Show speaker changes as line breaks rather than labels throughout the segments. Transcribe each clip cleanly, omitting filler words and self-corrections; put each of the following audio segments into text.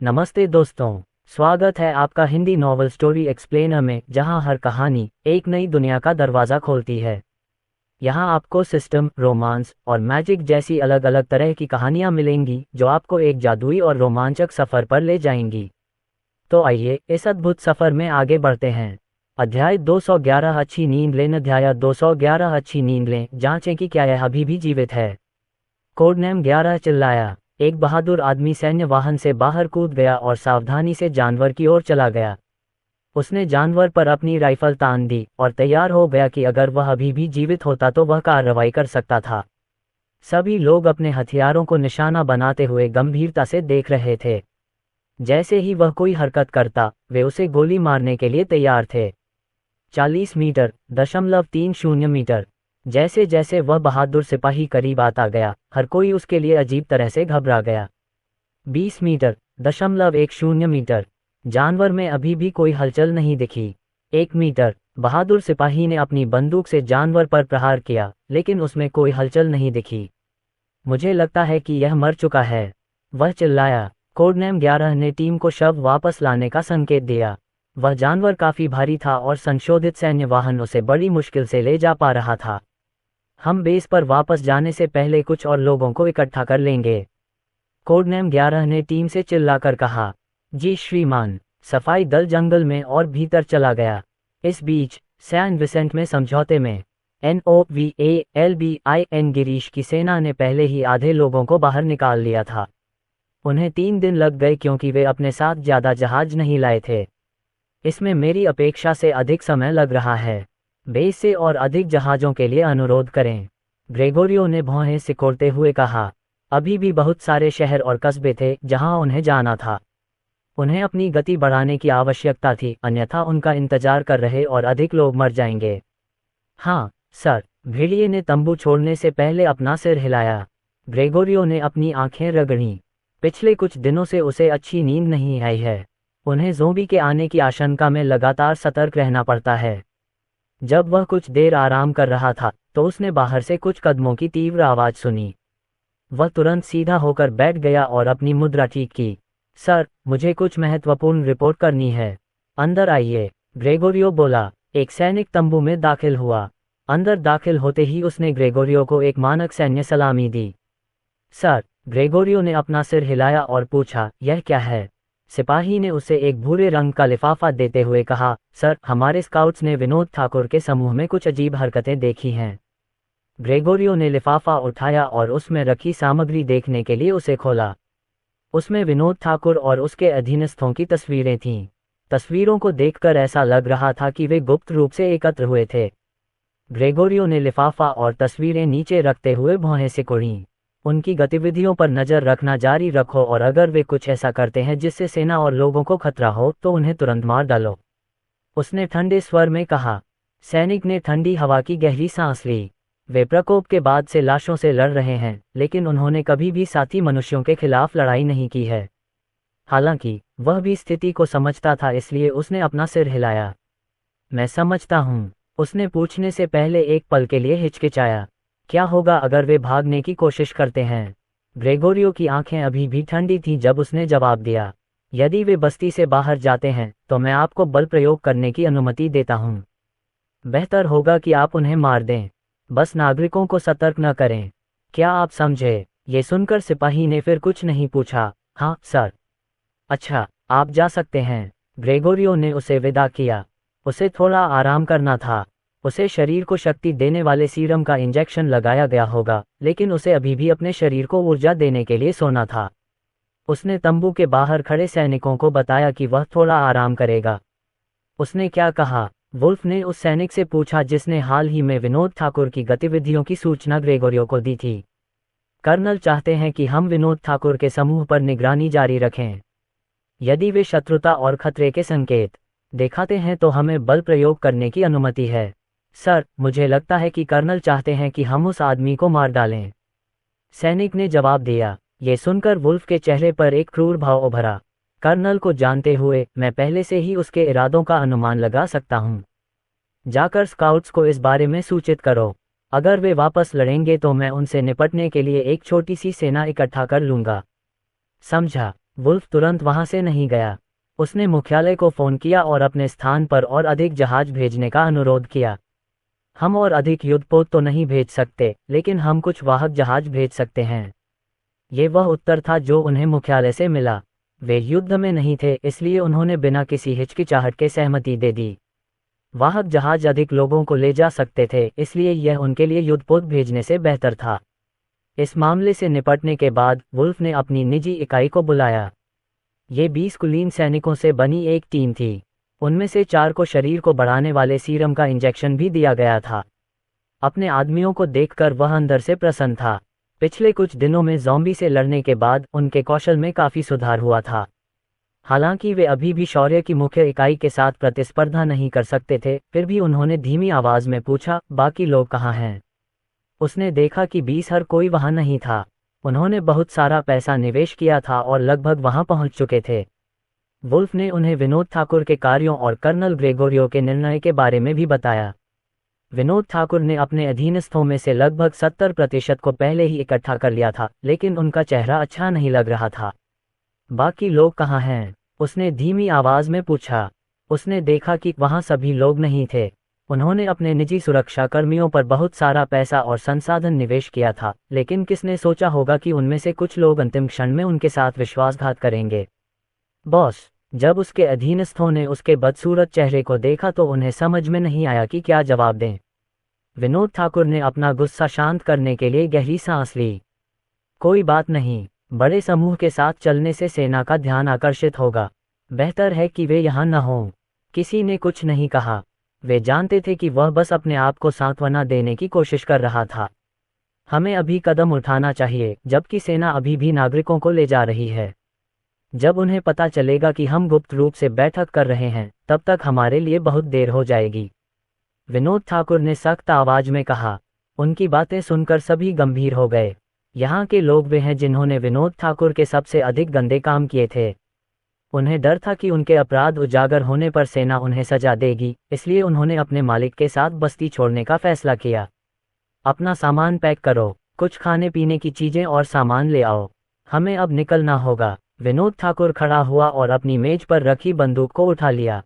नमस्ते दोस्तों, स्वागत है आपका हिंदी नॉवल स्टोरी एक्सप्लेनर में, जहां हर कहानी एक नई दुनिया का दरवाज़ा खोलती है। यहां आपको सिस्टम, रोमांस और मैजिक जैसी अलग अलग तरह की कहानियां मिलेंगी जो आपको एक जादुई और रोमांचक सफ़र पर ले जाएंगी। तो आइए इस अद्भुत सफ़र में आगे बढ़ते हैं। अध्याय 211 अच्छी नींद लें। अध्याय 211 अच्छी नींद लें। जांचें कि क्या यह अभी भी जीवित है। कोडनेम 11 चिल्लाया। एक बहादुर आदमी सैन्य वाहन से बाहर कूद गया और सावधानी से जानवर की ओर चला गया। उसने जानवर पर अपनी राइफल तान दी और तैयार हो गया कि अगर वह अभी भी जीवित होता तो वह कार्रवाई कर सकता था। सभी लोग अपने हथियारों को निशाना बनाते हुए गंभीरता से देख रहे थे। जैसे ही वह कोई हरकत करता, वे उसे गोली मारने के लिए तैयार थे। 40 मीटर, 0.30 मीटर। जैसे जैसे वह बहादुर सिपाही करीब आता गया, हर कोई उसके लिए अजीब तरह से घबरा गया। 20 मीटर, 0.10 मीटर। जानवर में अभी भी कोई हलचल नहीं दिखी। 1 मीटर, बहादुर सिपाही ने अपनी बंदूक से जानवर पर प्रहार किया, लेकिन उसमें कोई हलचल नहीं दिखी। मुझे लगता है कि यह मर चुका है, वह चिल्लाया। कोडनेम 11 ने टीम को शव वापस लाने का संकेत दिया। वह जानवर काफी भारी था और संशोधित सैन्य वाहन उसे बड़ी मुश्किल से ले जा पा रहा था। हम बेस पर वापस जाने से पहले कुछ और लोगों को इकट्ठा कर लेंगे, कोडनेम 11 ने टीम से चिल्लाकर कहा। जी श्रीमान। सफाई दल जंगल में और भीतर चला गया। इस बीच सैन विसेंट में समझौते में NOVALBIN गिरीश की सेना ने पहले ही आधे लोगों को बाहर निकाल लिया था। उन्हें 3 दिन लग गए क्योंकि वे अपने साथ ज्यादा जहाज नहीं लाए थे। इसमें मेरी अपेक्षा से अधिक समय लग रहा है। बेस से और अधिक जहाज़ों के लिए अनुरोध करें, ग्रेगोरियो ने भौहें सिकोड़ते हुए कहा। अभी भी बहुत सारे शहर और कस्बे थे जहां उन्हें जाना था। उन्हें अपनी गति बढ़ाने की आवश्यकता थी, अन्यथा उनका इंतजार कर रहे और अधिक लोग मर जाएंगे। हाँ सर, भेड़िए ने तंबू छोड़ने से पहले अपना सिर हिलाया। ग्रेगोरियो ने अपनी आंखें रगड़ी। पिछले कुछ दिनों से उसे अच्छी नींद नहीं आई है। उन्हें ज़ोंबी के आने की आशंका में लगातार सतर्क रहना पड़ता है। जब वह कुछ देर आराम कर रहा था तो उसने बाहर से कुछ कदमों की तीव्र आवाज़ सुनी। वह तुरंत सीधा होकर बैठ गया और अपनी मुद्रा ठीक की। सर, मुझे कुछ महत्वपूर्ण रिपोर्ट करनी है। अंदर आइए, ग्रेगोरियो बोला। एक सैनिक तंबू में दाखिल हुआ। अंदर दाखिल होते ही उसने ग्रेगोरियो को एक मानक सैन्य सलामी दी। सर, ग्रेगोरियो ने अपना सिर हिलाया और पूछा, यह क्या है? सिपाही ने उसे एक भूरे रंग का लिफाफा देते हुए कहा, सर, हमारे स्काउट्स ने विनोद ठाकुर के समूह में कुछ अजीब हरकतें देखी हैं। ग्रेगोरियो ने लिफाफा उठाया और उसमें रखी सामग्री देखने के लिए उसे खोला। उसमें विनोद ठाकुर और उसके अधीनस्थों की तस्वीरें थीं। तस्वीरों को देखकर ऐसा लग रहा था कि वे गुप्त रूप से एकत्र हुए थे। ग्रेगोरियो ने लिफाफा और तस्वीरें नीचे रखते हुए भौहें सिकोड़ीं। उनकी गतिविधियों पर नजर रखना जारी रखो और अगर वे कुछ ऐसा करते हैं जिससे सेना और लोगों को खतरा हो तो उन्हें तुरंत मार डालो, उसने ठंडे स्वर में कहा। सैनिक ने ठंडी हवा की गहरी सांस ली। वे प्रकोप के बाद से लाशों से लड़ रहे हैं, लेकिन उन्होंने कभी भी साथी मनुष्यों के खिलाफ लड़ाई नहीं की है। हालांकि वह भी स्थिति को समझता था, इसलिए उसने अपना सिर हिलाया। मैं समझता हूँ, उसने पूछने से पहले एक पल के लिए हिचकिचाया। क्या होगा अगर वे भागने की कोशिश करते हैं? ग्रेगोरियो की आंखें अभी भी ठंडी थीं जब उसने जवाब दिया। यदि वे बस्ती से बाहर जाते हैं तो मैं आपको बल प्रयोग करने की अनुमति देता हूं। बेहतर होगा कि आप उन्हें मार दें, बस नागरिकों को सतर्क न करें। क्या आप समझे? ये सुनकर सिपाही ने फिर कुछ नहीं पूछा। हाँ सर। अच्छा, आप जा सकते हैं। ग्रेगोरियो ने उसे विदा किया। उसे थोड़ा आराम करना था। उसे शरीर को शक्ति देने वाले सीरम का इंजेक्शन लगाया गया होगा, लेकिन उसे अभी भी अपने शरीर को ऊर्जा देने के लिए सोना था। उसने तंबू के बाहर खड़े सैनिकों को बताया कि वह थोड़ा आराम करेगा। उसने क्या कहा? वुल्फ ने उस सैनिक से पूछा जिसने हाल ही में विनोद ठाकुर की गतिविधियों की सूचना ग्रेगोरियो को दी थी। कर्नल चाहते हैं कि हम विनोद ठाकुर के समूह पर निगरानी जारी रखें। यदि वे शत्रुता और खतरे के संकेत दिखाते हैं तो हमें बल प्रयोग करने की अनुमति है। सर, मुझे लगता है कि कर्नल चाहते हैं कि हम उस आदमी को मार डालें, सैनिक ने जवाब दिया। ये सुनकर वुल्फ के चेहरे पर एक क्रूर भाव उभरा। कर्नल को जानते हुए मैं पहले से ही उसके इरादों का अनुमान लगा सकता हूँ। जाकर स्काउट्स को इस बारे में सूचित करो। अगर वे वापस लड़ेंगे तो मैं उनसे निपटने के लिए एक छोटी सी सेना इकट्ठा कर लूंगा। समझा? वुल्फ तुरंत वहां से नहीं गया। उसने मुख्यालय को फोन किया और अपने स्थान पर और अधिक जहाज भेजने का अनुरोध किया। हम और अधिक युद्धपोत तो नहीं भेज सकते, लेकिन हम कुछ वाहक जहाज भेज सकते हैं। ये वह उत्तर था जो उन्हें मुख्यालय से मिला। वे युद्ध में नहीं थे, इसलिए उन्होंने बिना किसी हिचकिचाहट के सहमति दे दी। वाहक जहाज अधिक लोगों को ले जा सकते थे, इसलिए यह उनके लिए युद्धपोत भेजने से बेहतर था। इस मामले से निपटने के बाद वुल्फ ने अपनी निजी इकाई को बुलाया। ये 20 कुलीन सैनिकों से बनी एक टीम थी। उनमें से 4 को शरीर को बढ़ाने वाले सीरम का इंजेक्शन भी दिया गया था। अपने आदमियों को देखकर वह अंदर से प्रसन्न था। पिछले कुछ दिनों में ज़ॉम्बी से लड़ने के बाद उनके कौशल में काफ़ी सुधार हुआ था। हालांकि वे अभी भी शौर्य की मुख्य इकाई के साथ प्रतिस्पर्धा नहीं कर सकते थे, फिर भी उन्होंने धीमी आवाज़ में पूछा, बाकी लोग कहाँ हैं? उसने देखा कि 20 हर कोई वहाँ नहीं था। उन्होंने बहुत सारा पैसा निवेश किया था और लगभग वहाँ पहुँच चुके थे। वुल्फ ने उन्हें विनोद ठाकुर के कार्यों और कर्नल ग्रेगोरियो के निर्णय के बारे में भी बताया। विनोद ठाकुर ने अपने अधीनस्थों में से लगभग 70% को पहले ही इकट्ठा कर लिया था, लेकिन उनका चेहरा अच्छा नहीं लग रहा था। बाकी लोग कहाँ हैं? उसने धीमी आवाज़ में पूछा। उसने देखा कि वहाँ सभी लोग नहीं थे। उन्होंने अपने निजी सुरक्षा कर्मियों पर बहुत सारा पैसा और संसाधन निवेश किया था, लेकिन किसने सोचा होगा कि उनमें से कुछ लोग अंतिम क्षण में उनके साथ विश्वासघात करेंगे। बॉस, जब उसके अधीनस्थों ने उसके बदसूरत चेहरे को देखा तो उन्हें समझ में नहीं आया कि क्या जवाब दें। विनोद ठाकुर ने अपना गुस्सा शांत करने के लिए गहरी सांस ली। कोई बात नहीं, बड़े समूह के साथ चलने से सेना का ध्यान आकर्षित होगा। बेहतर है कि वे यहाँ न हों। किसी ने कुछ नहीं कहा। वे जानते थे कि वह बस अपने आप को सांत्वना देने की कोशिश कर रहा था। हमें अभी कदम उठाना चाहिए, जबकि सेना अभी भी नागरिकों को ले जा रही है। जब उन्हें पता चलेगा कि हम गुप्त रूप से बैठक कर रहे हैं, तब तक हमारे लिए बहुत देर हो जाएगी। विनोद ठाकुर ने सख्त आवाज में कहा। उनकी बातें सुनकर सभी गंभीर हो गए। यहाँ के लोग वे हैं जिन्होंने विनोद ठाकुर के सबसे अधिक गंदे काम किए थे। उन्हें डर था कि उनके अपराध उजागर होने पर सेना उन्हें सजा देगी, इसलिए उन्होंने अपने मालिक के साथ बस्ती छोड़ने का फैसला किया। अपना सामान पैक करो, कुछ खाने पीने की चीजें और सामान ले आओ, हमें अब निकलना होगा। विनोद ठाकुर खड़ा हुआ और अपनी मेज पर रखी बंदूक को उठा लिया।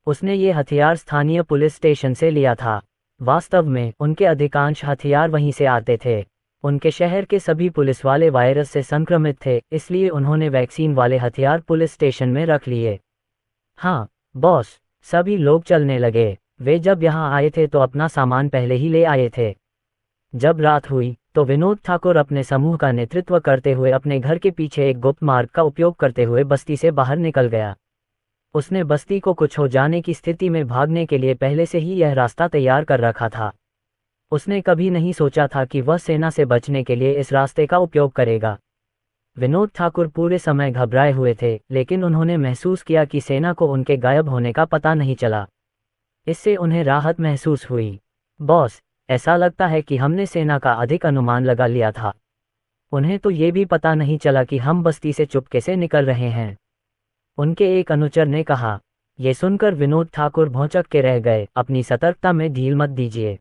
उसने ये हथियार स्थानीय पुलिस स्टेशन से लिया था। वास्तव में उनके अधिकांश हथियार वहीं से आते थे। उनके शहर के सभी पुलिस वाले वायरस से संक्रमित थे, इसलिए उन्होंने वैक्सीन वाले हथियार पुलिस स्टेशन में रख लिए। हाँ बॉस, सभी लोग चलने लगे। वे जब यहाँ आए थे तो अपना सामान पहले ही ले आए थे। जब रात हुई तो विनोद ठाकुर अपने समूह का नेतृत्व करते हुए अपने घर के पीछे एक गुप्त मार्ग का उपयोग करते हुए बस्ती से बाहर निकल गया। उसने बस्ती को कुछ हो जाने की स्थिति में भागने के लिए पहले से ही यह रास्ता तैयार कर रखा था। उसने कभी नहीं सोचा था कि वह सेना से बचने के लिए इस रास्ते का उपयोग करेगा। विनोद ठाकुर पूरे समय घबराए हुए थे, लेकिन उन्होंने महसूस किया कि सेना को उनके गायब होने का पता नहीं चला। इससे उन्हें राहत महसूस हुई। बॉस, ऐसा लगता है कि हमने सेना का अधिक अनुमान लगा लिया था। उन्हें तो ये भी पता नहीं चला कि हम बस्ती से चुपके से निकल रहे हैं, उनके एक अनुचर ने कहा। ये सुनकर विनोद ठाकुर भौंचक के रह गए। अपनी सतर्कता में ढील मत दीजिए,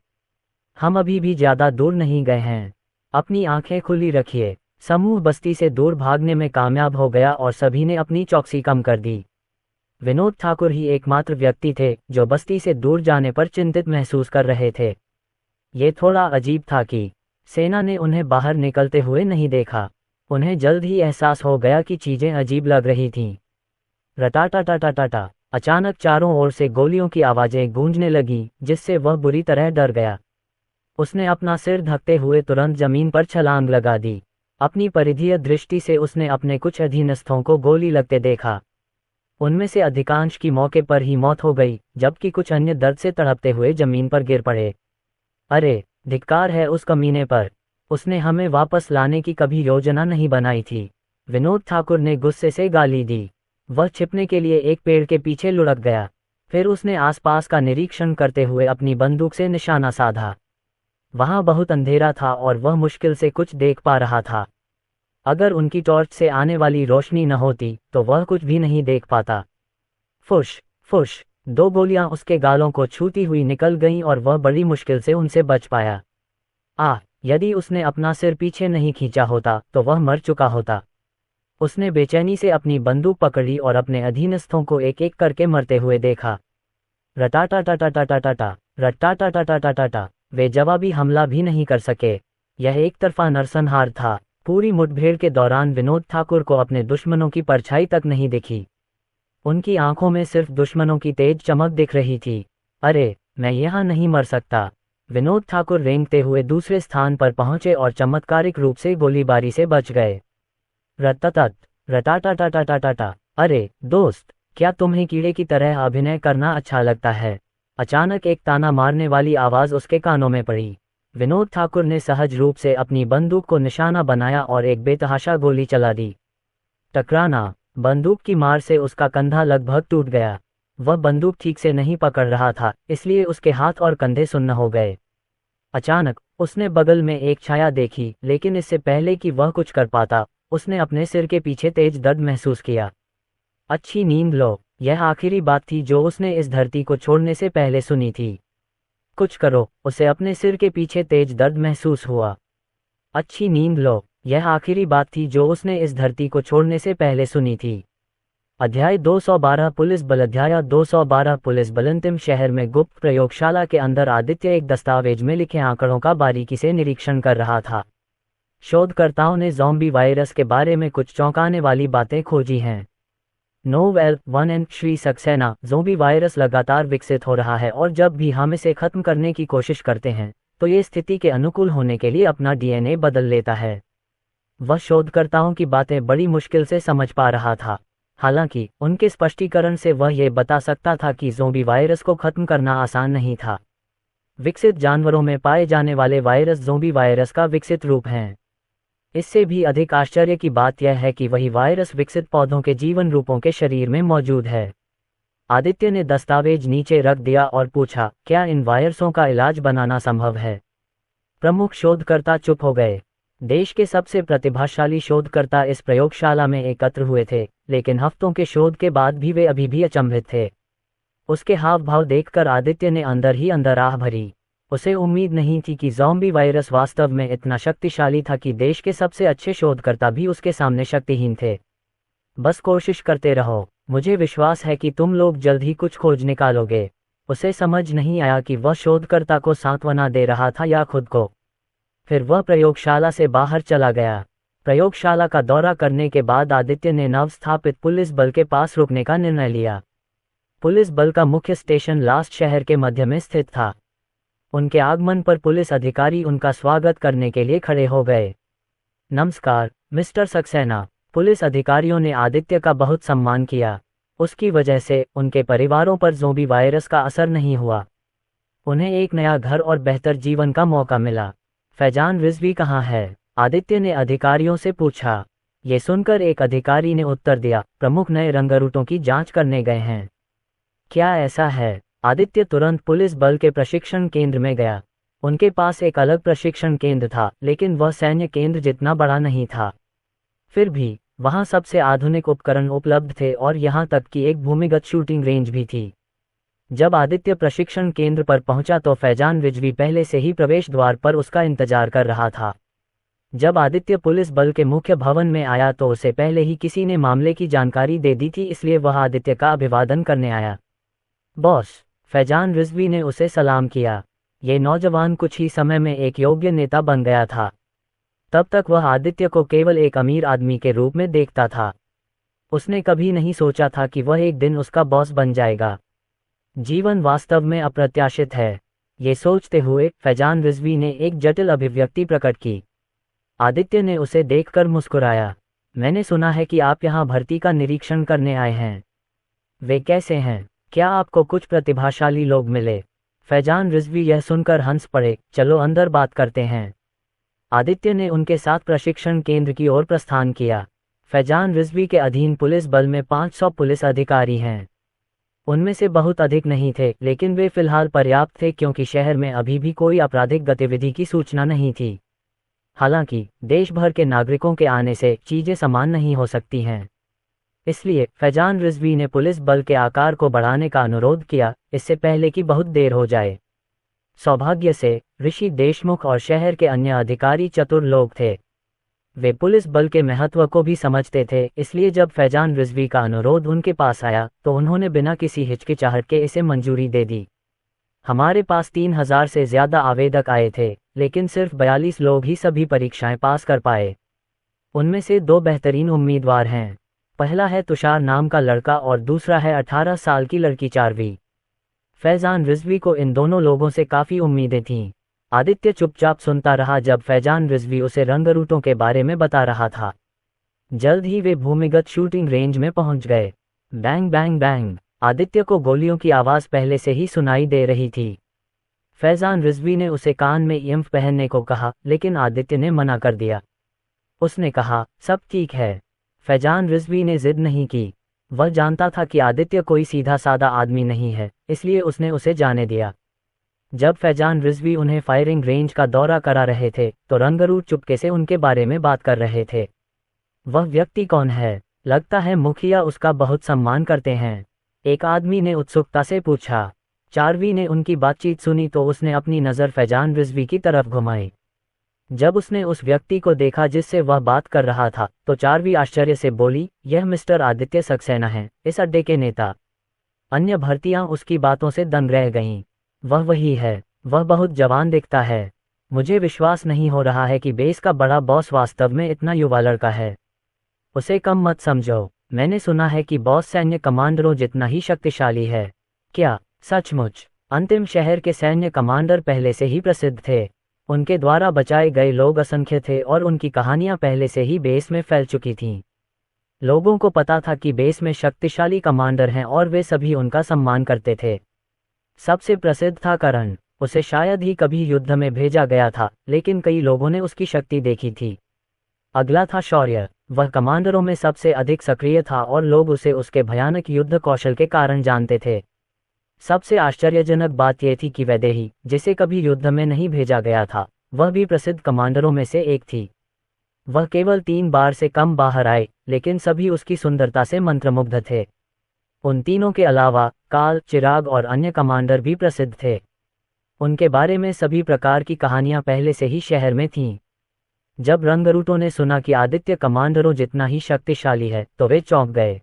हम अभी भी ज्यादा दूर नहीं गए हैं। अपनी आंखें खुली रखिए। समूह बस्ती से दूर भागने में कामयाब हो गया और सभी ने अपनी चौकसी कम कर दी। विनोद ठाकुर ही एकमात्र व्यक्ति थे जो बस्ती से दूर जाने पर चिंतित महसूस कर रहे थे। ये थोड़ा अजीब था कि सेना ने उन्हें बाहर निकलते हुए नहीं देखा। उन्हें जल्द ही एहसास हो गया कि चीजें अजीब लग रही थीं। रटाटाटाटाटाटा, अचानक चारों ओर से गोलियों की आवाजें गूंजने लगीं, जिससे वह बुरी तरह डर गया। उसने अपना सिर ढकते हुए तुरंत जमीन पर छलांग लगा दी। अपनी परिधीय दृष्टि से उसने अपने कुछ अधीनस्थों को गोली लगते देखा। उनमें से अधिकांश की मौके पर ही मौत हो गई, जबकि कुछ अन्य दर्द से तड़पते हुए जमीन पर गिर पड़े। अरे, धिक्कार है उस कमीने पर। उसने हमें वापस लाने की कभी योजना नहीं बनाई थी, विनोद ठाकुर ने गुस्से से गाली दी। वह छिपने के लिए एक पेड़ के पीछे लुढ़क गया। फिर उसने आसपास का निरीक्षण करते हुए अपनी बंदूक से निशाना साधा। वहां बहुत अंधेरा था और वह मुश्किल से कुछ देख पा रहा था। अगर उनकी टॉर्च से आने वाली रोशनी न होती तो वह कुछ भी नहीं देख पाता। फुश फुश, 2 गोलियां उसके गालों को छूती हुई निकल गईं और वह बड़ी मुश्किल से उनसे बच पाया। यदि उसने अपना सिर पीछे नहीं खींचा होता तो वह मर चुका होता। उसने बेचैनी से अपनी बंदूक पकड़ी और अपने अधीनस्थों को एक एक करके मरते हुए देखा। रटाटाटाटाटाटाटा, रटाटाटाटाटाटा। वे जवाबी हमला भी नहीं कर सके। यह एक तरफा नरसंहार था। पूरी मुठभेड़ के दौरान विनोद ठाकुर को अपने दुश्मनों की परछाई तक नहीं दिखी। उनकी आंखों में सिर्फ दुश्मनों की तेज चमक दिख रही थी। अरे, मैं यहाँ नहीं मर सकता। विनोद ठाकुर रेंगते हुए दूसरे स्थान पर पहुंचे और चमत्कारिक रूप से गोलीबारी से बच गए। रततत, रटाटाटाटाटाटा। अरे दोस्त, क्या तुम्हें कीड़े की तरह अभिनय करना अच्छा लगता है? अचानक एक ताना मारने वाली आवाज उसके कानों में पड़ी। विनोद ठाकुर ने सहज रूप से अपनी बंदूक को निशाना बनाया और एक बेतहाशा गोली चला दी। टकराना। बंदूक की मार से उसका कंधा लगभग टूट गया। वह बंदूक ठीक से नहीं पकड़ रहा था, इसलिए उसके हाथ और कंधे सुन्न हो गए। अचानक उसने बगल में एक छाया देखी, लेकिन इससे पहले कि वह कुछ कर पाता, उसने अपने सिर के पीछे तेज दर्द महसूस किया। अच्छी नींद लो, यह आखिरी बात थी जो उसने इस धरती को छोड़ने से पहले सुनी थी। कुछ करो, उसे अपने सिर के पीछे तेज दर्द महसूस हुआ। अच्छी नींद लो, यह आखिरी बात थी जो उसने इस धरती को छोड़ने से पहले सुनी थी। अध्याय 212 पुलिस बल। अध्याय 212 पुलिस बल। अंतिम शहर में गुप्त प्रयोगशाला के अंदर आदित्य एक दस्तावेज में लिखे आंकड़ों का बारीकी से निरीक्षण कर रहा था। शोधकर्ताओं ने ज़ॉम्बी वायरस के बारे में कुछ चौंकाने वाली बातें खोजी हैं। Novel 1 and Shri Saxena. Zombie virus लगातार विकसित हो रहा है और जब भी हम इसे खत्म करने की कोशिश करते हैं तो ये स्थिति के अनुकूल होने के लिए अपना डीएनए बदल लेता है। वह शोधकर्ताओं की बातें बड़ी मुश्किल से समझ पा रहा था। हालांकि उनके स्पष्टीकरण से वह ये बता सकता था कि ज़ॉम्बी वायरस को खत्म करना आसान नहीं था। विकसित जानवरों में पाए जाने वाले वायरस ज़ॉम्बी वायरस का विकसित रूप हैं। इससे भी अधिक आश्चर्य की बात यह है कि वही वायरस विकसित पौधों के जीवन रूपों के शरीर में मौजूद है। आदित्य ने दस्तावेज नीचे रख दिया और पूछा, क्या इन वायरसों का इलाज बनाना संभव है? प्रमुख शोधकर्ता चुप हो गए। देश के सबसे प्रतिभाशाली शोधकर्ता इस प्रयोगशाला में एकत्र हुए थे, लेकिन हफ्तों के शोध के बाद भी वे अभी भी अचंभित थे। उसके हाव भाव देखकर आदित्य ने अंदर ही अंदर आह भरी। उसे उम्मीद नहीं थी कि ज़ॉम्बी वायरस वास्तव में इतना शक्तिशाली था कि देश के सबसे अच्छे शोधकर्ता भी उसके सामने शक्तिहीन थे। बस कोशिश करते रहो, मुझे विश्वास है कि तुम लोग जल्द ही कुछ खोज निकालोगे। उसे समझ नहीं आया कि वह शोधकर्ता को सांत्वना दे रहा था या खुद को। फिर वह प्रयोगशाला से बाहर चला गया। प्रयोगशाला का दौरा करने के बाद आदित्य ने नवस्थापित पुलिस बल के पास रुकने का निर्णय लिया। पुलिस बल का मुख्य स्टेशन लास्ट शहर के मध्य में स्थित था। उनके आगमन पर पुलिस अधिकारी उनका स्वागत करने के लिए खड़े हो गए। नमस्कार मिस्टर सक्सेना। पुलिस अधिकारियों ने आदित्य का बहुत सम्मान किया। उसकी वजह से उनके परिवारों पर ज़ॉम्बी वायरस का असर नहीं हुआ। उन्हें एक नया घर और बेहतर जीवन का मौका मिला। फैजान रिजवी कहाँ है? आदित्य ने अधिकारियों से पूछा। ये सुनकर एक अधिकारी ने उत्तर दिया, प्रमुख नए रंगरूटों की जांच करने गए हैं। क्या ऐसा है? आदित्य तुरंत पुलिस बल के प्रशिक्षण केंद्र में गया। उनके पास एक अलग प्रशिक्षण केंद्र था, लेकिन वह सैन्य केंद्र जितना बड़ा नहीं था। फिर भी वहां सबसे आधुनिक उपकरण उपलब्ध थे और यहां तक कि एक भूमिगत शूटिंग रेंज भी थी। जब आदित्य प्रशिक्षण केंद्र पर पहुंचा तो फैजान रिजवी पहले से ही प्रवेश द्वार पर उसका इंतजार कर रहा था। जब आदित्य पुलिस बल के मुख्य भवन में आया तो उसे पहले ही किसी ने मामले की जानकारी दे दी थी, इसलिए वह आदित्य का अभिवादन करने आया। बॉस, फैजान रिजवी ने उसे सलाम किया। ये नौजवान कुछ ही समय में एक योग्य नेता बन गया था। तब तक वह आदित्य को केवल एक अमीर आदमी के रूप में देखता था। उसने कभी नहीं सोचा था कि वह एक दिन उसका बॉस बन जाएगा। जीवन वास्तव में अप्रत्याशित है। ये सोचते हुए फैजान रिजवी ने एक जटिल अभिव्यक्ति प्रकट की। आदित्य ने उसे देखकर मुस्कुराया। मैंने सुना है कि आप यहाँ भर्ती का निरीक्षण करने आए हैं। वे कैसे हैं? क्या आपको कुछ प्रतिभाशाली लोग मिले? फैजान रिजवी यह सुनकर हंस पड़े। चलो अंदर बात करते हैं। आदित्य ने उनके साथ प्रशिक्षण केंद्र की ओर प्रस्थान किया। फैजान रिजवी के अधीन पुलिस बल में 500 पुलिस अधिकारी हैं। उनमें से बहुत अधिक नहीं थे, लेकिन वे फिलहाल पर्याप्त थे क्योंकि शहर में अभी भी कोई आपराधिक गतिविधि की सूचना नहीं थी। हालांकि देश भर के नागरिकों के आने से चीजें समान नहीं हो सकती हैं। इसलिए फैजान रिजवी ने पुलिस बल के आकार को बढ़ाने का अनुरोध किया, इससे पहले कि बहुत देर हो जाए। सौभाग्य से ऋषि देशमुख और शहर के अन्य अधिकारी चतुर लोग थे। वे पुलिस बल के महत्व को भी समझते थे, इसलिए जब फैजान रिजवी का अनुरोध उनके पास आया तो उन्होंने बिना किसी हिचकिचाहट के इसे मंजूरी दे दी। हमारे पास 3000 से ज़्यादा आवेदक आए थे, लेकिन सिर्फ 42 लोग ही सभी परीक्षाएं पास कर पाए। उनमें से 2 बेहतरीन उम्मीदवार हैं। पहला है तुषार नाम का लड़का और दूसरा है 18 साल की लड़की चारवी। फैजान रिजवी को इन दोनों लोगों से काफ़ी उम्मीदें थीं। आदित्य चुपचाप सुनता रहा जब फैजान रिजवी उसे रंगरूटों के बारे में बता रहा था। जल्द ही वे भूमिगत शूटिंग रेंज में पहुंच गए। बैंग बैंग बैंग, आदित्य को गोलियों की आवाज़ पहले से ही सुनाई दे रही थी। फैजान रिजवी ने उसे कान में ईयरफ़ोन पहनने को कहा, लेकिन आदित्य ने मना कर दिया। उसने कहा, सब ठीक है। फैजान रिजवी ने जिद नहीं की। वह जानता था कि आदित्य कोई सीधा सादा आदमी नहीं है, इसलिए उसने उसे जाने दिया। जब फैजान रिजवी उन्हें फायरिंग रेंज का दौरा करा रहे थे तो रंगरूट चुपके से उनके बारे में बात कर रहे थे। वह व्यक्ति कौन है? लगता है मुखिया उसका बहुत सम्मान करते हैं, एक आदमी ने उत्सुकता से पूछा। चारवी ने उनकी बातचीत सुनी तो उसने अपनी नज़र फैजान रिजवी की तरफ घुमाई। जब उसने उस व्यक्ति को देखा जिससे वह बात कर रहा था तो चारवी आश्चर्य से बोली, यह मिस्टर आदित्य सक्सेना है, इस अड्डे के नेता। अन्य भर्तियां उसकी बातों से दंग रह गईं। वह वही है, वह बहुत जवान दिखता है। मुझे विश्वास नहीं हो रहा है कि बेस का बड़ा बॉस वास्तव में इतना युवा लड़का है। उसे कम मत समझो, मैंने सुना है कि बॉस सैन्य कमांडरों जितना ही शक्तिशाली है। क्या सचमुच? अंतिम शहर के सैन्य कमांडर पहले से ही प्रसिद्ध थे। उनके द्वारा बचाए गए लोग असंख्य थे और उनकी कहानियां पहले से ही बेस में फैल चुकी थीं। लोगों को पता था कि बेस में शक्तिशाली कमांडर हैं और वे सभी उनका सम्मान करते थे। सबसे प्रसिद्ध था करण, उसे शायद ही कभी युद्ध में भेजा गया था, लेकिन कई लोगों ने उसकी शक्ति देखी थी। अगला था शौर्य, वह कमांडरों में सबसे अधिक सक्रिय था और लोग उसे उसके भयानक युद्ध कौशल के कारण जानते थे। सबसे आश्चर्यजनक बात यह थी कि वैदेही, जिसे कभी युद्ध में नहीं भेजा गया था, वह भी प्रसिद्ध कमांडरों में से एक थी। वह केवल 3 बार से कम बाहर आए, लेकिन सभी उसकी सुंदरता से मंत्रमुग्ध थे। उन तीनों के अलावा काल, चिराग और अन्य कमांडर भी प्रसिद्ध थे। उनके बारे में सभी प्रकार की कहानियां पहले से ही शहर में थीं। जब रंगरूटों ने सुना कि आदित्य कमांडरों जितना ही शक्तिशाली है तो वे चौंक गए।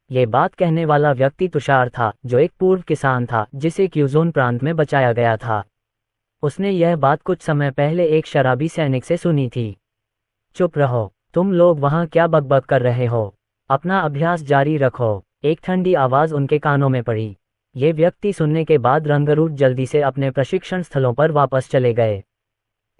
ये बात कहने वाला व्यक्ति तुषार था, जो एक पूर्व किसान था जिसे क्यूजोन प्रांत में बचाया गया था। उसने यह बात कुछ समय पहले एक शराबी सैनिक से सुनी थी। चुप रहो, तुम लोग वहां क्या बकबक कर रहे हो? अपना अभ्यास जारी रखो, एक ठंडी आवाज उनके कानों में पड़ी। ये व्यक्ति सुनने के बाद रंगरूट जल्दी से अपने प्रशिक्षण स्थलों पर वापस चले गए।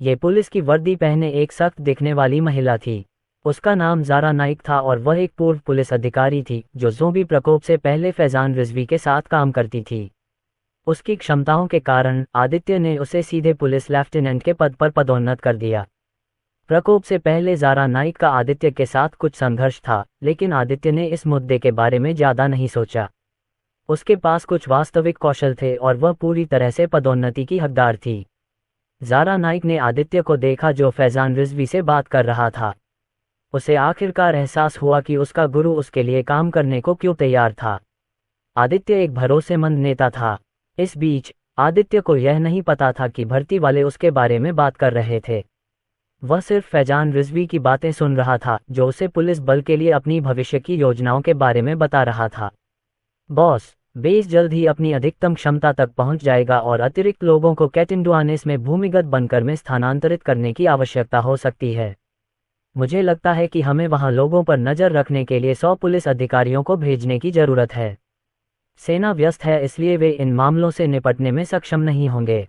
ये पुलिस की वर्दी पहने एक सख्त दिखने वाली महिला थी। उसका नाम ज़ारा नाइक था और वह एक पूर्व पुलिस अधिकारी थी जो ज़ोंबी प्रकोप से पहले फैजान रिजवी के साथ काम करती थी। उसकी क्षमताओं के कारण आदित्य ने उसे सीधे पुलिस लेफ्टिनेंट के पद पर पदोन्नत कर दिया। प्रकोप से पहले ज़ारा नाइक का आदित्य के साथ कुछ संघर्ष था, लेकिन आदित्य ने इस मुद्दे के बारे में ज़्यादा नहीं सोचा। उसके पास कुछ वास्तविक कौशल थे और वह पूरी तरह से पदोन्नति की हकदार थी। ज़ारा नाइक ने आदित्य को देखा जो फैजान रिजवी से बात कर रहा था। उसे आखिरकार एहसास हुआ कि उसका गुरु उसके लिए काम करने को क्यों तैयार था। आदित्य एक भरोसेमंद नेता था। इस बीच आदित्य को यह नहीं पता था कि भर्ती वाले उसके बारे में बात कर रहे थे। वह सिर्फ फैजान रिजवी की बातें सुन रहा था जो उसे पुलिस बल के लिए अपनी भविष्य की योजनाओं के बारे में बता रहा था। बॉस, बेस जल्द ही अपनी अधिकतम क्षमता तक पहुंच जाएगा और अतिरिक्त लोगों को कैटिंडुआनेस में भूमिगत बंकर में स्थानांतरित करने की आवश्यकता हो सकती है। मुझे लगता है कि हमें वहां लोगों पर नज़र रखने के लिए 100 पुलिस अधिकारियों को भेजने की ज़रूरत है। सेना व्यस्त है, इसलिए वे इन मामलों से निपटने में सक्षम नहीं होंगे।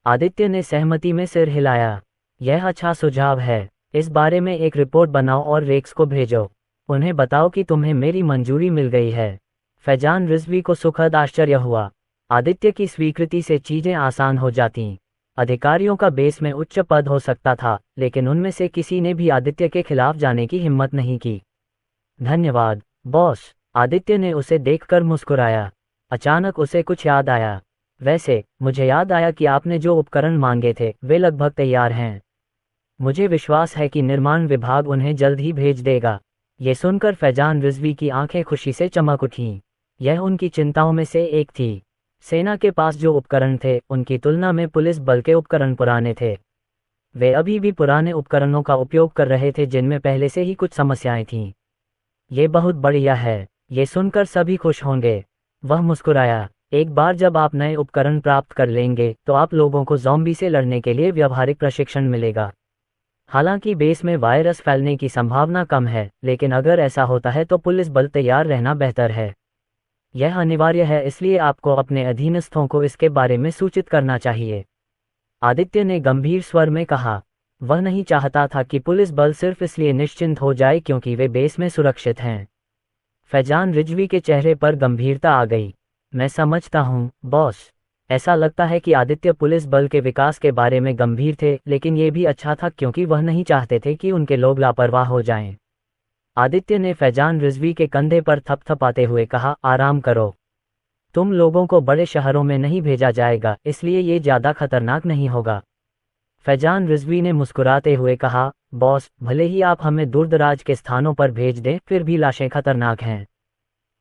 आदित्य ने सहमति में सिर हिलाया। यह अच्छा सुझाव है। इस बारे में एक रिपोर्ट बनाओ और रेक्स को भेजो। उन्हें बताओ कि तुम्हें मेरी मंजूरी मिल गई है। फैजान रिजवी को सुखद आश्चर्य हुआ। आदित्य की स्वीकृति से चीज़ें आसान हो जातीं। अधिकारियों का बेस में उच्च पद हो सकता था, लेकिन उनमें से किसी ने भी आदित्य के खिलाफ जाने की हिम्मत नहीं की। धन्यवाद बॉस, आदित्य ने उसे देखकर मुस्कुराया। अचानक उसे कुछ याद आया। वैसे मुझे याद आया कि आपने जो उपकरण मांगे थे वे लगभग तैयार हैं। मुझे विश्वास है कि निर्माण विभाग उन्हें जल्द ही भेज देगा। ये सुनकर फैजान रिजवी की आंखें खुशी से चमक उठीं। यह उनकी चिंताओं में से एक थी। सेना के पास जो उपकरण थे उनकी तुलना में पुलिस बल के उपकरण पुराने थे। वे अभी भी पुराने उपकरणों का उपयोग कर रहे थे जिनमें पहले से ही कुछ समस्याएं थीं। ये बहुत बढ़िया है, ये सुनकर सभी खुश होंगे। वह मुस्कुराया। एक बार जब आप नए उपकरण प्राप्त कर लेंगे तो आप लोगों को ज़ॉम्बी से लड़ने के लिए व्यावहारिक प्रशिक्षण मिलेगा। हालांकि बेस में वायरस फैलने की संभावना कम है, लेकिन अगर ऐसा होता है तो पुलिस बल तैयार रहना बेहतर है। यह अनिवार्य है, इसलिए आपको अपने अधीनस्थों को इसके बारे में सूचित करना चाहिए। आदित्य ने गंभीर स्वर में कहा। वह नहीं चाहता था कि पुलिस बल सिर्फ इसलिए निश्चिंत हो जाए क्योंकि वे बेस में सुरक्षित हैं। फैजान रिजवी के चेहरे पर गंभीरता आ गई। मैं समझता हूँ, बॉस। ऐसा लगता है कि आदित्य पुलिस बल के विकास के बारे में गंभीर थे, लेकिन ये भी अच्छा था क्योंकि वह नहीं चाहते थे कि उनके लोग लापरवाह हो जाएं। आदित्य ने फैजान रिजवी के कंधे पर थपथपाते हुए कहा, आराम करो। तुम लोगों को बड़े शहरों में नहीं भेजा जाएगा, इसलिए ये ज़्यादा खतरनाक नहीं होगा। फैजान रिजवी ने मुस्कुराते हुए कहा, बॉस, भले ही आप हमें दूरदराज के स्थानों पर भेज दें, फिर भी लाशें खतरनाक हैं।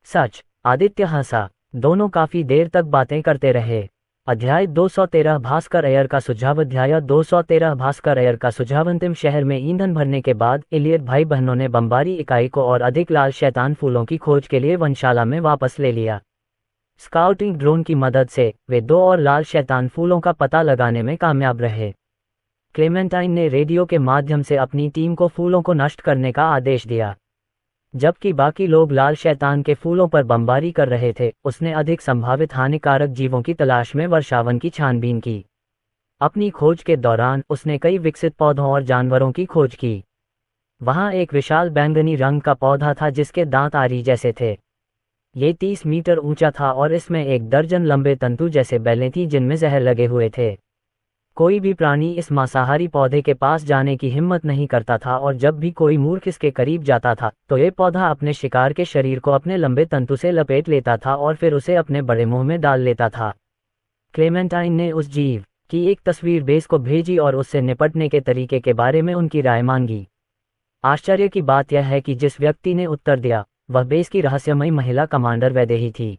सच? आदित्य हंसा। दोनों काफी देर तक बातें करते रहे। अध्याय 213 भास्कर अय्यर का सुझाव। अध्याय 213 भास्कर अय्यर का सुझाव। अंतिम शहर में ईंधन भरने के बाद इलियट भाई बहनों ने बमबारी इकाई को और अधिक लाल शैतान फूलों की खोज के लिए वनशाला में वापस ले लिया। स्काउटिंग ड्रोन की मदद से वे 2 और लाल शैतान फूलों का पता लगाने में कामयाब रहे। क्लेमेंटाइन ने रेडियो के माध्यम से अपनी टीम को फूलों को नष्ट करने का आदेश दिया। जबकि बाकी लोग लाल शैतान के फूलों पर बमबारी कर रहे थे, उसने अधिक संभावित हानिकारक जीवों की तलाश में वर्षावन की छानबीन की। अपनी खोज के दौरान उसने कई विकसित पौधों और जानवरों की खोज की। वहां एक विशाल बैंगनी रंग का पौधा था जिसके दांत आरी जैसे थे। ये 30 मीटर ऊंचा था और इसमें 1 दर्जन लंबे तंतु जैसे बेलें थीं जिनमें जहर लगे हुए थे। कोई भी प्राणी इस मांसाहारी पौधे के पास जाने की हिम्मत नहीं करता था, और जब भी कोई मूर्ख इसके करीब जाता था तो ये पौधा अपने शिकार के शरीर को अपने लंबे तंतु से लपेट लेता था और फिर उसे अपने बड़े मुंह में डाल लेता था। क्लेमेंटाइन ने उस जीव की एक तस्वीर बेस को भेजी और उससे निपटने के तरीके के बारे में उनकी राय मांगी। आश्चर्य की बात यह है कि जिस व्यक्ति ने उत्तर दिया वह बेस की रहस्यमयी महिला कमांडर वैदेही थी।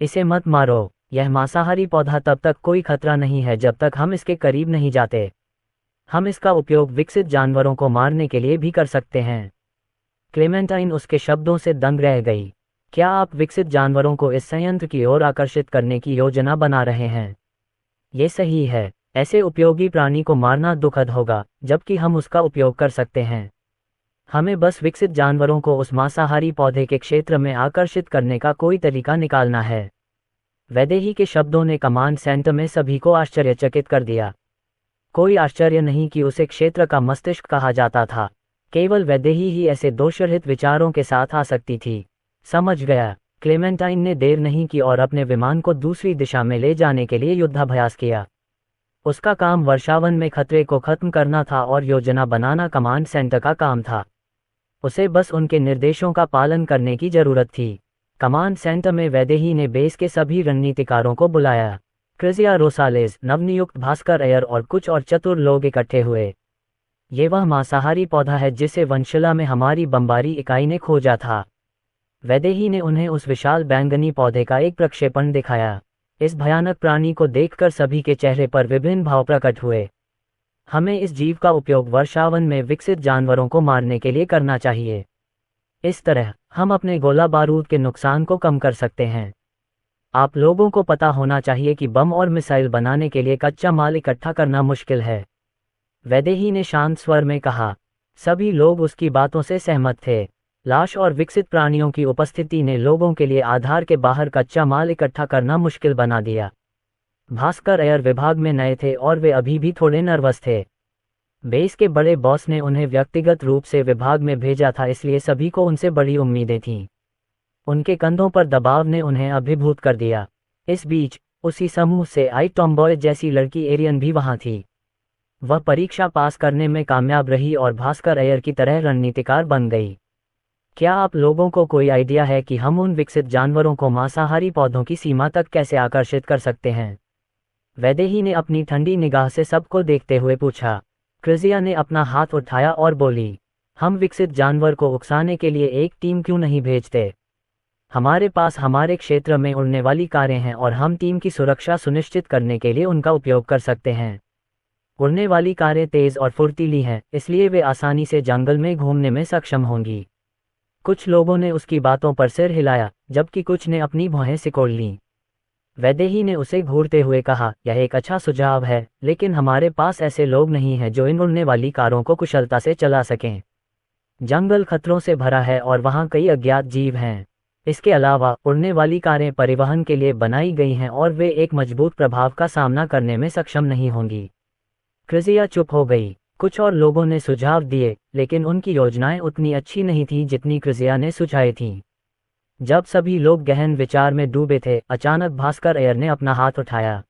इसे मत मारो। यह मांसाहारी पौधा तब तक कोई खतरा नहीं है जब तक हम इसके करीब नहीं जाते। हम इसका उपयोग विकसित जानवरों को मारने के लिए भी कर सकते हैं। क्लेमेंटाइन उसके शब्दों से दंग रह गई। क्या आप विकसित जानवरों को इस संयंत्र की ओर आकर्षित करने की योजना बना रहे हैं? ये सही है। ऐसे उपयोगी प्राणी को मारना दुखद होगा, जबकि हम उसका उपयोग कर सकते हैं। हमें बस विकसित जानवरों को उस मांसाहारी पौधे के क्षेत्र में आकर्षित करने का कोई तरीका निकालना है। वैदेही के शब्दों ने कमांड सेंटर में सभी को आश्चर्यचकित कर दिया। कोई आश्चर्य नहीं कि उसे क्षेत्र का मस्तिष्क कहा जाता था। केवल वैदेही ही ऐसे दोषरहित विचारों के साथ आ सकती थी। समझ गया। क्लेमेंटाइन ने देर नहीं की और अपने विमान को दूसरी दिशा में ले जाने के लिए युद्धाभ्यास किया। उसका काम वर्षावन में खतरे को खत्म करना था और योजना बनाना कमांड सेंटर का काम था। उसे बस उनके निर्देशों का पालन करने की जरूरत थी। कमांड सेंटर में वैदेही ने बेस के सभी रणनीतिकारों को बुलाया। क्रिजिया रोसालेस, नवनियुक्त भास्कर अय्यर और कुछ और चतुर लोग इकट्ठे हुए। ये वह मांसाहारी पौधा है जिसे वनशिला में हमारी बमबारी इकाई ने खोजा था। वैदेही ने उन्हें उस विशाल बैंगनी पौधे का एक प्रक्षेपण दिखाया। इस भयानक प्राणी को देखकर सभी के चेहरे पर विभिन्न भाव प्रकट हुए। हमें इस जीव का उपयोग वर्षावन में विकसित जानवरों को मारने के लिए करना चाहिए। इस तरह हम अपने गोला बारूद के नुकसान को कम कर सकते हैं। आप लोगों को पता होना चाहिए कि बम और मिसाइल बनाने के लिए कच्चा माल इकट्ठा करना मुश्किल है। वैदेही ने शांत स्वर में कहा। सभी लोग उसकी बातों से सहमत थे। लाश और विकसित प्राणियों की उपस्थिति ने लोगों के लिए आधार के बाहर कच्चा माल इकट्ठा करना मुश्किल बना दिया। भास्कर अय्यर विभाग में नए थे और वे अभी भी थोड़े नर्वस थे। बेस के बड़े बॉस ने उन्हें व्यक्तिगत रूप से विभाग में भेजा था, इसलिए सभी को उनसे बड़ी उम्मीदें थीं। उनके कंधों पर दबाव ने उन्हें अभिभूत कर दिया। इस बीच उसी समूह से आई टॉम्बॉय जैसी लड़की एरियन भी वहां थी। वह परीक्षा पास करने में कामयाब रही और भास्कर अय्यर की तरह रणनीतिकार बन गई। क्या आप लोगों को कोई आइडिया है कि हम उन विकसित जानवरों को मांसाहारी पौधों की सीमा तक कैसे आकर्षित कर सकते हैं? वैदेही ने अपनी ठंडी निगाह से सबको देखते हुए पूछा। क्रिजिया ने अपना हाथ उठाया और बोली, हम विकसित जानवर को उकसाने के लिए एक टीम क्यों नहीं भेजते? हमारे पास हमारे क्षेत्र में उड़ने वाली कारें हैं और हम टीम की सुरक्षा सुनिश्चित करने के लिए उनका उपयोग कर सकते हैं। उड़ने वाली कारें तेज और फुर्तीली हैं, इसलिए वे आसानी से जंगल में घूमने में सक्षम होंगी। कुछ लोगों ने उसकी बातों पर सिर हिलाया, जबकि कुछ ने अपनी भौहें सिकोड़ लीं। वैदेही ने उसे घूरते हुए कहा, यह एक अच्छा सुझाव है, लेकिन हमारे पास ऐसे लोग नहीं हैं जो इन उड़ने वाली कारों को कुशलता से चला सकें। जंगल खतरों से भरा है और वहाँ कई अज्ञात जीव हैं। इसके अलावा उड़ने वाली कारें परिवहन के लिए बनाई गई हैं और वे एक मजबूत प्रभाव का सामना करने में सक्षम नहीं होंगी। क्रिजिया चुप हो गई। कुछ और लोगों ने सुझाव दिए, लेकिन उनकी योजनाएं उतनी अच्छी नहीं थीं जितनी क्रिजिया ने सुझाई थीं। जब सभी लोग गहन विचार में डूबे थे, अचानक भास्कर अय्यर ने अपना हाथ उठाया।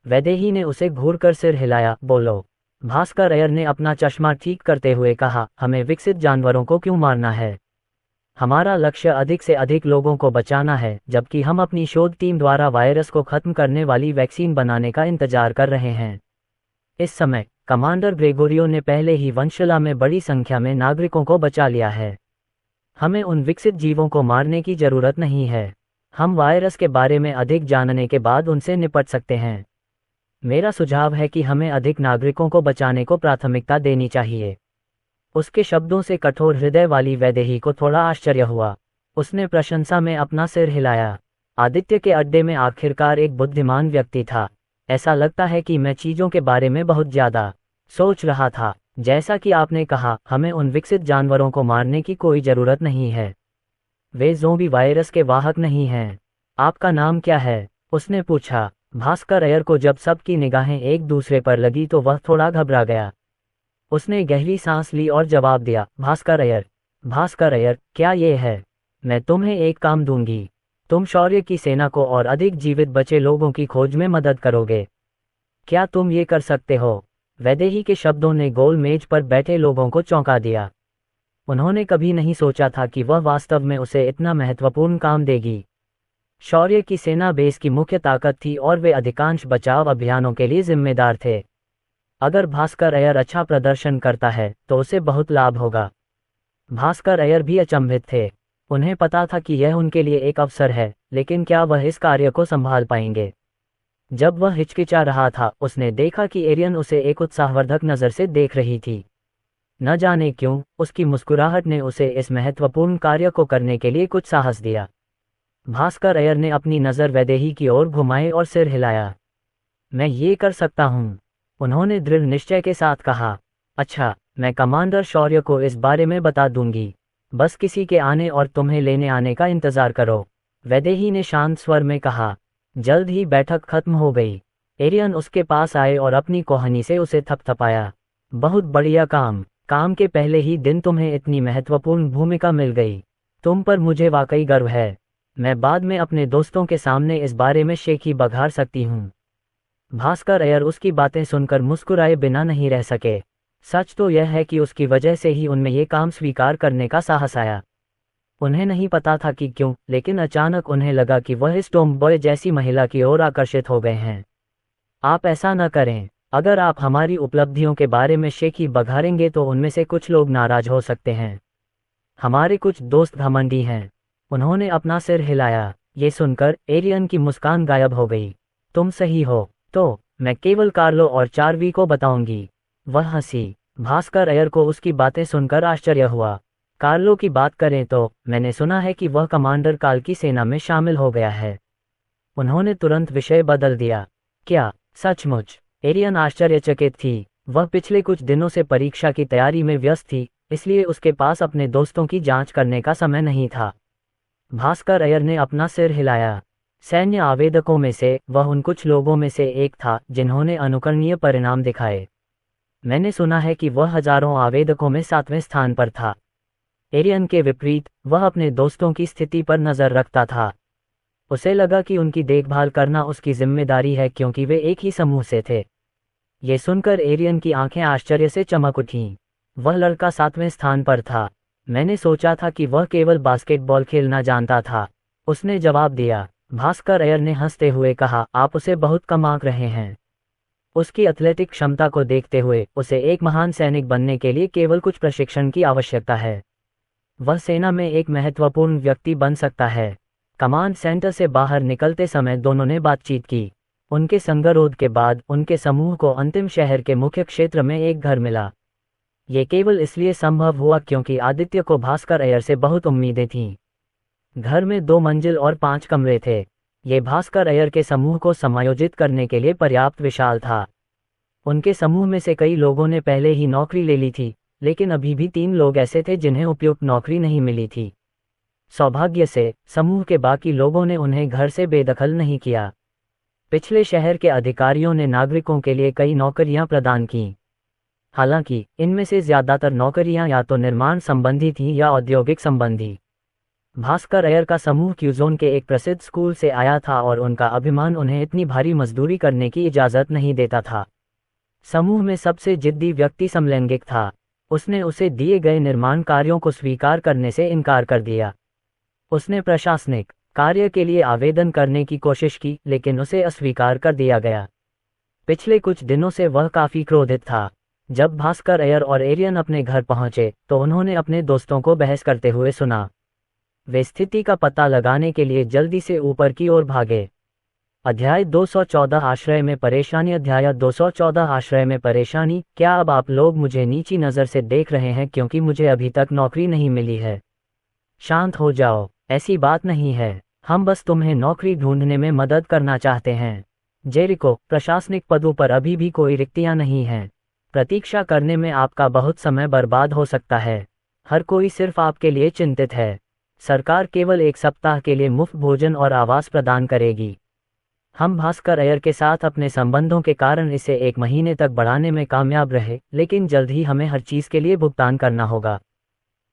वैदेही ने उसे घूरकर सिर हिलाया, बोलो। भास्कर अय्यर ने अपना चश्मा ठीक करते हुए कहा, हमें विकसित जानवरों को क्यों मारना है? हमारा लक्ष्य अधिक से अधिक लोगों को बचाना है, जबकि हम अपनी शोध टीम द्वारा वायरस को खत्म करने वाली वैक्सीन बनाने का इंतजार कर रहे हैं। इस समय कमांडर ग्रेगोरियो ने पहले ही वंशला में बड़ी संख्या में नागरिकों को बचा लिया है। हमें उन विकसित जीवों को मारने की जरूरत नहीं है। हम वायरस के बारे में अधिक जानने के बाद उनसे निपट सकते हैं। मेरा सुझाव है कि हमें अधिक नागरिकों को बचाने को प्राथमिकता देनी चाहिए। उसके शब्दों से कठोर हृदय वाली वैदेही को थोड़ा आश्चर्य हुआ। उसने प्रशंसा में अपना सिर हिलाया। आदित्य के अड्डे में आखिरकार एक बुद्धिमान व्यक्ति था। ऐसा लगता है कि मैं चीज़ों के बारे में बहुत ज़्यादा सोच रहा था। जैसा कि आपने कहा, हमें उन विकसित जानवरों को मारने की कोई ज़रूरत नहीं है। वे ज़ोंबी वायरस के वाहक नहीं हैं। आपका नाम क्या है? उसने पूछा। भास्कर अय्यर को जब सबकी निगाहें एक दूसरे पर लगी तो वह थोड़ा घबरा गया। उसने गहरी सांस ली और जवाब दिया, भास्कर अय्यर। भास्कर अय्यर, क्या ये है? मैं तुम्हें एक काम दूंगी। तुम शौर्य की सेना को और अधिक जीवित बचे लोगों की खोज में मदद करोगे। क्या तुम ये कर सकते हो? वैदेही के शब्दों ने गोल मेज पर बैठे लोगों को चौंका दिया। उन्होंने कभी नहीं सोचा था कि वह वास्तव में उसे इतना महत्वपूर्ण काम देगी। शौर्य की सेना बेस की मुख्य ताकत थी और वे अधिकांश बचाव अभियानों के लिए जिम्मेदार थे। अगर भास्कर अय्यर अच्छा प्रदर्शन करता है तो उसे बहुत लाभ होगा। भास्कर अय्यर भी अचंभित थे। उन्हें पता था कि यह उनके लिए एक अवसर है, लेकिन क्या वह इस कार्य को संभाल पाएंगे? जब वह हिचकिचा रहा था, उसने देखा कि एरियन उसे एक उत्साहवर्धक नज़र से देख रही थी। न जाने क्यों, उसकी मुस्कुराहट ने उसे इस महत्वपूर्ण कार्य को करने के लिए कुछ साहस दिया। भास्कर अय्यर ने अपनी नज़र वैदेही की ओर घुमाई और सिर हिलाया। मैं ये कर सकता हूँ, उन्होंने दृढ़ निश्चय के साथ कहा। अच्छा, मैं कमांडर शौर्य को इस बारे में बता दूंगी। बस किसी के आने और तुम्हें लेने आने का इंतजार करो। वैदेही ने शांत स्वर में कहा। जल्द ही बैठक खत्म हो गई। एरियन उसके पास आए और अपनी कोहनी से उसे थपथपाया। बहुत बढ़िया काम। काम के पहले ही दिन तुम्हें इतनी महत्वपूर्ण भूमिका मिल गई। तुम पर मुझे वाकई गर्व है। मैं बाद में अपने दोस्तों के सामने इस बारे में शेखी बघार सकती हूँ। भास्कर अय्यर उसकी बातें सुनकर मुस्कुराए बिना नहीं रह सके। सच तो यह है कि उसकी वजह से ही उनमें ये काम स्वीकार करने का साहस आया। उन्हें नहीं पता था कि क्यों, लेकिन अचानक उन्हें लगा कि वह इस टॉमबॉय जैसी महिला की ओर आकर्षित हो गए हैं। आप ऐसा न करें। अगर आप हमारी उपलब्धियों के बारे में शेखी बघारेंगे तो उनमें से कुछ लोग नाराज हो सकते हैं। हमारे कुछ दोस्त घमंडी हैं। उन्होंने अपना सिर हिलाया। ये सुनकर एरियन की मुस्कान गायब हो गई। तुम सही हो, तो मैं केवल कार्लो और चार्वी को बताऊंगी। वह हंसी। भास्कर अय्यर को उसकी बातें सुनकर आश्चर्य हुआ। कार्लो की बात करें तो मैंने सुना है कि वह कमांडर काल की सेना में शामिल हो गया है। उन्होंने तुरंत विषय बदल दिया। क्या सचमुच? एरियन आश्चर्यचकित थी। वह पिछले कुछ दिनों से परीक्षा की तैयारी में व्यस्त थी, इसलिए उसके पास अपने दोस्तों की जांच करने का समय नहीं था। भास्कर अय्यर ने अपना सिर हिलाया। सैन्य आवेदकों में से वह उन कुछ लोगों में से एक था जिन्होंने अनुकरणीय परिणाम दिखाए। मैंने सुना है कि वह हजारों आवेदकों में 7वें स्थान पर था। एरियन के विपरीत, वह अपने दोस्तों की स्थिति पर नज़र रखता था। उसे लगा कि उनकी देखभाल करना उसकी जिम्मेदारी है क्योंकि वे एक ही समूह से थे। ये सुनकर एरियन की आंखें आश्चर्य से चमक उठीं। वह लड़का 7वें स्थान पर था। मैंने सोचा था कि वह केवल बास्केटबॉल खेलना जानता था, उसने जवाब दिया। भास्कर अय्यर ने हंसते हुए कहा, आप उसे बहुत कम आंक रहे हैं। उसकी एथलेटिक क्षमता को देखते हुए उसे एक महान सैनिक बनने के लिए केवल कुछ प्रशिक्षण की आवश्यकता है। वह सेना में एक महत्वपूर्ण व्यक्ति बन सकता है। कमांड सेंटर से बाहर निकलते समय दोनों ने बातचीत की। उनके संगरोध के बाद उनके समूह को अंतिम शहर के मुख्य क्षेत्र में एक घर मिला। ये केवल इसलिए संभव हुआ क्योंकि आदित्य को भास्कर अय्यर से बहुत उम्मीदें थीं। घर में 2 मंजिल और 5 कमरे थे। ये भास्कर अय्यर के समूह को समायोजित करने के लिए पर्याप्त विशाल था। उनके समूह में से कई लोगों ने पहले ही नौकरी ले ली थी, लेकिन अभी भी 3 लोग ऐसे थे जिन्हें उपयुक्त नौकरी नहीं मिली थी। सौभाग्य से समूह के बाकी लोगों ने उन्हें घर से बेदखल नहीं किया। पिछले शहर के अधिकारियों ने नागरिकों के लिए कई नौकरियां प्रदान कीं। हालांकि इनमें से ज्यादातर नौकरियां या तो निर्माण संबंधी थीं या औद्योगिक संबंधी। भास्कर अय्यर का समूह क्यूजोन के एक प्रसिद्ध स्कूल से आया था और उनका अभिमान उन्हें इतनी भारी मजदूरी करने की इजाज़त नहीं देता था। समूह में सबसे जिद्दी व्यक्ति समलैंगिक था। उसने उसे दिए गए निर्माण कार्यों को स्वीकार करने से इनकार कर दिया। उसने प्रशासनिक कार्य के लिए आवेदन करने की कोशिश की, लेकिन उसे अस्वीकार कर दिया गया। पिछले कुछ दिनों से वह काफ़ी क्रोधित था। जब भास्कर अय्यर और एरियन अपने घर पहुंचे तो उन्होंने अपने दोस्तों को बहस करते हुए सुना। वे स्थिति का पता लगाने के लिए जल्दी से ऊपर की ओर भागे। अध्याय 214 आश्रय में परेशानी। अध्याय 214 आश्रय में परेशानी। क्या अब आप लोग मुझे नीची नज़र से देख रहे हैं क्योंकि मुझे अभी तक नौकरी नहीं मिली है? शांत हो जाओ, ऐसी बात नहीं है। हम बस तुम्हें नौकरी ढूंढने में मदद करना चाहते हैं। जेरिको, प्रशासनिक पदों पर अभी भी कोई रिक्तियां नहीं हैं। प्रतीक्षा करने में आपका बहुत समय बर्बाद हो सकता है। हर कोई सिर्फ आपके लिए चिंतित है। सरकार केवल 1 सप्ताह के लिए मुफ्त भोजन और आवास प्रदान करेगी। हम भास्कर अय्यर के साथ अपने संबंधों के कारण इसे 1 महीने तक बढ़ाने में कामयाब रहे, लेकिन जल्द ही हमें हर चीज़ के लिए भुगतान करना होगा।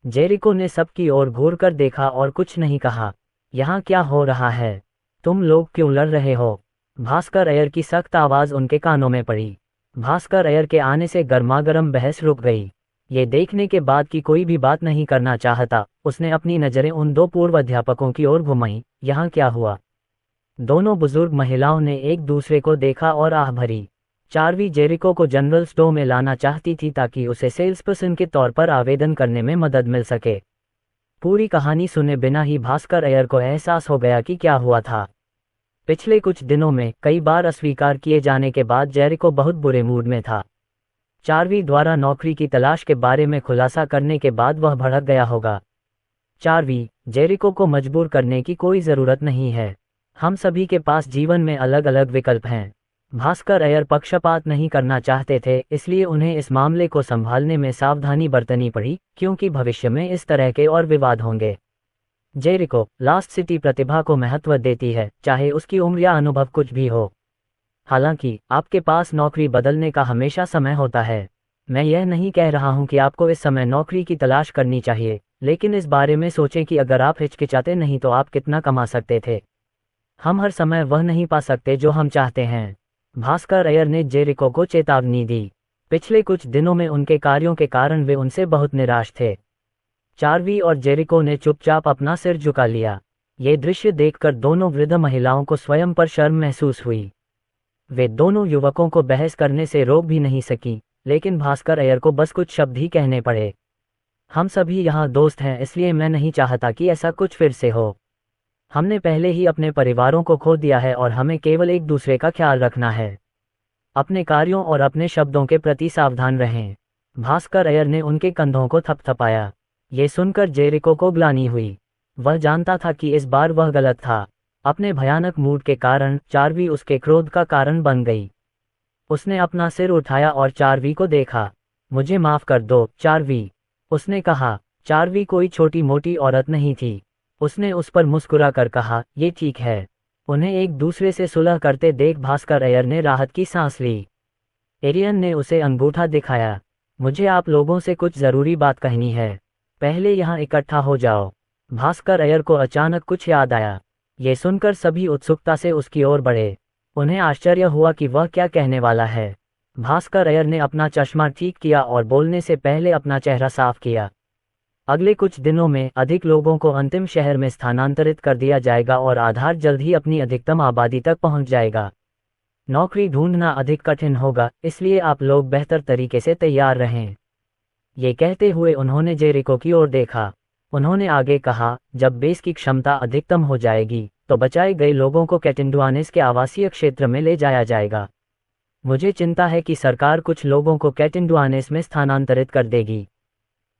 जेरिको ने सबकी ओर घूर कर देखा और कुछ नहीं कहा। यहाँ क्या हो रहा है? तुम लोग क्यों लड़ रहे हो? भास्कर अय्यर की सख्त आवाज़ उनके कानों में पड़ी। भास्कर अय्यर के आने से गर्मागर्म बहस रुक गई। ये देखने के बाद कि कोई भी बात नहीं करना चाहता, उसने अपनी नज़रें उन 2 पूर्व अध्यापकों की ओर घुमाई। यहाँ क्या हुआ? दोनों बुजुर्ग महिलाओं ने एक दूसरे को देखा और आह भरी। चार्वी जेरिको को जनरल स्टोर में लाना चाहती थी ताकि उसे सेल्सपर्सन के तौर पर आवेदन करने में मदद मिल सके। पूरी कहानी सुने बिना ही भास्कर अय्यर को एहसास हो गया कि क्या हुआ था। पिछले कुछ दिनों में कई बार अस्वीकार किए जाने के बाद जेरिको बहुत बुरे मूड में था। चार्वी द्वारा नौकरी की तलाश के बारे में खुलासा करने के बाद वह भड़क गया होगा। चार्वी, जेरिको को मजबूर करने की कोई ज़रूरत नहीं है। हम सभी के पास जीवन में अलग अलग विकल्प हैं। भास्कर अय्यर पक्षपात नहीं करना चाहते थे, इसलिए उन्हें इस मामले को संभालने में सावधानी बरतनी पड़ी, क्योंकि भविष्य में इस तरह के और विवाद होंगे। जेरिको, लास्ट सिटी प्रतिभा को महत्व देती है, चाहे उसकी उम्र या अनुभव कुछ भी हो। हालांकि आपके पास नौकरी बदलने का हमेशा समय होता है। मैं यह नहीं कह रहा हूं कि आपको इस समय नौकरी की तलाश करनी चाहिए, लेकिन इस बारे में सोचें कि अगर आप हिचकिचाते नहीं तो आप कितना कमा सकते थे। हम हर समय वह नहीं पा सकते जो हम चाहते हैं। भास्कर अय्यर ने जेरिको को चेतावनी दी। पिछले कुछ दिनों में उनके कार्यों के कारण वे उनसे बहुत निराश थे। चार्वी और जेरिको ने चुपचाप अपना सिर झुका लिया। ये दृश्य देखकर दोनों वृद्ध महिलाओं को स्वयं पर शर्म महसूस हुई। वे दोनों युवकों को बहस करने से रोक भी नहीं सकी, लेकिन भास्कर अय्यर को बस कुछ शब्द ही कहने पड़े। हम सभी यहाँ दोस्त हैं, इसलिए मैं नहीं चाहता कि ऐसा कुछ फिर से हो। हमने पहले ही अपने परिवारों को खो दिया है और हमें केवल एक दूसरे का ख्याल रखना है। अपने कार्यों और अपने शब्दों के प्रति सावधान रहें। भास्कर अय्यर ने उनके कंधों को थपथपाया। ये सुनकर जेरिको को ग्लानि हुई। वह जानता था कि इस बार वह गलत था। अपने भयानक मूड के कारण चार्वी उसके क्रोध का कारण बन गई। उसने अपना सिर उठाया और चार्वी को देखा। मुझे माफ कर दो, चार्वी, उसने कहा। चार्वी कोई छोटी मोटी औरत नहीं थी। उसने उस पर मुस्कुरा कर कहा, ये ठीक है। उन्हें एक दूसरे से सुलह करते देख भास्कर अय्यर ने राहत की सांस ली। एरियन ने उसे अंगूठा दिखाया। मुझे आप लोगों से कुछ ज़रूरी बात कहनी है। पहले यहाँ इकट्ठा हो जाओ। भास्कर अय्यर को अचानक कुछ याद आया। ये सुनकर सभी उत्सुकता से उसकी ओर बढ़े। उन्हें आश्चर्य हुआ कि वह क्या कहने वाला है। भास्कर अय्यर ने अपना चश्मा ठीक किया और बोलने से पहले अपना चेहरा साफ किया। अगले कुछ दिनों में अधिक लोगों को अंतिम शहर में स्थानांतरित कर दिया जाएगा और आधार जल्द ही अपनी अधिकतम आबादी तक पहुंच जाएगा। नौकरी ढूंढना अधिक कठिन होगा, इसलिए आप लोग बेहतर तरीके से तैयार रहें। ये कहते हुए उन्होंने जेरिको की ओर देखा। उन्होंने आगे कहा, जब बेस की क्षमता अधिकतम हो जाएगी तो बचाए गए लोगों को कैटिंडुआनेस के आवासीय क्षेत्र में ले जाया जाएगा। मुझे चिंता है कि सरकार कुछ लोगों को कैटिंडुआनेस में स्थानांतरित कर देगी।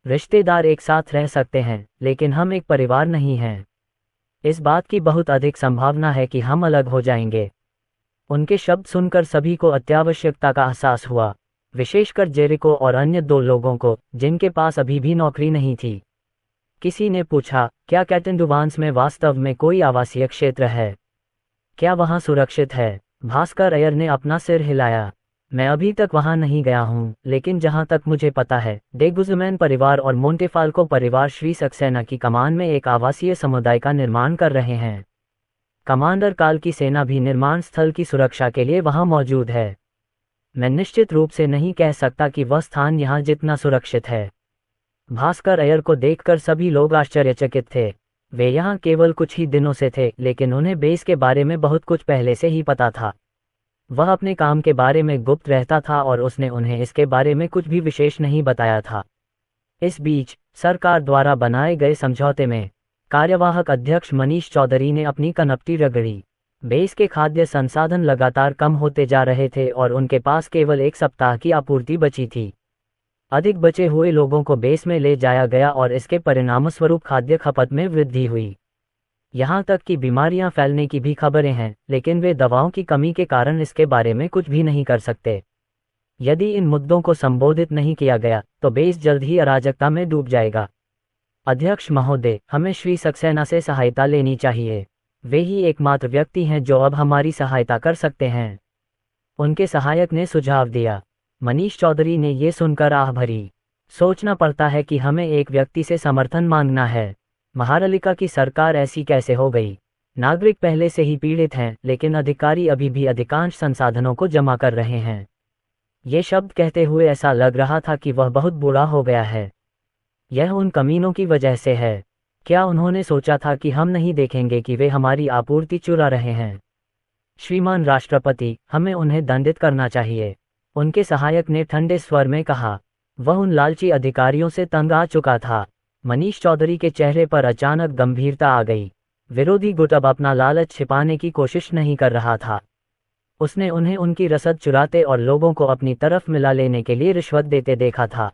रिश्तेदार एक साथ रह सकते हैं, लेकिन हम एक परिवार नहीं हैं। इस बात की बहुत अधिक संभावना है कि हम अलग हो जाएंगे। उनके शब्द सुनकर सभी को अत्यावश्यकता का एहसास हुआ, विशेषकर जेरिको और अन्य 2 लोगों को, जिनके पास अभी भी नौकरी नहीं थी। किसी ने पूछा, क्या कैटिंडुआनेस में वास्तव में कोई आवासीय क्षेत्र है? क्या वहाँ सुरक्षित है? भास्कर अय्यर ने अपना सिर हिलाया। मैं अभी तक वहां नहीं गया हूं, लेकिन जहां तक मुझे पता है, डे गुज़मैन परिवार और मोंटेफाल्को परिवार श्री सक्सेना की कमान में एक आवासीय समुदाय का निर्माण कर रहे हैं। कमांडर काल की सेना भी निर्माण स्थल की सुरक्षा के लिए वहां मौजूद है। मैं निश्चित रूप से नहीं कह सकता कि वह स्थान यहां जितना सुरक्षित है। भास्कर अय्यर को देखकर सभी लोग आश्चर्यचकित थे। वे यहाँ केवल कुछ ही दिनों से थे, लेकिन उन्हें बेस के बारे में बहुत कुछ पहले से ही पता था। वह अपने काम के बारे में गुप्त रहता था और उसने उन्हें इसके बारे में कुछ भी विशेष नहीं बताया था। इस बीच सरकार द्वारा बनाए गए समझौते में कार्यवाहक अध्यक्ष मनीष चौधरी ने अपनी कनपटी रगड़ी। बेस के खाद्य संसाधन लगातार कम होते जा रहे थे और उनके पास केवल 1 सप्ताह की आपूर्ति बची थी। अधिक बचे हुए लोगों को बेस में ले जाया गया और इसके परिणामस्वरूप खाद्य खपत में वृद्धि हुई। यहाँ तक कि बीमारियां फैलने की भी खबरें हैं, लेकिन वे दवाओं की कमी के कारण इसके बारे में कुछ भी नहीं कर सकते। यदि इन मुद्दों को संबोधित नहीं किया गया तो बेस जल्द ही अराजकता में डूब जाएगा। अध्यक्ष महोदय, हमें श्री सक्सेना से सहायता लेनी चाहिए। वे ही एकमात्र व्यक्ति हैं जो अब हमारी सहायता कर सकते हैं, उनके सहायक ने सुझाव दिया। मनीष चौधरी ने ये सुनकर आह भरी। सोचना पड़ता है कि हमें एक व्यक्ति से समर्थन मांगना है। महारालिका की सरकार ऐसी कैसे हो गई? नागरिक पहले से ही पीड़ित हैं, लेकिन अधिकारी अभी भी अधिकांश संसाधनों को जमा कर रहे हैं। ये शब्द कहते हुए ऐसा लग रहा था कि वह बहुत बुरा हो गया है। यह उन कमीनों की वजह से है। क्या उन्होंने सोचा था कि हम नहीं देखेंगे कि वे हमारी आपूर्ति चुरा रहे हैं? श्रीमान राष्ट्रपति, हमें उन्हें दंडित करना चाहिए, उनके सहायक ने ठंडे स्वर में कहा। वह उन लालची अधिकारियों से तंग आ चुका था। मनीष चौधरी के चेहरे पर अचानक गंभीरता आ गई। विरोधी गुट अब अपना लालच छिपाने की कोशिश नहीं कर रहा था। उसने उन्हें उनकी रसद चुराते और लोगों को अपनी तरफ मिला लेने के लिए रिश्वत देते देखा था।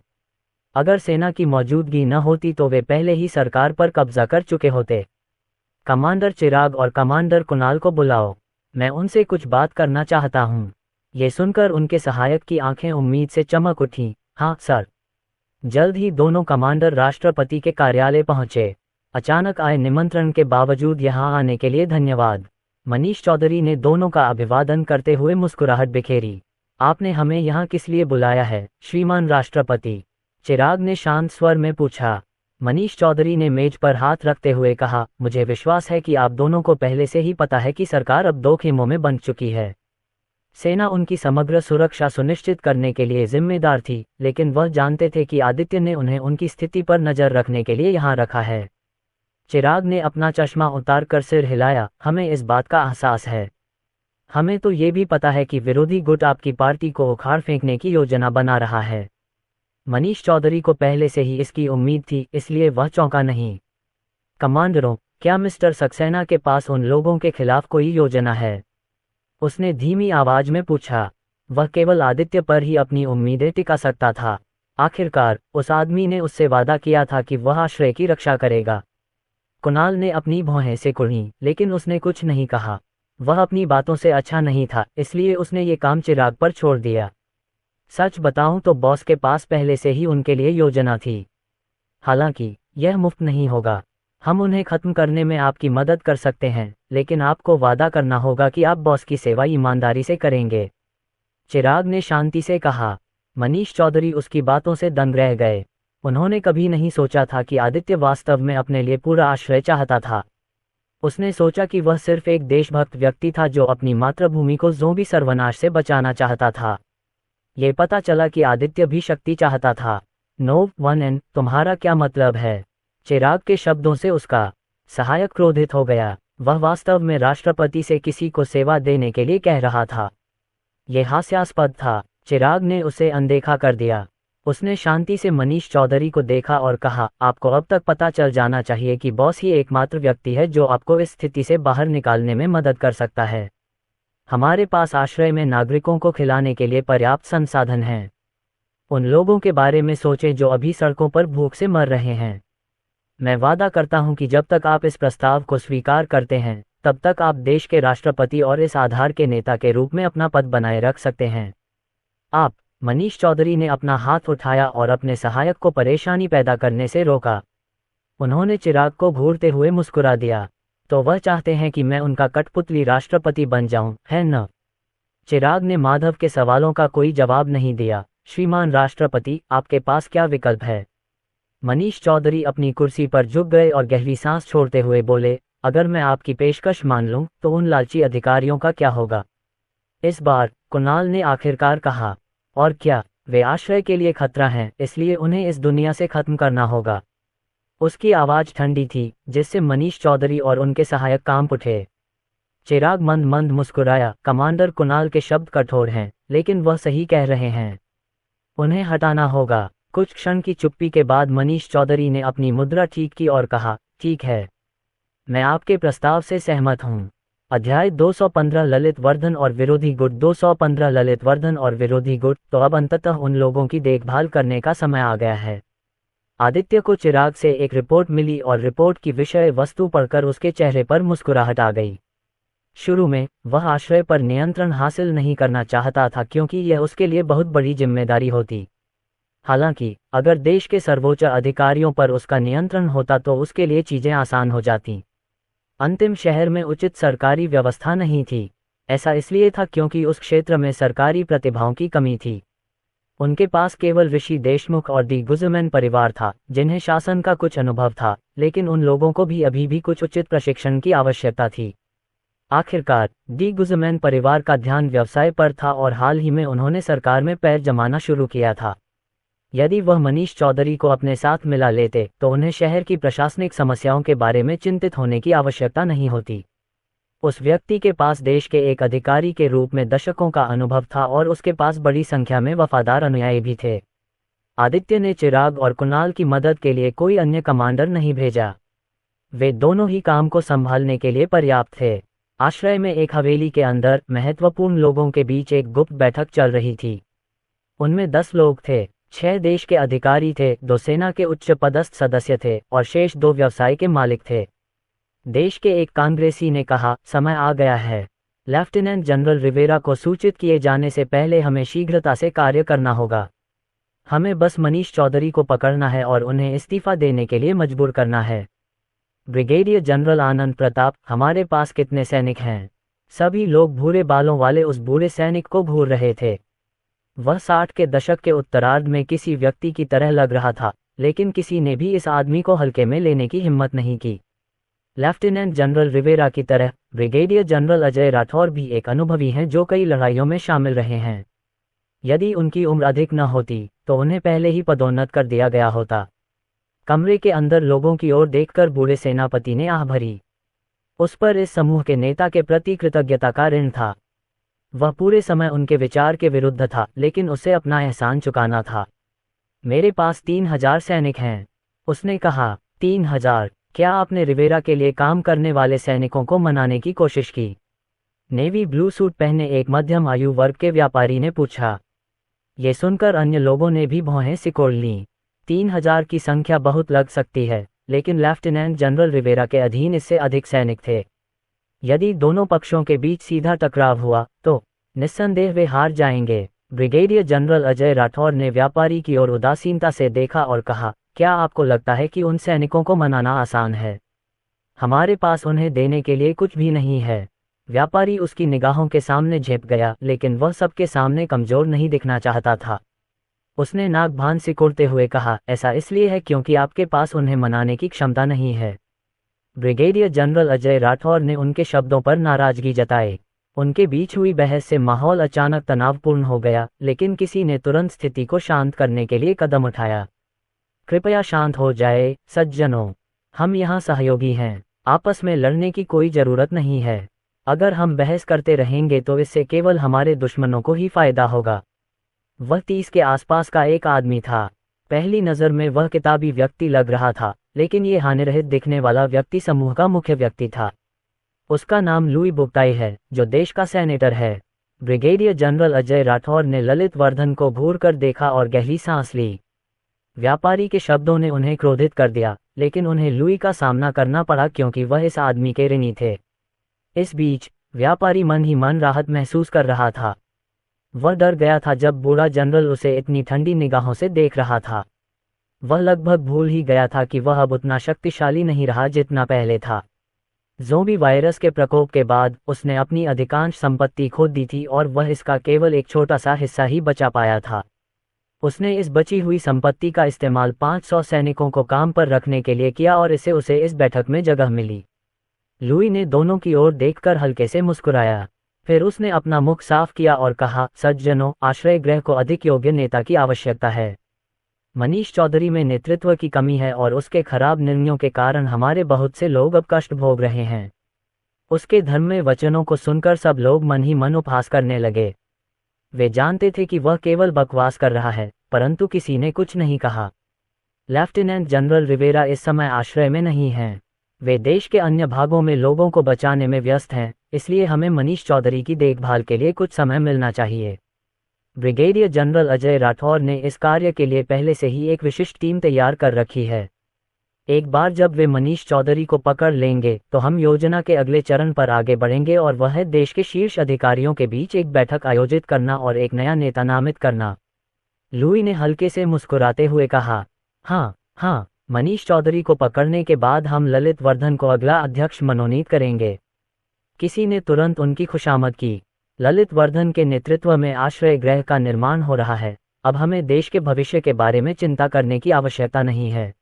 अगर सेना की मौजूदगी न होती तो वे पहले ही सरकार पर कब्जा कर चुके होते। कमांडर चिराग और कमांडर कुणाल को बुलाओ, मैं उनसे कुछ बात करना चाहता हूँ। ये सुनकर उनके सहायक की आंखें उम्मीद से चमक उठीं। हाँ सर। जल्द ही दोनों कमांडर राष्ट्रपति के कार्यालय पहुंचे। अचानक आए निमंत्रण के बावजूद यहां आने के लिए धन्यवाद। मनीष चौधरी ने दोनों का अभिवादन करते हुए मुस्कुराहट बिखेरी। आपने हमें यहां किस लिए बुलाया है, श्रीमान राष्ट्रपति? चिराग ने शांत स्वर में पूछा। मनीष चौधरी ने मेज पर हाथ रखते हुए कहा, मुझे विश्वास है कि आप दोनों को पहले से ही पता है कि सरकार अब 2 खेमों में बंट चुकी है। सेना उनकी समग्र सुरक्षा सुनिश्चित करने के लिए जिम्मेदार थी, लेकिन वह जानते थे कि आदित्य ने उन्हें उनकी स्थिति पर नजर रखने के लिए यहाँ रखा है। चिराग ने अपना चश्मा उतार कर सिर हिलाया। हमें इस बात का एहसास है। हमें तो ये भी पता है कि विरोधी गुट आपकी पार्टी को उखाड़ फेंकने की योजना बना रहा है। मनीष चौधरी को पहले से ही इसकी उम्मीद थी, इसलिए वह चौंका नहीं। कमांडरों, क्या मिस्टर सक्सेना के पास उन लोगों के खिलाफ कोई योजना है? उसने धीमी आवाज में पूछा। वह केवल आदित्य पर ही अपनी उम्मीदें टिका सकता था। आखिरकार उस आदमी ने उससे वादा किया था कि वह आश्रय की रक्षा करेगा। कुणाल ने अपनी भौहें से कुढ़ी, लेकिन उसने कुछ नहीं कहा। वह अपनी बातों से अच्छा नहीं था, इसलिए उसने ये काम चिराग पर छोड़ दिया। सच बताऊं तो बॉस के पास पहले से ही उनके लिए योजना थी। हालांकि यह मुफ्त नहीं होगा। हम उन्हें खत्म करने में आपकी मदद कर सकते हैं, लेकिन आपको वादा करना होगा कि आप बॉस की सेवा ईमानदारी से करेंगे। चिराग ने शांति से कहा। मनीष चौधरी उसकी बातों से दंग रह गए। उन्होंने कभी नहीं सोचा था कि आदित्य वास्तव में अपने लिए पूरा आश्रय चाहता था। उसने सोचा कि वह सिर्फ एक देशभक्त व्यक्ति था जो अपनी मातृभूमि को ज़ोंबी सर्वनाश से बचाना चाहता था। ये पता चला कि आदित्य भी शक्ति चाहता था। नो वन एन, तुम्हारा क्या मतलब है? चिराग के शब्दों से उसका सहायक क्रोधित हो गया। वह वास्तव में राष्ट्रपति से किसी को सेवा देने के लिए कह रहा था। यह हास्यास्पद था। चिराग ने उसे अनदेखा कर दिया। उसने शांति से मनीष चौधरी को देखा और कहा, आपको अब तक पता चल जाना चाहिए कि बॉस ही एकमात्र व्यक्ति है जो आपको इस स्थिति से बाहर निकालने में मदद कर सकता है। हमारे पास आश्रय में नागरिकों को खिलाने के लिए पर्याप्त संसाधन हैं। उन लोगों के बारे में सोचें जो अभी सड़कों पर भूख से मर रहे हैं। मैं वादा करता हूं कि जब तक आप इस प्रस्ताव को स्वीकार करते हैं, तब तक आप देश के राष्ट्रपति और इस आधार के नेता के रूप में अपना पद बनाए रख सकते हैं। आप, मनीष चौधरी ने अपना हाथ उठाया और अपने सहायक को परेशानी पैदा करने से रोका। उन्होंने चिराग को घूरते हुए मुस्कुरा दिया। तो वह चाहते हैं कि मैं उनका कठपुतली राष्ट्रपति बन जाऊं, है न? चिराग ने माधव के सवालों का कोई जवाब नहीं दिया। श्रीमान राष्ट्रपति, आपके पास क्या विकल्प है? मनीष चौधरी अपनी कुर्सी पर झुक गए और गहरी सांस छोड़ते हुए बोले, अगर मैं आपकी पेशकश मान लूं, तो उन लालची अधिकारियों का क्या होगा? इस बार कुणाल ने आखिरकार कहा, और क्या, वे आश्रय के लिए खतरा हैं, इसलिए उन्हें इस दुनिया से खत्म करना होगा। उसकी आवाज ठंडी थी, जिससे मनीष चौधरी और उनके सहायक कांप उठे। चिराग मंद मंद मुस्कुराया। कमांडर कुणाल के शब्द कठोर हैं, लेकिन वह सही कह रहे हैं। उन्हें हटाना होगा। कुछ क्षण की चुप्पी के बाद मनीष चौधरी ने अपनी मुद्रा ठीक की और कहा, ठीक है, मैं आपके प्रस्ताव से सहमत हूं। अध्याय 215 ललित वर्धन और विरोधी गुट। 215 ललित वर्धन और विरोधी गुट। तो अब अंततः उन लोगों की देखभाल करने का समय आ गया है। आदित्य को चिराग से एक रिपोर्ट मिली और रिपोर्ट की विषय वस्तु पढ़कर उसके चेहरे पर मुस्कुराहट आ गई। शुरू में वह आश्रय पर नियंत्रण हासिल नहीं करना चाहता था क्योंकि यह उसके लिए बहुत बड़ी जिम्मेदारी होती। हालांकि अगर देश के सर्वोच्च अधिकारियों पर उसका नियंत्रण होता तो उसके लिए चीजें आसान हो जाती। अंतिम शहर में उचित सरकारी व्यवस्था नहीं थी। ऐसा इसलिए था क्योंकि उस क्षेत्र में सरकारी प्रतिभाओं की कमी थी। उनके पास केवल ऋषि देशमुख और दी गुजमैन परिवार था, जिन्हें शासन का कुछ अनुभव था, लेकिन उन लोगों को भी अभी भी कुछ उचित प्रशिक्षण की आवश्यकता थी। आखिरकार दी गुजमैन परिवार का ध्यान व्यवसाय पर था और हाल ही में उन्होंने सरकार में पैर जमाना शुरू किया था। यदि वह मनीष चौधरी को अपने साथ मिला लेते तो उन्हें शहर की प्रशासनिक समस्याओं के बारे में चिंतित होने की आवश्यकता नहीं होती। उस व्यक्ति के पास देश के एक अधिकारी के रूप में दशकों का अनुभव था और उसके पास बड़ी संख्या में वफादार अनुयायी भी थे। आदित्य ने चिराग और कुणाल की मदद के लिए कोई अन्य कमांडर नहीं भेजा। वे दोनों ही काम को संभालने के लिए पर्याप्त थे। आश्रय में एक हवेली के अंदर महत्वपूर्ण लोगों के बीच एक गुप्त बैठक चल रही थी। उनमें 10 लोग थे। 6 देश के अधिकारी थे, 2 सेना के उच्च पदस्थ सदस्य थे और शेष 2 व्यवसाय के मालिक थे। देश के एक कांग्रेसी ने कहा, समय आ गया है। लेफ्टिनेंट जनरल रिवेरा को सूचित किए जाने से पहले हमें शीघ्रता से कार्य करना होगा। हमें बस मनीष चौधरी को पकड़ना है और उन्हें इस्तीफा देने के लिए मजबूर करना है। ब्रिगेडियर जनरल आनंद प्रताप, हमारे पास कितने सैनिक हैं? सभी लोग भूरे बालों वाले उस बूढ़े सैनिक को घूर रहे थे। वह 60 के दशक के उत्तरार्ध में किसी व्यक्ति की तरह लग रहा था, लेकिन किसी ने भी इस आदमी को हल्के में लेने की हिम्मत नहीं की। लेफ्टिनेंट जनरल रिवेरा की तरह ब्रिगेडियर जनरल अजय राठौर भी एक अनुभवी हैं जो कई लड़ाइयों में शामिल रहे हैं। यदि उनकी उम्र अधिक न होती तो उन्हें पहले ही पदोन्नत कर दिया गया होता। कमरे के अंदर लोगों की ओर देखकर बूढ़े सेनापति ने आह भरी। उस पर इस समूह के नेता के प्रति कृतज्ञता का ऋण था। वह पूरे समय उनके विचार के विरुद्ध था, लेकिन उसे अपना एहसान चुकाना था। मेरे पास 3000 सैनिक हैं, उसने कहा। 3000? क्या आपने रिवेरा के लिए काम करने वाले सैनिकों को मनाने की कोशिश की? नेवी ब्लू सूट पहने एक मध्यम आयु वर्ग के व्यापारी ने पूछा। ये सुनकर अन्य लोगों ने भी भौहें सिकोड़ लीं। 3000 की संख्या बहुत लग सकती है, लेकिन लेफ्टिनेंट जनरल रिवेरा के अधीन इससे अधिक सैनिक थे। यदि दोनों पक्षों के बीच सीधा टकराव हुआ तो निस्संदेह वे हार जाएंगे। ब्रिगेडियर जनरल अजय राठौर ने व्यापारी की ओर उदासीनता से देखा और कहा, क्या आपको लगता है कि उन सैनिकों को मनाना आसान है? हमारे पास उन्हें देने के लिए कुछ भी नहीं है। व्यापारी उसकी निगाहों के सामने झेप गया, लेकिन वह सबके सामने कमजोर नहीं दिखना चाहता था। उसने नाक भान सिकोड़ते हुए कहा, ऐसा इसलिए है क्योंकि आपके पास उन्हें मनाने की क्षमता नहीं है। ब्रिगेडियर जनरल अजय राठौर ने उनके शब्दों पर नाराजगी जताई। उनके बीच हुई बहस से माहौल अचानक तनावपूर्ण हो गया, लेकिन किसी ने तुरंत स्थिति को शांत करने के लिए कदम उठाया। कृपया शांत हो जाए सज्जनों, हम यहाँ सहयोगी हैं, आपस में लड़ने की कोई जरूरत नहीं है। अगर हम बहस करते रहेंगे तो इससे केवल हमारे दुश्मनों को ही फायदा होगा। वह 30 के आसपास का एक आदमी था। पहली नज़र में वह किताबी व्यक्ति लग रहा था, लेकिन ये हानिरहित दिखने वाला व्यक्ति समूह का मुख्य व्यक्ति था। उसका नाम लुई बुकताई है, जो देश का सेनेटर है। ब्रिगेडियर जनरल अजय राठौर ने ललित वर्धन को घूर कर देखा और गहरी सांस ली। व्यापारी के शब्दों ने उन्हें क्रोधित कर दिया, लेकिन उन्हें लुई का सामना करना पड़ा क्योंकि वह इस आदमी के ऋणी थे। इस बीच व्यापारी मन ही मन राहत महसूस कर रहा था। वह डर गया था जब बूढ़ा जनरल उसे इतनी ठंडी निगाहों से देख रहा था। वह लगभग भूल ही गया था कि वह अब उतना शक्तिशाली नहीं रहा जितना पहले था। ज़ोंबी वायरस के प्रकोप के बाद उसने अपनी अधिकांश संपत्ति खो दी थी और वह इसका केवल एक छोटा सा हिस्सा ही बचा पाया था। उसने इस बची हुई संपत्ति का इस्तेमाल 500 सैनिकों को काम पर रखने के लिए किया और उसे इस बैठक में जगह मिली। लुई ने दोनों की ओर देखकर हल्के से मुस्कुराया। फिर उसने अपना मुख साफ किया और कहा, सज्जनों, आश्रय गृह को अधिक योग्य नेता की आवश्यकता है। मनीष चौधरी में नेतृत्व की कमी है और उसके खराब निर्णयों के कारण हमारे बहुत से लोग अब कष्ट भोग रहे हैं। उसके धर्ममय वचनों को सुनकर सब लोग मन ही मन उपहास करने लगे। वे जानते थे कि वह केवल बकवास कर रहा है, परंतु किसी ने कुछ नहीं कहा। लेफ्टिनेंट जनरल रिवेरा इस समय आश्रय में नहीं हैं। वे देश के अन्य भागों में लोगों को बचाने में व्यस्त हैं, इसलिए हमें मनीष चौधरी की देखभाल के लिए कुछ समय मिलना चाहिए। ब्रिगेडियर जनरल अजय राठौर ने इस कार्य के लिए पहले से ही एक विशिष्ट टीम तैयार कर रखी है। एक बार जब वे मनीष चौधरी को पकड़ लेंगे तो हम योजना के अगले चरण पर आगे बढ़ेंगे और वह है देश के शीर्ष अधिकारियों के बीच एक बैठक आयोजित करना और एक नया नेता नामित करना। लुई ने हल्के से मुस्कुराते हुए कहा, हाँ, मनीष चौधरी को पकड़ने के बाद हम ललित वर्धन को अगला अध्यक्ष मनोनीत करेंगे। किसी ने तुरंत उनकी खुशामद की। ललित वर्धन के नेतृत्व में आश्रय गृह का निर्माण हो रहा है। अब हमें देश के भविष्य के बारे में चिंता करने की आवश्यकता नहीं है।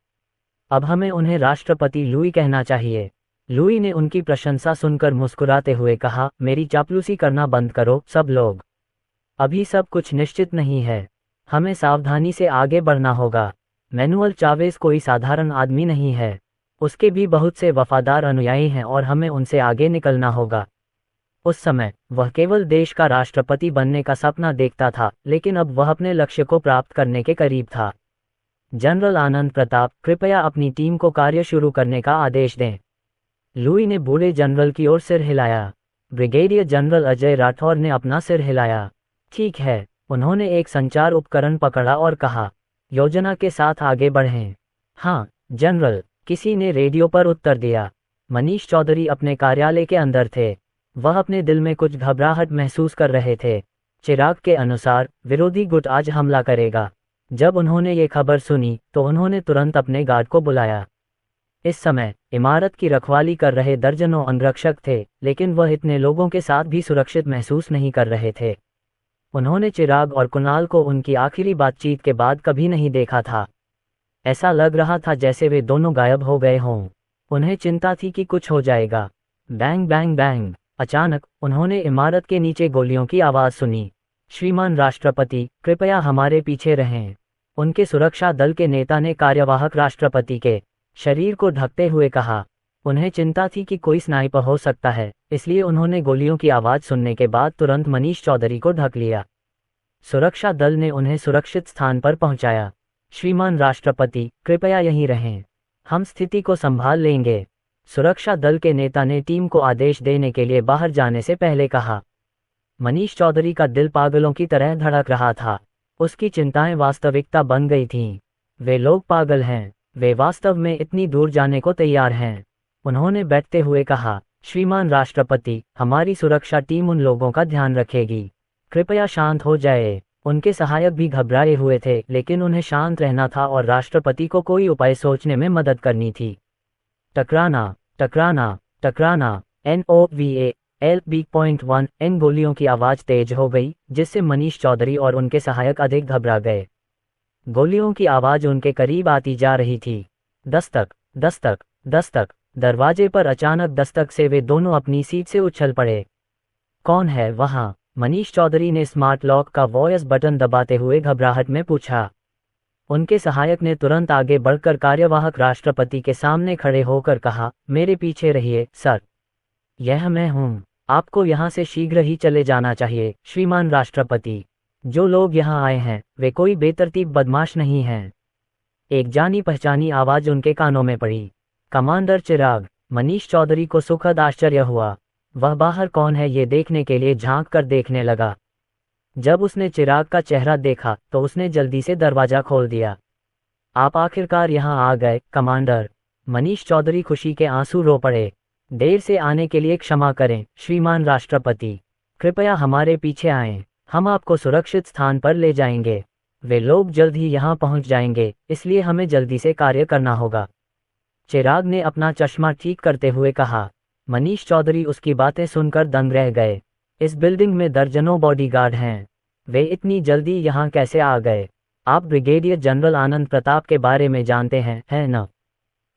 अब हमें उन्हें राष्ट्रपति लुई कहना चाहिए। लुई ने उनकी प्रशंसा सुनकर मुस्कुराते हुए कहा, मेरी चापलूसी करना बंद करो सब लोग। अभी सब कुछ निश्चित नहीं है। हमें सावधानी से आगे बढ़ना होगा। मैनुअल चावेज कोई साधारण आदमी नहीं है। उसके भी बहुत से वफादार अनुयायी हैं और हमें उनसे आगे निकलना होगा। उस समय वह केवल देश का राष्ट्रपति बनने का सपना देखता था, लेकिन अब वह अपने लक्ष्य को प्राप्त करने के करीब था। जनरल आनंद प्रताप, कृपया अपनी टीम को कार्य शुरू करने का आदेश दें। लुई ने बूढ़े जनरल की ओर सिर हिलाया। ब्रिगेडियर जनरल अजय राठौर ने अपना सिर हिलाया। ठीक है। उन्होंने एक संचार उपकरण पकड़ा और कहा, योजना के साथ आगे बढ़ें। हाँ जनरल, किसी ने रेडियो पर उत्तर दिया। मनीष चौधरी अपने कार्यालय के अंदर थे। वह अपने दिल में कुछ घबराहट महसूस कर रहे थे। चिराग के अनुसार विरोधी गुट आज हमला करेगा। जब उन्होंने ये खबर सुनी तो उन्होंने तुरंत अपने गार्ड को बुलाया। इस समय इमारत की रखवाली कर रहे दर्जनों अंगरक्षक थे, लेकिन वह इतने लोगों के साथ भी सुरक्षित महसूस नहीं कर रहे थे। उन्होंने चिराग और कुणाल को उनकी आखिरी बातचीत के बाद कभी नहीं देखा था। ऐसा लग रहा था जैसे वे दोनों गायब हो गए हों। उन्हें चिंता थी कि कुछ हो जाएगा। Bang bang bang. अचानक उन्होंने इमारत के नीचे गोलियों की आवाज़ सुनी। श्रीमान राष्ट्रपति, कृपया हमारे पीछे रहें। उनके सुरक्षा दल के नेता ने कार्यवाहक राष्ट्रपति के शरीर को ढकते हुए कहा। उन्हें चिंता थी कि कोई स्नाइपर हो सकता है, इसलिए उन्होंने गोलियों की आवाज़ सुनने के बाद तुरंत मनीष चौधरी को ढक लिया। सुरक्षा दल ने उन्हें सुरक्षित स्थान पर पहुंचाया। श्रीमान राष्ट्रपति, कृपया यहीं रहें। हम स्थिति को संभाल लेंगे। सुरक्षा दल के नेता ने टीम को आदेश देने के लिए बाहर जाने से पहले कहा। मनीष चौधरी का दिल पागलों की तरह धड़क रहा था। उसकी चिंताएं वास्तविकता बन गई थीं। वे लोग पागल हैं। वे वास्तव में इतनी दूर जाने को तैयार हैं। उन्होंने बैठते हुए कहा, श्रीमान राष्ट्रपति, हमारी सुरक्षा टीम उन लोगों का ध्यान रखेगी। कृपया शांत हो जाए। उनके सहायक भी घबराए हुए थे, लेकिन उन्हें शांत रहना था और राष्ट्रपति को कोई उपाय सोचने में मदद करनी थी। टकराना, टकराना, टकराना। NOVALB.1 गोलियों की आवाज़ तेज हो गई, जिससे मनीष चौधरी और उनके सहायक अधिक घबरा गए। गोलियों की आवाज़ उनके करीब आती जा रही थी। दस्तक, दस्तक, दस्तक। दरवाजे पर अचानक दस्तक से वे दोनों अपनी सीट से उछल पड़े। कौन है वहाँ? मनीष चौधरी ने स्मार्ट लॉक का वॉयस बटन दबाते हुए घबराहट में पूछा। उनके सहायक ने तुरंत आगे बढ़कर कार्यवाहक राष्ट्रपति के सामने खड़े होकर कहा, मेरे पीछे रहिए सर। यह मैं हूँ। आपको यहाँ से शीघ्र ही चले जाना चाहिए श्रीमान राष्ट्रपति। जो लोग यहाँ आए हैं वे कोई बेतरतीब बदमाश नहीं हैं। एक जानी पहचानी आवाज उनके कानों में पड़ी। कमांडर चिराग। मनीष चौधरी को सुखद आश्चर्य हुआ। वह बाहर कौन है ये देखने के लिए झांक कर देखने लगा। जब उसने चिराग का चेहरा देखा तो उसने जल्दी से दरवाजा खोल दिया। आप आखिरकार यहाँ आ गए कमांडर। मनीष चौधरी खुशी के आंसू रो पड़े। देर से आने के लिए क्षमा करें श्रीमान राष्ट्रपति। कृपया हमारे पीछे आएं, हम आपको सुरक्षित स्थान पर ले जाएंगे। वे लोग जल्द ही यहाँ पहुँच जाएंगे, इसलिए हमें जल्दी से कार्य करना होगा। चिराग ने अपना चश्मा ठीक करते हुए कहा। मनीष चौधरी उसकी बातें सुनकर दंग रह गए। इस बिल्डिंग में दर्जनों बॉडीगार्ड हैं, वे इतनी जल्दी यहाँ कैसे आ गए? आप ब्रिगेडियर जनरल आनंद प्रताप के बारे में जानते हैं, है न?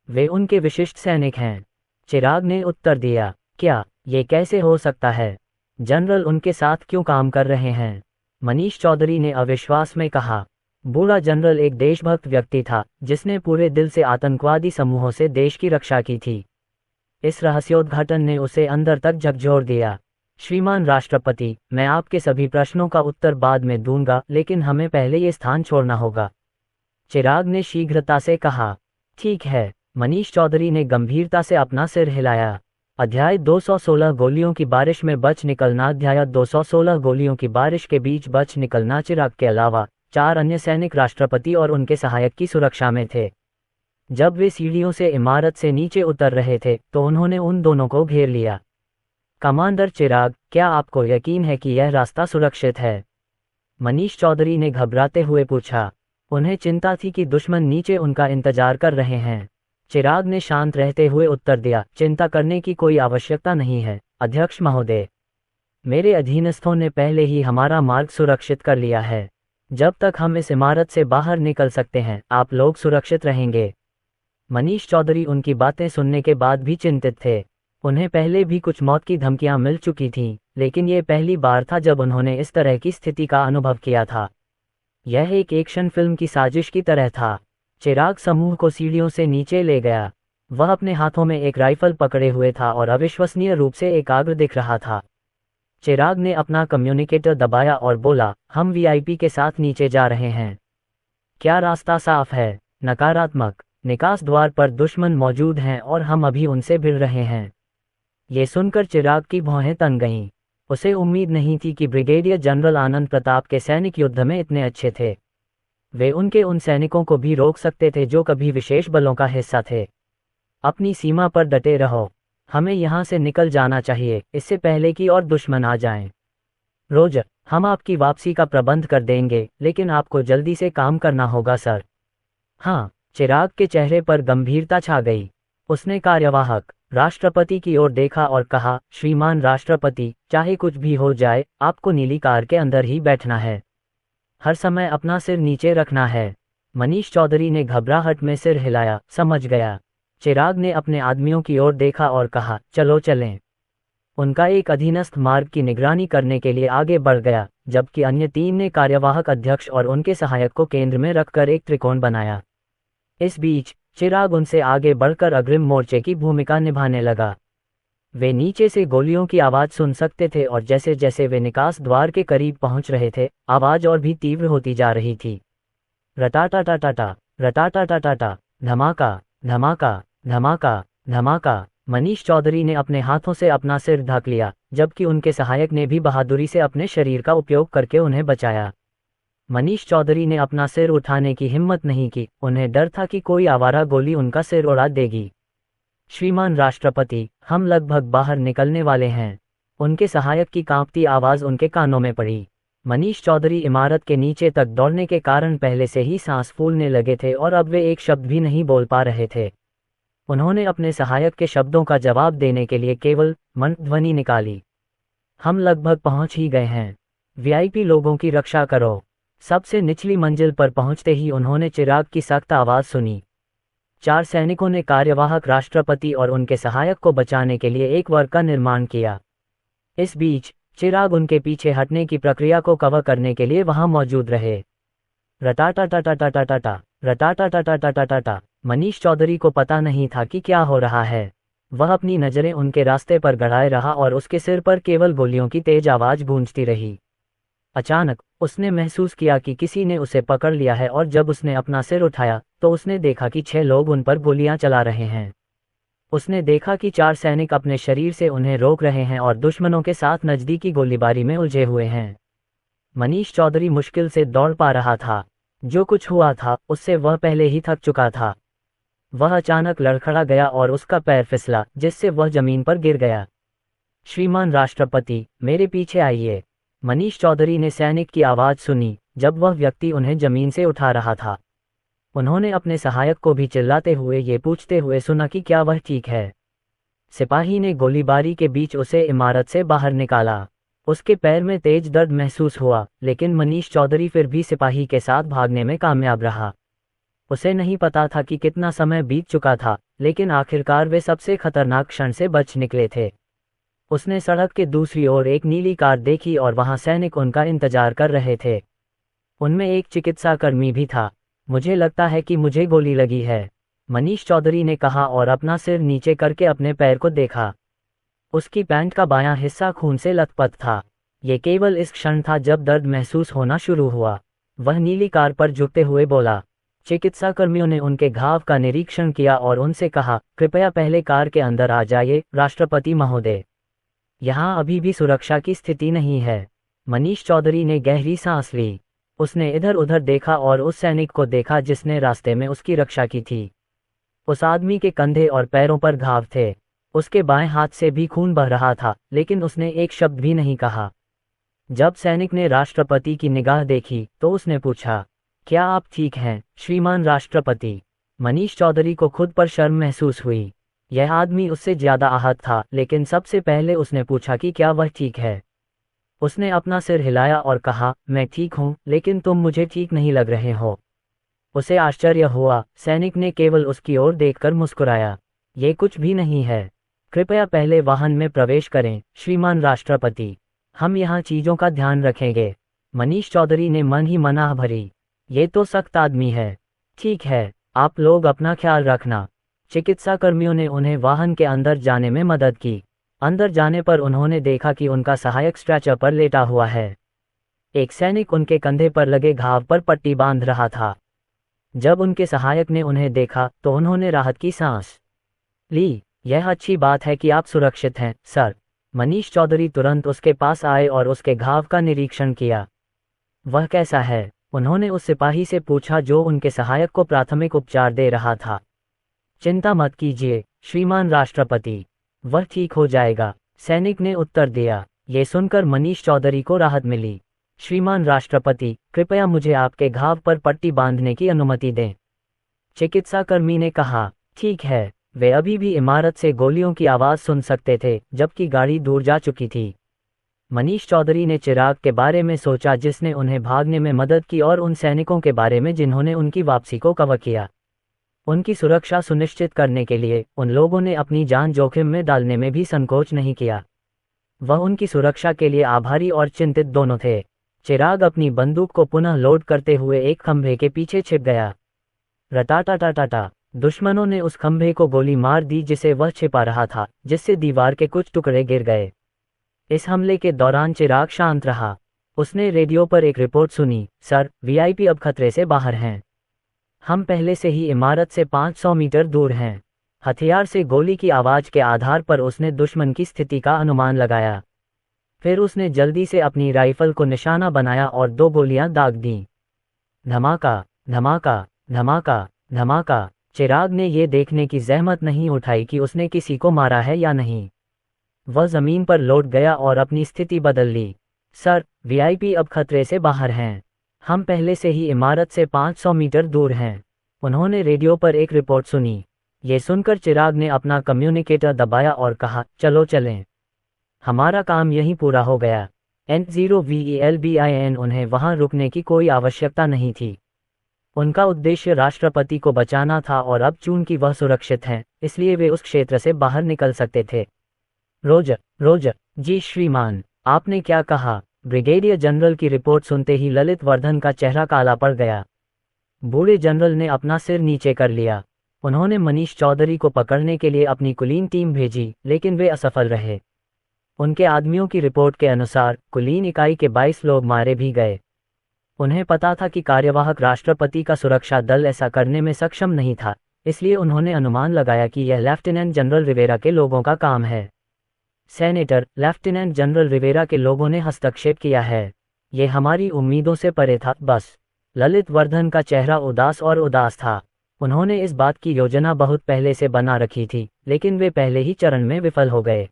वे उनके विशिष्ट सैनिक हैं। चिराग ने उत्तर दिया। क्या ये कैसे हो सकता है? जनरल उनके साथ क्यों काम कर रहे हैं? मनीष चौधरी ने अविश्वास में कहा। बूढ़ा जनरल एक देशभक्त व्यक्ति था जिसने पूरे दिल से आतंकवादी समूहों से देश की रक्षा की थी। इस रहस्योद्घाटन ने उसे अंदर तक झकझोर दिया। श्रीमान राष्ट्रपति, मैं आपके सभी प्रश्नों का उत्तर बाद में दूंगा, लेकिन हमें पहले ये स्थान छोड़ना होगा। चिराग ने शीघ्रता से कहा। ठीक है। मनीष चौधरी ने गंभीरता से अपना सिर हिलाया। अध्याय 216 गोलियों की बारिश में बच निकलना। अध्याय 216 गोलियों की बारिश के बीच बच निकलना। चिराग के अलावा 4 अन्य सैनिक राष्ट्रपति और उनके सहायक की सुरक्षा में थे। जब वे सीढ़ियों से इमारत से नीचे उतर रहे थे तो उन्होंने उन दोनों को घेर लिया। कमांडर चिराग, क्या आपको यकीन है कि यह रास्ता सुरक्षित है? मनीष चौधरी ने घबराते हुए पूछा। उन्हें चिंता थी कि दुश्मन नीचे उनका इंतजार कर रहे हैं। चिराग ने शांत रहते हुए उत्तर दिया। चिंता करने की कोई आवश्यकता नहीं है अध्यक्ष महोदय। मेरे अधीनस्थों ने पहले ही हमारा मार्ग सुरक्षित कर लिया है। जब तक हम इस इमारत से बाहर निकल सकते हैं आप लोग सुरक्षित रहेंगे। मनीष चौधरी उनकी बातें सुनने के बाद भी चिंतित थे। उन्हें पहले भी कुछ मौत की धमकियां मिल चुकी थीं, लेकिन ये पहली बार था जब उन्होंने इस तरह की स्थिति का अनुभव किया था। यह एक एक्शन फिल्म की साजिश की तरह था। चिराग समूह को सीढ़ियों से नीचे ले गया। वह अपने हाथों में एक राइफल पकड़े हुए था और अविश्वसनीय रूप से एकाग्र दिख रहा था। चिराग ने अपना कम्युनिकेटर दबाया और बोला, हम वीआईपी के साथ नीचे जा रहे हैं। क्या रास्ता साफ है? नकारात्मक। निकास द्वार पर दुश्मन मौजूद हैं और हम अभी उनसे भिड़ रहे हैं। ये सुनकर चिराग की भौहें तन गईं। उसे उम्मीद नहीं थी कि ब्रिगेडियर जनरल आनंद प्रताप के सैनिक युद्ध में इतने अच्छे थे। वे उनके उन सैनिकों को भी रोक सकते थे जो कभी विशेष बलों का हिस्सा थे। अपनी सीमा पर डटे रहो, हमें यहाँ से निकल जाना चाहिए इससे पहले कि और दुश्मन आ जाएं। रोजर, हम आपकी वापसी का प्रबंध कर देंगे, लेकिन आपको जल्दी से काम करना होगा सर। हाँ। चिराग के चेहरे पर गंभीरता छा गई। उसने कार्यवाहक राष्ट्रपति की ओर देखा और कहा, श्रीमान राष्ट्रपति, चाहे कुछ भी हो जाए आपको नीली कार के अंदर ही बैठना है। हर समय अपना सिर नीचे रखना है। मनीष चौधरी ने घबराहट में सिर हिलाया। समझ गया। चिराग ने अपने आदमियों की ओर देखा और कहा, चलो चलें। उनका एक अधीनस्थ मार्ग की निगरानी करने के लिए आगे बढ़ गया, जबकि अन्य 3 ने कार्यवाहक अध्यक्ष और उनके सहायक को केंद्र में रखकर एक त्रिकोण बनाया। इस बीच चिराग उनसे आगे बढ़कर अग्रिम मोर्चे की भूमिका निभाने लगा। वे नीचे से गोलियों की आवाज सुन सकते थे और जैसे जैसे वे निकास द्वार के करीब पहुंच रहे थे, आवाज और भी तीव्र होती जा रही थी। रटाटाटाटाटा, रटाटाटाटाटा, धमाका, धमाका, धमाका, धमाका। मनीष चौधरी ने अपने हाथों से अपना सिर ढक लिया, जबकि उनके सहायक ने भी बहादुरी से अपने शरीर का उपयोग करके उन्हें बचाया। मनीष चौधरी ने अपना सिर उठाने की हिम्मत नहीं की। उन्हें डर था कि कोई आवारा गोली उनका सिर उड़ा देगी। श्रीमान राष्ट्रपति, हम लगभग बाहर निकलने वाले हैं। उनके सहायक की कांपती आवाज उनके कानों में पड़ी। मनीष चौधरी इमारत के नीचे तक दौड़ने के कारण पहले से ही सांस फूलने लगे थे और अब वे एक शब्द भी नहीं बोल पा रहे थे। उन्होंने अपने सहायक के शब्दों का जवाब देने के लिए केवल मंद ध्वनि निकाली। हम लगभग पहुंच ही गए हैं। वीआईपी लोगों की रक्षा करो। सबसे निचली मंजिल पर पहुंचते ही उन्होंने चिराग की सख्त आवाज सुनी। 4 सैनिकों ने कार्यवाहक राष्ट्रपति और उनके सहायक को बचाने के लिए एक वर्ग का निर्माण किया। इस बीच चिराग उनके पीछे हटने की प्रक्रिया को कवर करने के लिए वहां मौजूद रहे। रटाटाटाटाटाटाटा, रटाटाटाटाटाटाटा। मनीष चौधरी को पता नहीं था कि क्या हो रहा है। वह अपनी नजरें उनके रास्ते पर गड़ाए रहा और उसके सिर पर केवल गोलियों की तेज आवाज गूंजती रही। अचानक उसने महसूस किया कि किसी ने उसे पकड़ लिया है और जब उसने अपना सिर उठाया तो उसने देखा कि 6 लोग उन पर गोलियां चला रहे हैं। उसने देखा कि 4 सैनिक अपने शरीर से उन्हें रोक रहे हैं और दुश्मनों के साथ नज़दीकी गोलीबारी में उलझे हुए हैं। मनीष चौधरी मुश्किल से दौड़ पा रहा था। जो कुछ हुआ था उससे वह पहले ही थक चुका था। वह अचानक लड़खड़ा गया और उसका पैर फिसला जिससे वह जमीन पर गिर गया। श्रीमान राष्ट्रपति, मेरे पीछे आइए। मनीष चौधरी ने सैनिक की आवाज़ सुनी जब वह व्यक्ति उन्हें जमीन से उठा रहा था। उन्होंने अपने सहायक को भी चिल्लाते हुए ये पूछते हुए सुना कि क्या वह ठीक है। सिपाही ने गोलीबारी के बीच उसे इमारत से बाहर निकाला। उसके पैर में तेज दर्द महसूस हुआ, लेकिन मनीष चौधरी फिर भी सिपाही के साथ भागने में कामयाब रहा। उसे नहीं पता था कि कितना समय बीत चुका था, लेकिन आखिरकार वे सबसे खतरनाक क्षण से बच निकले थे। उसने सड़क के दूसरी ओर एक नीली कार देखी और वहां सैनिक उनका इंतजार कर रहे थे। उनमें एक चिकित्साकर्मी भी था। मुझे लगता है कि मुझे गोली लगी है, मनीष चौधरी ने कहा और अपना सिर नीचे करके अपने पैर को देखा। उसकी पैंट का बायां हिस्सा खून से लथपथ था। ये केवल इस क्षण था जब दर्द महसूस होना शुरू हुआ। वह नीली कार पर झुकते हुए बोला। चिकित्साकर्मियों ने उनके घाव का निरीक्षण किया और उनसे कहा, कृपया पहले कार के अंदर आ जाइए, राष्ट्रपति महोदय। यहाँ अभी भी सुरक्षा की स्थिति नहीं है। मनीष चौधरी ने गहरी सांस ली। उसने इधर उधर देखा और उस सैनिक को देखा जिसने रास्ते में उसकी रक्षा की थी। उस आदमी के कंधे और पैरों पर घाव थे। उसके बाएं हाथ से भी खून बह रहा था, लेकिन उसने एक शब्द भी नहीं कहा। जब सैनिक ने राष्ट्रपति की निगाह देखी तो उसने पूछा, क्या आप ठीक हैं, श्रीमान राष्ट्रपति? मनीष चौधरी को खुद पर शर्म महसूस हुई। यह आदमी उससे ज्यादा आहत था, लेकिन सबसे पहले उसने पूछा कि क्या वह ठीक है। उसने अपना सिर हिलाया और कहा, मैं ठीक हूं, लेकिन तुम मुझे ठीक नहीं लग रहे हो। उसे आश्चर्य हुआ। सैनिक ने केवल उसकी ओर देखकर मुस्कुराया। ये कुछ भी नहीं है। कृपया पहले वाहन में प्रवेश करें, श्रीमान राष्ट्रपति। हम यहाँ चीजों का ध्यान रखेंगे। मनीष चौधरी ने मन ही मनाह भरी। ये तो सख्त आदमी है। ठीक है, आप लोग अपना ख्याल रखना। चिकित्साकर्मियों ने उन्हें वाहन के अंदर जाने में मदद की। अंदर जाने पर उन्होंने देखा कि उनका सहायक स्ट्रेचर पर लेटा हुआ है। एक सैनिक उनके कंधे पर लगे घाव पर पट्टी बांध रहा था। जब उनके सहायक ने उन्हें देखा तो उन्होंने राहत की सांस ली। यह अच्छी बात है कि आप सुरक्षित हैं, सर। मनीष चौधरी तुरंत उसके पास आए और उसके घाव का निरीक्षण किया। वह कैसा है? उन्होंने उस सिपाही से पूछा जो उनके सहायक को प्राथमिक उपचार दे रहा था। चिंता मत कीजिए, श्रीमान राष्ट्रपति, वह ठीक हो जाएगा, सैनिक ने उत्तर दिया। ये सुनकर मनीष चौधरी को राहत मिली। श्रीमान राष्ट्रपति, कृपया मुझे आपके घाव पर पट्टी बांधने की अनुमति दें। चिकित्साकर्मी ने कहा, ठीक है। वे अभी भी इमारत से गोलियों की आवाज़ सुन सकते थे, जबकि गाड़ी दूर जा चुकी थी। मनीष चौधरी ने चिराग के बारे में सोचा जिसने उन्हें भागने में मदद की और उन सैनिकों के बारे में जिन्होंने उनकी वापसी को कवर किया। उनकी सुरक्षा सुनिश्चित करने के लिए उन लोगों ने अपनी जान जोखिम में डालने में भी संकोच नहीं किया। वह उनकी सुरक्षा के लिए आभारी और चिंतित दोनों थे। चिराग अपनी बंदूक को पुनः लोड करते हुए एक खंभे के पीछे छिप गया। रटाटाटाटाटा, दुश्मनों ने उस खंभे को गोली मार दी जिसे वह छिपा रहा था, जिससे दीवार के कुछ टुकड़े गिर गए। इस हमले के दौरान चिराग शांत रहा। उसने रेडियो पर एक रिपोर्ट सुनी, सर, वीआईपी अब खतरे से बाहर हैं। हम पहले से ही इमारत से 500 मीटर दूर हैं। हथियार से गोली की आवाज़ के आधार पर उसने दुश्मन की स्थिति का अनुमान लगाया। फिर उसने जल्दी से अपनी राइफल को निशाना बनाया और 2 गोलियां दाग दीं। धमाका, धमाका, धमाका, धमाका। चिराग ने ये देखने की जहमत नहीं उठाई कि उसने किसी को मारा है या नहीं। वह जमीन पर लौट गया और अपनी स्थिति बदल ली। सर, वीआईपी अब खतरे से बाहर हैं। हम पहले से ही इमारत से 500 मीटर दूर हैं। उन्होंने रेडियो पर एक रिपोर्ट सुनी। ये सुनकर चिराग ने अपना कम्युनिकेटर दबाया और कहा, चलो चलें। हमारा काम यहीं पूरा हो गया। N0VELBIN। उन्हें वहां रुकने की कोई आवश्यकता नहीं थी। उनका उद्देश्य राष्ट्रपति को बचाना था और अब चूंकि वह सुरक्षित हैं, इसलिए वे उस क्षेत्र से बाहर निकल सकते थे। रोजर, जी श्रीमान, आपने क्या कहा? ब्रिगेडियर जनरल की रिपोर्ट सुनते ही ललित वर्धन का चेहरा काला पड़ गया। बूढ़े जनरल ने अपना सिर नीचे कर लिया। उन्होंने मनीष चौधरी को पकड़ने के लिए अपनी कुलीन टीम भेजी, लेकिन वे असफल रहे। उनके आदमियों की रिपोर्ट के अनुसार कुलीन इकाई के 22 लोग मारे भी गए। उन्हें पता था कि कार्यवाहक राष्ट्रपति का सुरक्षा दल ऐसा करने में सक्षम नहीं था, इसलिए उन्होंने अनुमान लगाया कि यह लेफ्टिनेंट जनरल रिवेरा के लोगों का काम है। सेनेटर, लेफ्टिनेंट जनरल रिवेरा के लोगों ने हस्तक्षेप किया है। ये हमारी उम्मीदों से परे था, बस। ललित वर्धन का चेहरा उदास और उदास था। उन्होंने इस बात की योजना बहुत पहले से बना रखी थी, लेकिन वे पहले ही चरण में विफल हो गए।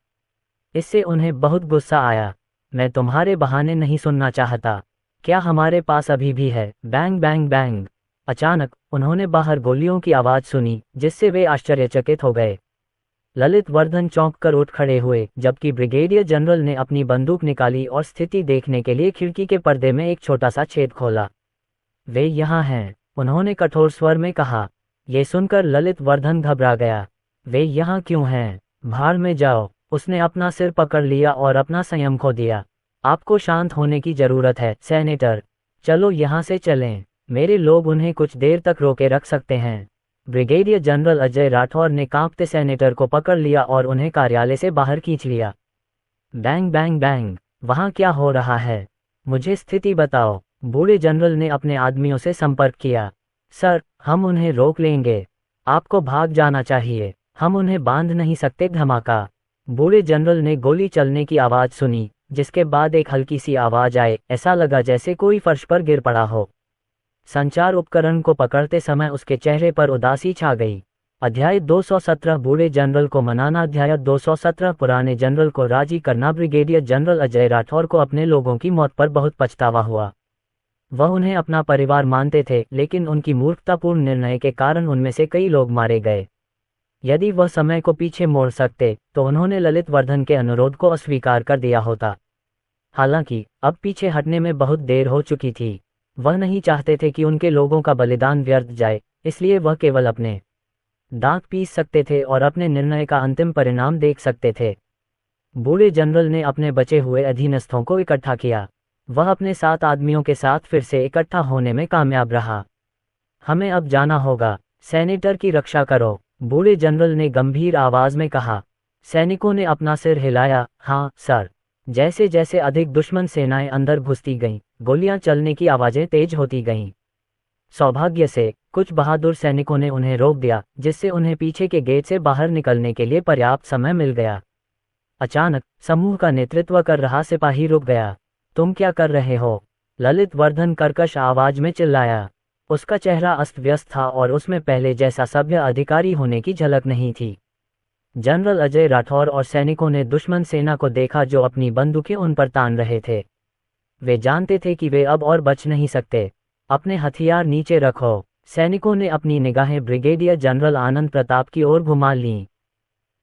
इससे उन्हें बहुत गुस्सा आया। मैं तुम्हारे बहाने नहीं सुनना चाहता। क्या हमारे पास अभी भी है? Bang bang bang. अचानक उन्होंने बाहर गोलियों की आवाज़ सुनी, जिससे वे आश्चर्यचकित हो गए। ललित वर्धन चौंक कर उठ खड़े हुए, जबकि ब्रिगेडियर जनरल ने अपनी बंदूक निकाली और स्थिति देखने के लिए खिड़की के पर्दे में एक छोटा सा छेद खोला। वे यहाँ हैं, उन्होंने कठोर स्वर में कहा। ये सुनकर ललित वर्धन घबरा गया। वे यहाँ क्यों हैं? भाड़ में जाओ। उसने अपना सिर पकड़ लिया और अपना संयम खो दिया। आपको शांत होने की जरूरत है, सेनेटर। चलो यहाँ से चलें। मेरे लोग उन्हें कुछ देर तक रोके रख सकते हैं। ब्रिगेडियर जनरल अजय राठौर ने कांपते सेनेटर को पकड़ लिया और उन्हें कार्यालय से बाहर खींच लिया। Bang bang bang. वहाँ क्या हो रहा है? मुझे स्थिति बताओ। बूढ़े जनरल ने अपने आदमियों से संपर्क किया। सर, हम उन्हें रोक लेंगे। आपको भाग जाना चाहिए। हम उन्हें बांध नहीं सकते। धमाका। बूढ़े जनरल ने गोली चलने की आवाज़ सुनी, जिसके बाद एक हल्की सी आवाज़ आए। ऐसा लगा जैसे कोई फर्श पर गिर पड़ा हो। संचार उपकरण को पकड़ते समय उसके चेहरे पर उदासी छा गई। अध्याय 217 बूढ़े जनरल को मनाना। अध्याय 217 पुराने जनरल को राजी करना। ब्रिगेडियर जनरल अजय राठौर को अपने लोगों की मौत पर बहुत पछतावा हुआ। वह उन्हें अपना परिवार मानते थे, लेकिन उनकी मूर्खतापूर्ण निर्णय के कारण उनमें से कई लोग मारे गए। यदि वह समय को पीछे मोड़ सकते, तो उन्होंने ललित वर्धन के अनुरोध को अस्वीकार कर दिया होता। हालांकि अब पीछे हटने में बहुत देर हो चुकी थी। वह नहीं चाहते थे कि उनके लोगों का बलिदान व्यर्थ जाए, इसलिए वह केवल अपने दांत पीस सकते थे और अपने निर्णय का अंतिम परिणाम देख सकते थे। बूढ़े जनरल ने अपने बचे हुए अधीनस्थों को इकट्ठा किया। वह अपने 7 आदमियों के साथ फिर से इकट्ठा होने में कामयाब रहा। हमें अब जाना होगा। सेनेटर की रक्षा करो, बूढ़े जनरल ने गंभीर आवाज में कहा। सैनिकों ने अपना सिर हिलाया। हाँ सर। जैसे जैसे अधिक दुश्मन सेनाएं अंदर घुसती गईं, गोलियां चलने की आवाजें तेज होती गईं। सौभाग्य से कुछ बहादुर सैनिकों ने उन्हें रोक दिया, जिससे उन्हें पीछे के गेट से बाहर निकलने के लिए पर्याप्त समय मिल गया। अचानक समूह का नेतृत्व कर रहा सिपाही रुक गया। तुम क्या कर रहे हो? ललित वर्धन कर्कश आवाज में चिल्लाया। उसका चेहरा अस्त व्यस्त था और उसमें पहले जैसा सभ्य अधिकारी होने की झलक नहीं थी। जनरल अजय राठौर और सैनिकों ने दुश्मन सेना को देखा, जो अपनी बंदूकें उन पर तान रहे थे। वे जानते थे कि वे अब और बच नहीं सकते। अपने हथियार नीचे रखो। सैनिकों ने अपनी निगाहें ब्रिगेडियर जनरल आनंद प्रताप की ओर घुमा लीं।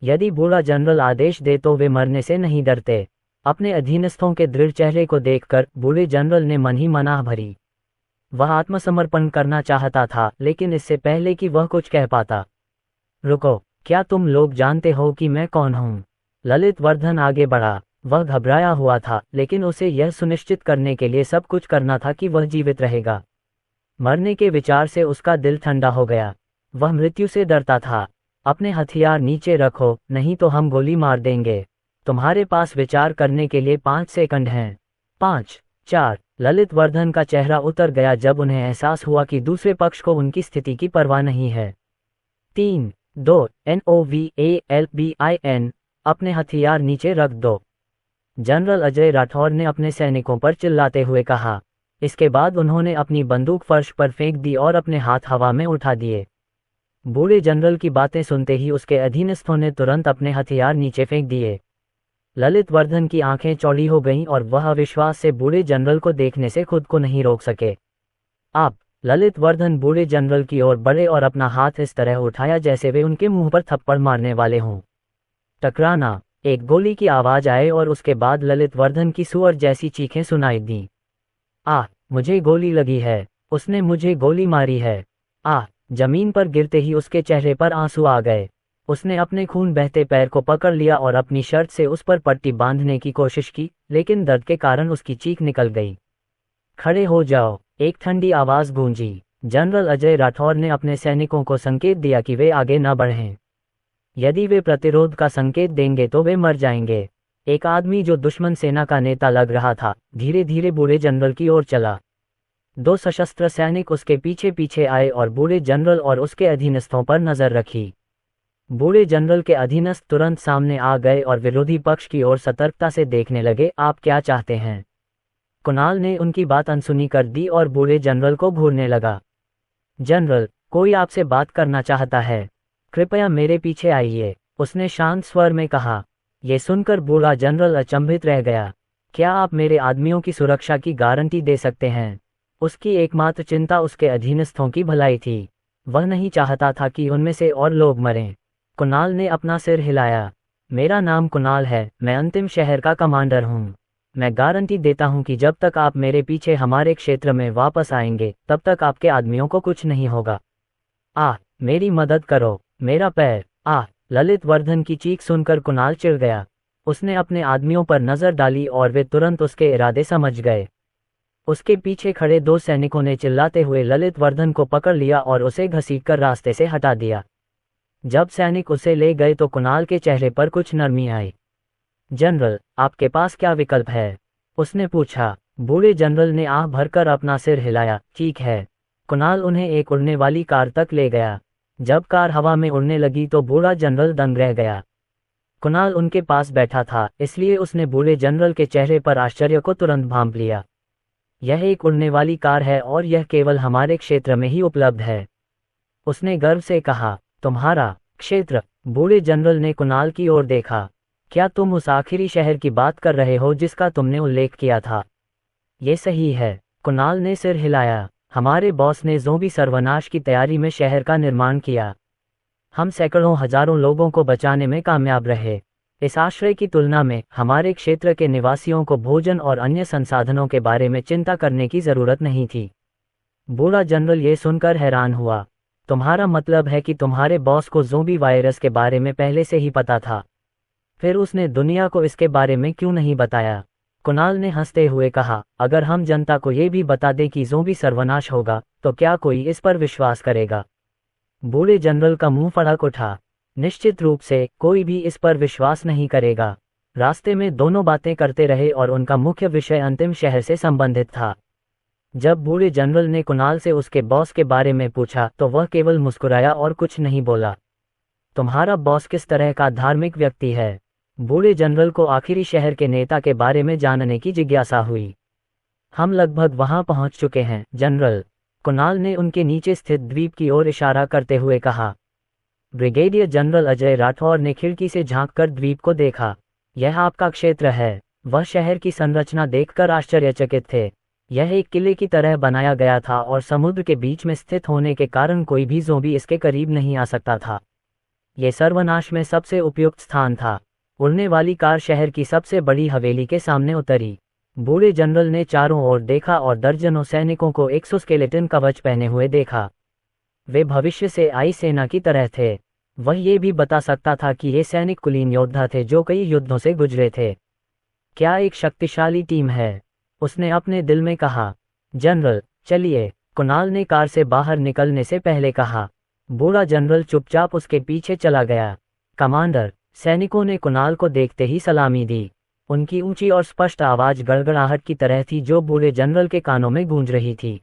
यदि बूढ़ा जनरल आदेश दे तो वे मरने से नहीं डरते। अपने अधीनस्थों के दृढ़ चेहरे को देखकर बूढ़े जनरल ने मन ही मनाह भरी। वह आत्मसमर्पण करना चाहता था, लेकिन इससे पहले कि वह कुछ कह पाता, रुको, क्या तुम लोग जानते हो कि मैं कौन हूँ? ललित वर्धन आगे बढ़ा। वह घबराया हुआ था, लेकिन उसे यह सुनिश्चित करने के लिए सब कुछ करना था कि वह जीवित रहेगा। मरने के विचार से उसका दिल ठंडा हो गया। वह मृत्यु से डरता था। अपने हथियार नीचे रखो, नहीं तो हम गोली मार देंगे। तुम्हारे पास विचार करने के लिए 5 सेकंड हैं। 5, 4। ललित वर्धन का चेहरा उतर गया जब उन्हें एहसास हुआ कि दूसरे पक्ष को उनकी स्थिति की परवाह नहीं है। 3, 2, NOVALBIN। अपने हथियार नीचे रख दो, जनरल अजय राठौर ने अपने सैनिकों पर चिल्लाते हुए कहा। इसके बाद उन्होंने अपनी बंदूक फर्श पर फेंक दी और अपने हाथ हवा में उठा दिए। बूढ़े जनरल की बातें सुनते ही उसके अधीनस्थों ने तुरंत अपने हथियार नीचे फेंक दिए। ललित वर्धन की आंखें चौड़ी हो गईं और वह अविश्वास से बूढ़े जनरल को देखने से खुद को नहीं रोक सके। आप? ललित वर्धन बूढ़े जनरल की ओर बढ़े और अपना हाथ इस तरह उठाया जैसे वे उनके मुंह पर थप्पड़ मारने वाले हों। टकराना। एक गोली की आवाज आए और उसके बाद ललित वर्धन की सुअर जैसी चीखें सुनाई दीं। मुझे गोली लगी है। उसने मुझे गोली मारी है। जमीन पर गिरते ही उसके चेहरे पर आंसू आ गए। उसने अपने खून बहते पैर को पकड़ लिया और अपनी शर्ट से उस पर पट्टी बांधने की कोशिश की, लेकिन दर्द के कारण उसकी चीख निकल गई। खड़े हो जाओ, एक ठंडी आवाज गूंजी। जनरल अजय राठौर ने अपने सैनिकों को संकेत दिया कि वे आगे न बढ़ें। यदि वे प्रतिरोध का संकेत देंगे तो वे मर जाएंगे। एक आदमी जो दुश्मन सेना का नेता लग रहा था धीरे धीरे बूढ़े जनरल की ओर चला। 2 सशस्त्र सैनिक उसके पीछे पीछे आए और बूढ़े जनरल और उसके अधीनस्थों पर नजर रखी। बूढ़े जनरल के अधीनस्थ तुरंत सामने आ गए और विरोधी पक्ष की ओर सतर्कता से देखने लगे। आप क्या चाहते हैं? कुणाल ने उनकी बात अनसुनी कर दी और बूढ़े जनरल को घूरने लगा। जनरल, कोई आपसे बात करना चाहता है, कृपया मेरे पीछे आइए, उसने शांत स्वर में कहा। यह सुनकर बूढ़ा जनरल अचंभित रह गया। क्या आप मेरे आदमियों की सुरक्षा की गारंटी दे सकते हैं? उसकी एकमात्र चिंता उसके अधीनस्थों की भलाई थी। वह नहीं चाहता था कि उनमें से और लोग मरें। कुणाल ने अपना सिर हिलाया। मेरा नाम कुणाल है, मैं अंतिम शहर का कमांडर हूँ। मैं गारंटी देता हूँ कि जब तक आप मेरे पीछे हमारे क्षेत्र में वापस आएंगे तब तक आपके आदमियों को कुछ नहीं होगा। मेरी मदद करो, मेरा पैर। ललित वर्धन की चीख सुनकर कुणाल चिढ़ गया। उसने अपने आदमियों पर नजर डाली और वे तुरंत उसके इरादे समझ गए। उसके पीछे खड़े 2 सैनिकों ने चिल्लाते हुए ललित वर्धन को पकड़ लिया और उसे घसीटकर रास्ते से हटा दिया। जब सैनिक उसे ले गए तो कुणाल के चेहरे पर कुछ नरमी आई। जनरल, आपके पास क्या विकल्प है? उसने पूछा। बूढ़े जनरल ने आह भरकर अपना सिर हिलाया। ठीक है। कुणाल उन्हें एक उड़ने वाली कार तक ले गया। जब कार हवा में उड़ने लगी तो बूढ़ा जनरल दंग रह गया। कुणाल उनके पास बैठा था, इसलिए उसने बूढ़े जनरल के चेहरे पर आश्चर्य को तुरंत भांप लिया। यह एक उड़ने वाली कार है और यह केवल हमारे क्षेत्र में ही उपलब्ध है, उसने गर्व से कहा। तुम्हारा क्षेत्र? बूढ़े जनरल ने कुणाल की ओर देखा। क्या तुम उस आखिरी शहर की बात कर रहे हो जिसका तुमने उल्लेख किया था? ये सही है, कुणाल ने सिर हिलाया। हमारे बॉस ने ज़ोंबी सर्वनाश की तैयारी में शहर का निर्माण किया। हम सैकड़ों हजारों लोगों को बचाने में कामयाब रहे। इस आश्रय की तुलना में हमारे क्षेत्र के निवासियों को भोजन और अन्य संसाधनों के बारे में चिंता करने की जरूरत नहीं थी। बूढ़ा जनरल ये सुनकर हैरान हुआ। तुम्हारा मतलब है कि तुम्हारे बॉस को ज़ोंबी वायरस के बारे में पहले से ही पता था? फिर उसने दुनिया को इसके बारे में क्यों नहीं बताया? कुणाल ने हंसते हुए कहा, अगर हम जनता को ये भी बता दें कि ज़ोंबी सर्वनाश होगा तो क्या कोई इस पर विश्वास करेगा? बूढ़े जनरल का मुंह फड़क उठा। निश्चित रूप से कोई भी इस पर विश्वास नहीं करेगा। रास्ते में दोनों बातें करते रहे और उनका मुख्य विषय अंतिम शहर से संबंधित था। जब बूढ़े जनरल ने कुणाल से उसके बॉस के बारे में पूछा तो वह केवल मुस्कुराया और कुछ नहीं बोला। तुम्हारा बॉस किस तरह का धार्मिक व्यक्ति है? बूढ़े जनरल को आखिरी शहर के नेता के बारे में जानने की जिज्ञासा हुई। हम लगभग वहां पहुंच चुके हैं, जनरल, कुणाल ने उनके नीचे स्थित द्वीप की ओर इशारा करते हुए कहा। ब्रिगेडियर जनरल अजय राठौर ने खिड़की से झांककर द्वीप को देखा। यह आपका क्षेत्र है। वह शहर की संरचना देखकर आश्चर्यचकित थे। यह एक किले की तरह बनाया गया था और समुद्र के बीच में स्थित होने के कारण कोई भी ज़ोंबी इसके करीब नहीं आ सकता था। यह सर्वनाश में सबसे उपयुक्त स्थान था। उड़ने वाली कार शहर की सबसे बड़ी हवेली के सामने उतरी। बूढ़े जनरल ने चारों ओर देखा और दर्जनों सैनिकों को एक्सोस्केलेटन कवच पहने हुए देखा। वे भविष्य से आई सेना की तरह थे। वह ये भी बता सकता था कि ये सैनिक कुलीन योद्धा थे जो कई युद्धों से गुजरे थे। क्या एक शक्तिशाली टीम है, उसने अपने दिल में कहा। जनरल, चलिए, कुणाल ने कार से बाहर निकलने से पहले कहा। बूढ़ा जनरल चुपचाप उसके पीछे चला गया। कमांडर, सैनिकों ने कुणाल को देखते ही सलामी दी। उनकी ऊंची और स्पष्ट आवाज गड़गड़ाहट की तरह थी जो बूढ़े जनरल के कानों में गूंज रही थी।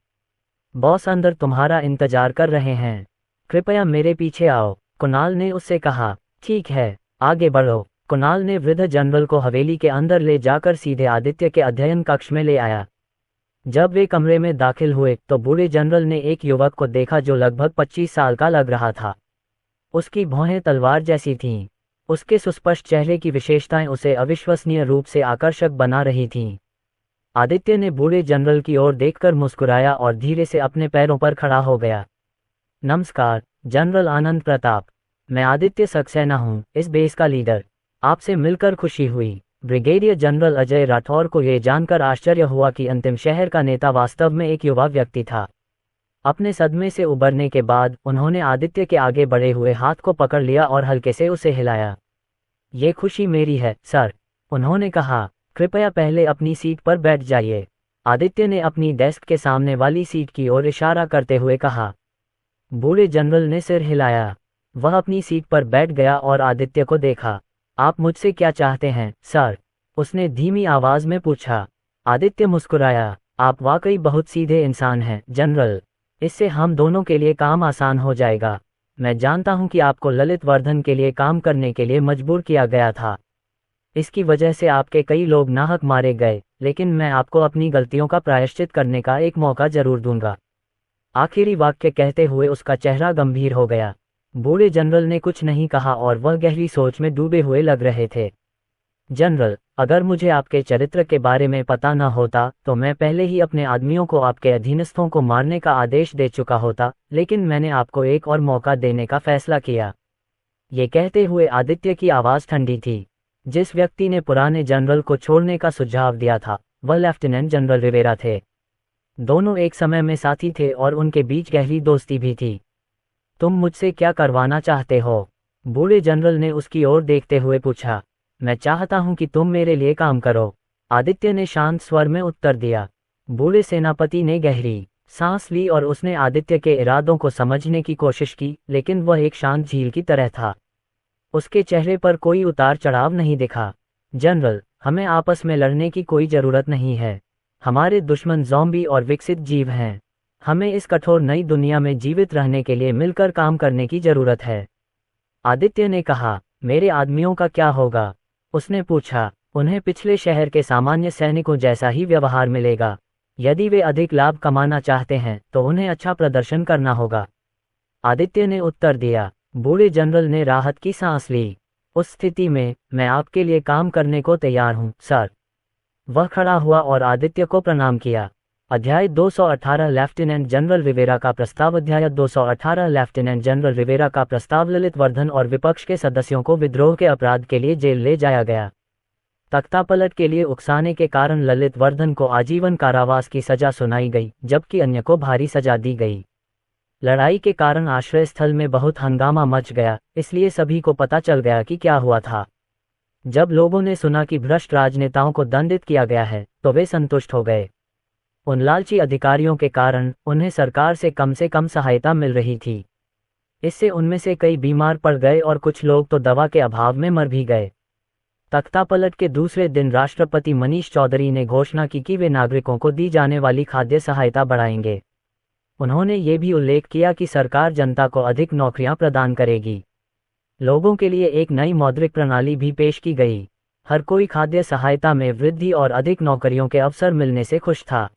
बॉस अंदर तुम्हारा इंतजार कर रहे हैं, कृपया मेरे पीछे आओ, कुणाल ने उससे कहा। ठीक है, आगे बढ़ो। कुणाल ने वृद्ध जनरल को हवेली के अंदर ले जाकर सीधे आदित्य के अध्ययन कक्ष में ले आया। जब वे कमरे में दाखिल हुए तो बूढ़े जनरल ने एक युवक को देखा जो लगभग 25 साल का लग रहा था। उसकी भौहें तलवार जैसी थीं। उसके सुस्पष्ट चेहरे की विशेषताएं उसे अविश्वसनीय रूप से आकर्षक बना रही थीं। आदित्य ने बूढ़े जनरल की ओर देखकर मुस्कुराया और धीरे से अपने पैरों पर खड़ा हो गया। नमस्कार, जनरल आनंद प्रताप। मैं आदित्य सक्सेना हूँ, इस बेस का लीडर। आपसे मिलकर खुशी हुई। ब्रिगेडियर जनरल अजय राठौर को यह जानकर आश्चर्य हुआ कि अंतिम शहर का नेता वास्तव में एक युवा व्यक्ति था। अपने सदमे से उबरने के बाद उन्होंने आदित्य के आगे बढ़े हुए हाथ को पकड़ लिया और हल्के से उसे हिलाया। ये खुशी मेरी है, सर, उन्होंने कहा। कृपया पहले अपनी सीट पर बैठ जाइए। आदित्य ने अपनी डेस्क के सामने वाली सीट की ओर इशारा करते हुए कहा। बूढ़े जनरल ने सिर हिलाया। वह अपनी सीट पर बैठ गया और आदित्य को देखा। आप मुझसे क्या चाहते हैं, सर? उसने धीमी आवाज में पूछा। आदित्य मुस्कुराया। आप वाकई बहुत सीधे इंसान हैं, जनरल। इससे हम दोनों के लिए काम आसान हो जाएगा। मैं जानता हूं कि आपको ललित वर्धन के लिए काम करने के लिए मजबूर किया गया था। इसकी वजह से आपके कई लोग नाहक मारे गए, लेकिन मैं आपको अपनी गलतियों का प्रायश्चित करने का एक मौका जरूर दूंगा। आखिरी वाक्य कहते हुए उसका चेहरा गंभीर हो गया। बूढ़े जनरल ने कुछ नहीं कहा और वह गहरी सोच में डूबे हुए लग रहे थे। जनरल, अगर मुझे आपके चरित्र के बारे में पता न होता तो मैं पहले ही अपने आदमियों को आपके अधीनस्थों को मारने का आदेश दे चुका होता, लेकिन मैंने आपको एक और मौका देने का फैसला किया। ये कहते हुए आदित्य की आवाज़ ठंडी थी। जिस व्यक्ति ने पुराने जनरल को छोड़ने का सुझाव दिया था वह लेफ्टिनेंट जनरल रिवेरा थे। दोनों एक समय में साथी थे और उनके बीच गहरी दोस्ती भी थी। तुम मुझसे क्या करवाना चाहते हो? बूढ़े जनरल ने उसकी ओर देखते हुए पूछा। मैं चाहता हूं कि तुम मेरे लिए काम करो, आदित्य ने शांत स्वर में उत्तर दिया। बूढ़े सेनापति ने गहरी सांस ली और उसने आदित्य के इरादों को समझने की कोशिश की, लेकिन वह एक शांत झील की तरह था। उसके चेहरे पर कोई उतार चढ़ाव नहीं दिखा। जनरल, हमें आपस में लड़ने की कोई जरूरत नहीं है। हमारे दुश्मन ज़ॉम्बी और विकसित जीव हैं। हमें इस कठोर नई दुनिया में जीवित रहने के लिए मिलकर काम करने की जरूरत है। आदित्य ने कहा। मेरे आदमियों का क्या होगा? उसने पूछा। उन्हें पिछले शहर के सामान्य सैनिकों जैसा ही व्यवहार मिलेगा। यदि वे अधिक लाभ कमाना चाहते हैं तो उन्हें अच्छा प्रदर्शन करना होगा, आदित्य ने उत्तर दिया। बूढ़े जनरल ने राहत की सांस ली। उस स्थिति में मैं आपके लिए काम करने को तैयार हूं, सर। वह खड़ा हुआ और आदित्य को प्रणाम किया। अध्याय 218 लेफ्टिनेंट जनरल रिवेरा का प्रस्ताव। अध्याय 218 लेफ्टिनेंट जनरल रिवेरा का प्रस्ताव। ललित वर्धन और विपक्ष के सदस्यों को विद्रोह के अपराध के लिए जेल ले जाया गया। तख्तापलट के लिए उकसाने के कारण ललित वर्धन को आजीवन कारावास की सजा सुनाई गई, जबकि अन्य को भारी सजा दी गई। लड़ाई के कारण आश्रय स्थल में बहुत हंगामा मच गया, इसलिए सभी को पता चल गया कि क्या हुआ था। जब लोगों ने सुना कि भ्रष्ट राजनेताओं को दंडित किया गया है तो वे संतुष्ट हो गए। उन लालची अधिकारियों के कारण उन्हें सरकार से कम सहायता मिल रही थी। इससे उनमें से कई बीमार पड़ गए और कुछ लोग तो दवा के अभाव में मर भी गए। तख्तापलट के दूसरे दिन राष्ट्रपति मनीष चौधरी ने घोषणा की कि वे नागरिकों को दी जाने वाली खाद्य सहायता बढ़ाएंगे। उन्होंने ये भी उल्लेख किया कि सरकार जनता को अधिक नौकरियां प्रदान करेगी। लोगों के लिए एक नई मौद्रिक प्रणाली भी पेश की गई। हर कोई खाद्य सहायता में वृद्धि और अधिक नौकरियों के अवसर मिलने से खुश था।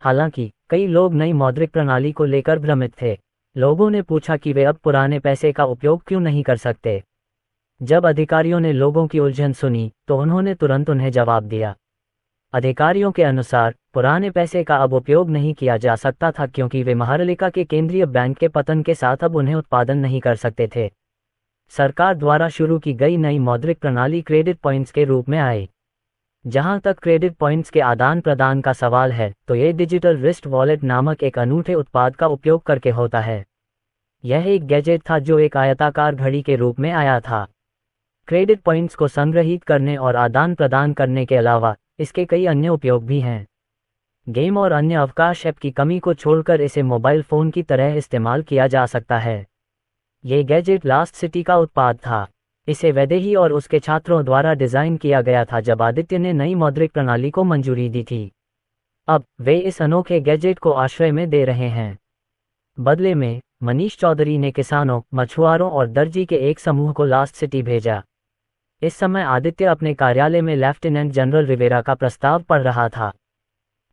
हालांकि कई लोग नई मौद्रिक प्रणाली को लेकर भ्रमित थे। लोगों ने पूछा कि वे अब पुराने पैसे का उपयोग क्यों नहीं कर सकते। जब अधिकारियों ने लोगों की उलझन सुनी तो उन्होंने तुरंत उन्हें जवाब दिया। अधिकारियों के अनुसार पुराने पैसे का अब उपयोग नहीं किया जा सकता था, क्योंकि वे महापालिका के केंद्रीय बैंक के पतन के साथ अब उन्हें उत्पादन नहीं कर सकते थे। सरकार द्वारा शुरू की गई नई मौद्रिक प्रणाली क्रेडिट पॉइंट्स के रूप में आई। जहां तक क्रेडिट पॉइंट्स के आदान प्रदान का सवाल है तो ये डिजिटल रिस्ट वॉलेट नामक एक अनूठे उत्पाद का उपयोग करके होता है। यह एक गैजेट था जो एक आयताकार घड़ी के रूप में आया था। क्रेडिट पॉइंट्स को संग्रहित करने और आदान प्रदान करने के अलावा इसके कई अन्य उपयोग भी हैं। गेम और अन्य अवकाश ऐप की कमी को छोड़कर इसे मोबाइल फ़ोन की तरह इस्तेमाल किया जा सकता है। ये गैजेट लास्ट सिटी का उत्पाद था। इसे वैदेही और उसके छात्रों द्वारा डिज़ाइन किया गया था जब आदित्य ने नई मौद्रिक प्रणाली को मंजूरी दी थी। अब वे इस अनोखे गैजेट को आश्रय में दे रहे हैं। बदले में मनीष चौधरी ने किसानों, मछुआरों और दर्जी के एक समूह को लास्ट सिटी भेजा। इस समय आदित्य अपने कार्यालय में लेफ्टिनेंट जनरल रिवेरा का प्रस्ताव पढ़ रहा था।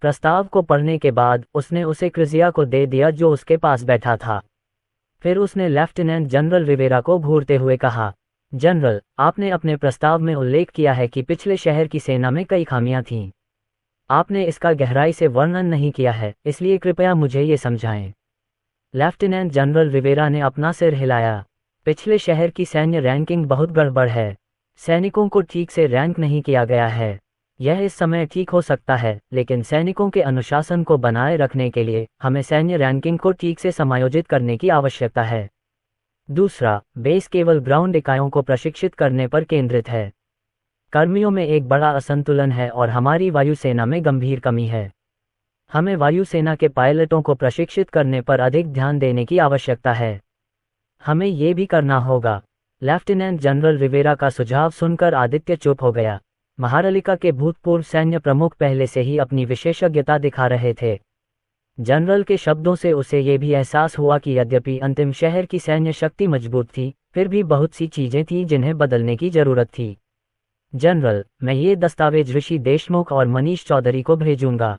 प्रस्ताव को पढ़ने के बाद उसने उसे क्रिजिया को दे दिया जो उसके पास बैठा था। फिर उसने लेफ्टिनेंट जनरल रिवेरा को घूरते हुए कहा, जनरल, आपने अपने प्रस्ताव में उल्लेख किया है कि पिछले शहर की सेना में कई खामियां थीं। आपने इसका गहराई से वर्णन नहीं किया है, इसलिए कृपया मुझे ये समझाएं। लेफ्टिनेंट जनरल रिवेरा ने अपना सिर हिलाया। पिछले शहर की सैन्य रैंकिंग बहुत गड़बड़ है। सैनिकों को ठीक से रैंक नहीं किया गया है। यह इस समय ठीक हो सकता है, लेकिन सैनिकों के अनुशासन को बनाए रखने के लिए हमें सैन्य रैंकिंग को ठीक से समायोजित करने की आवश्यकता है। दूसरा, बेस केवल ग्राउंड इकाइयों को प्रशिक्षित करने पर केंद्रित है। कर्मियों में एक बड़ा असंतुलन है और हमारी वायुसेना में गंभीर कमी है। हमें वायुसेना के पायलटों को प्रशिक्षित करने पर अधिक ध्यान देने की आवश्यकता है। हमें ये भी करना होगा। लेफ्टिनेंट जनरल रिवेरा का सुझाव सुनकर आदित्य चुप हो गया। महारलिका के भूतपूर्व सैन्य प्रमुख पहले से ही अपनी विशेषज्ञता दिखा रहे थे। जनरल के शब्दों से उसे ये भी एहसास हुआ कि यद्यपि अंतिम शहर की सैन्य शक्ति मजबूत थी, फिर भी बहुत सी चीजें थीं जिन्हें बदलने की जरूरत थी। जनरल, मैं ये दस्तावेज ऋषि देशमुख और मनीष चौधरी को भेजूंगा।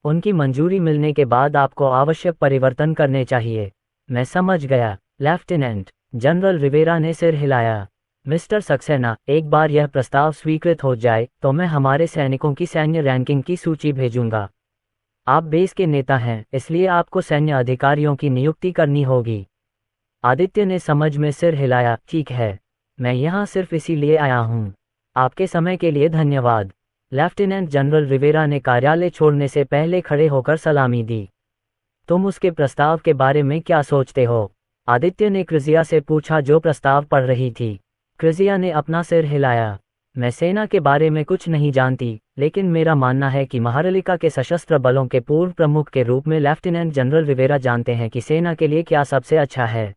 उनकी मंजूरी मिलने के बाद आपको आवश्यक परिवर्तन करने चाहिए। मैं समझ गया, लेफ्टिनेंट। जनरल रिवेरा ने सिर हिलाया। मिस्टर सक्सेना, एक बार यह प्रस्ताव स्वीकृत हो जाए तो मैं हमारे सैनिकों की सैन्य रैंकिंग की सूची भेजूंगा। आप बेस के नेता हैं, इसलिए आपको सैन्य अधिकारियों की नियुक्ति करनी होगी। आदित्य ने समझ में सिर हिलाया। ठीक है, मैं यहाँ सिर्फ इसीलिए आया हूँ। आपके समय के लिए धन्यवाद। लेफ्टिनेंट जनरल रिवेरा ने कार्यालय छोड़ने से पहले खड़े होकर सलामी दी। तुम उसके प्रस्ताव के बारे में क्या सोचते हो? आदित्य ने क्रिजिया से पूछा जो प्रस्ताव पढ़ रही थी। क्रिजिया ने अपना सिर हिलाया। मैं सेना के बारे में कुछ नहीं जानती, लेकिन मेरा मानना है कि महारलिका के सशस्त्र बलों के पूर्व प्रमुख के रूप में लेफ्टिनेंट जनरल रिवेरा जानते हैं कि सेना के लिए क्या सबसे अच्छा है।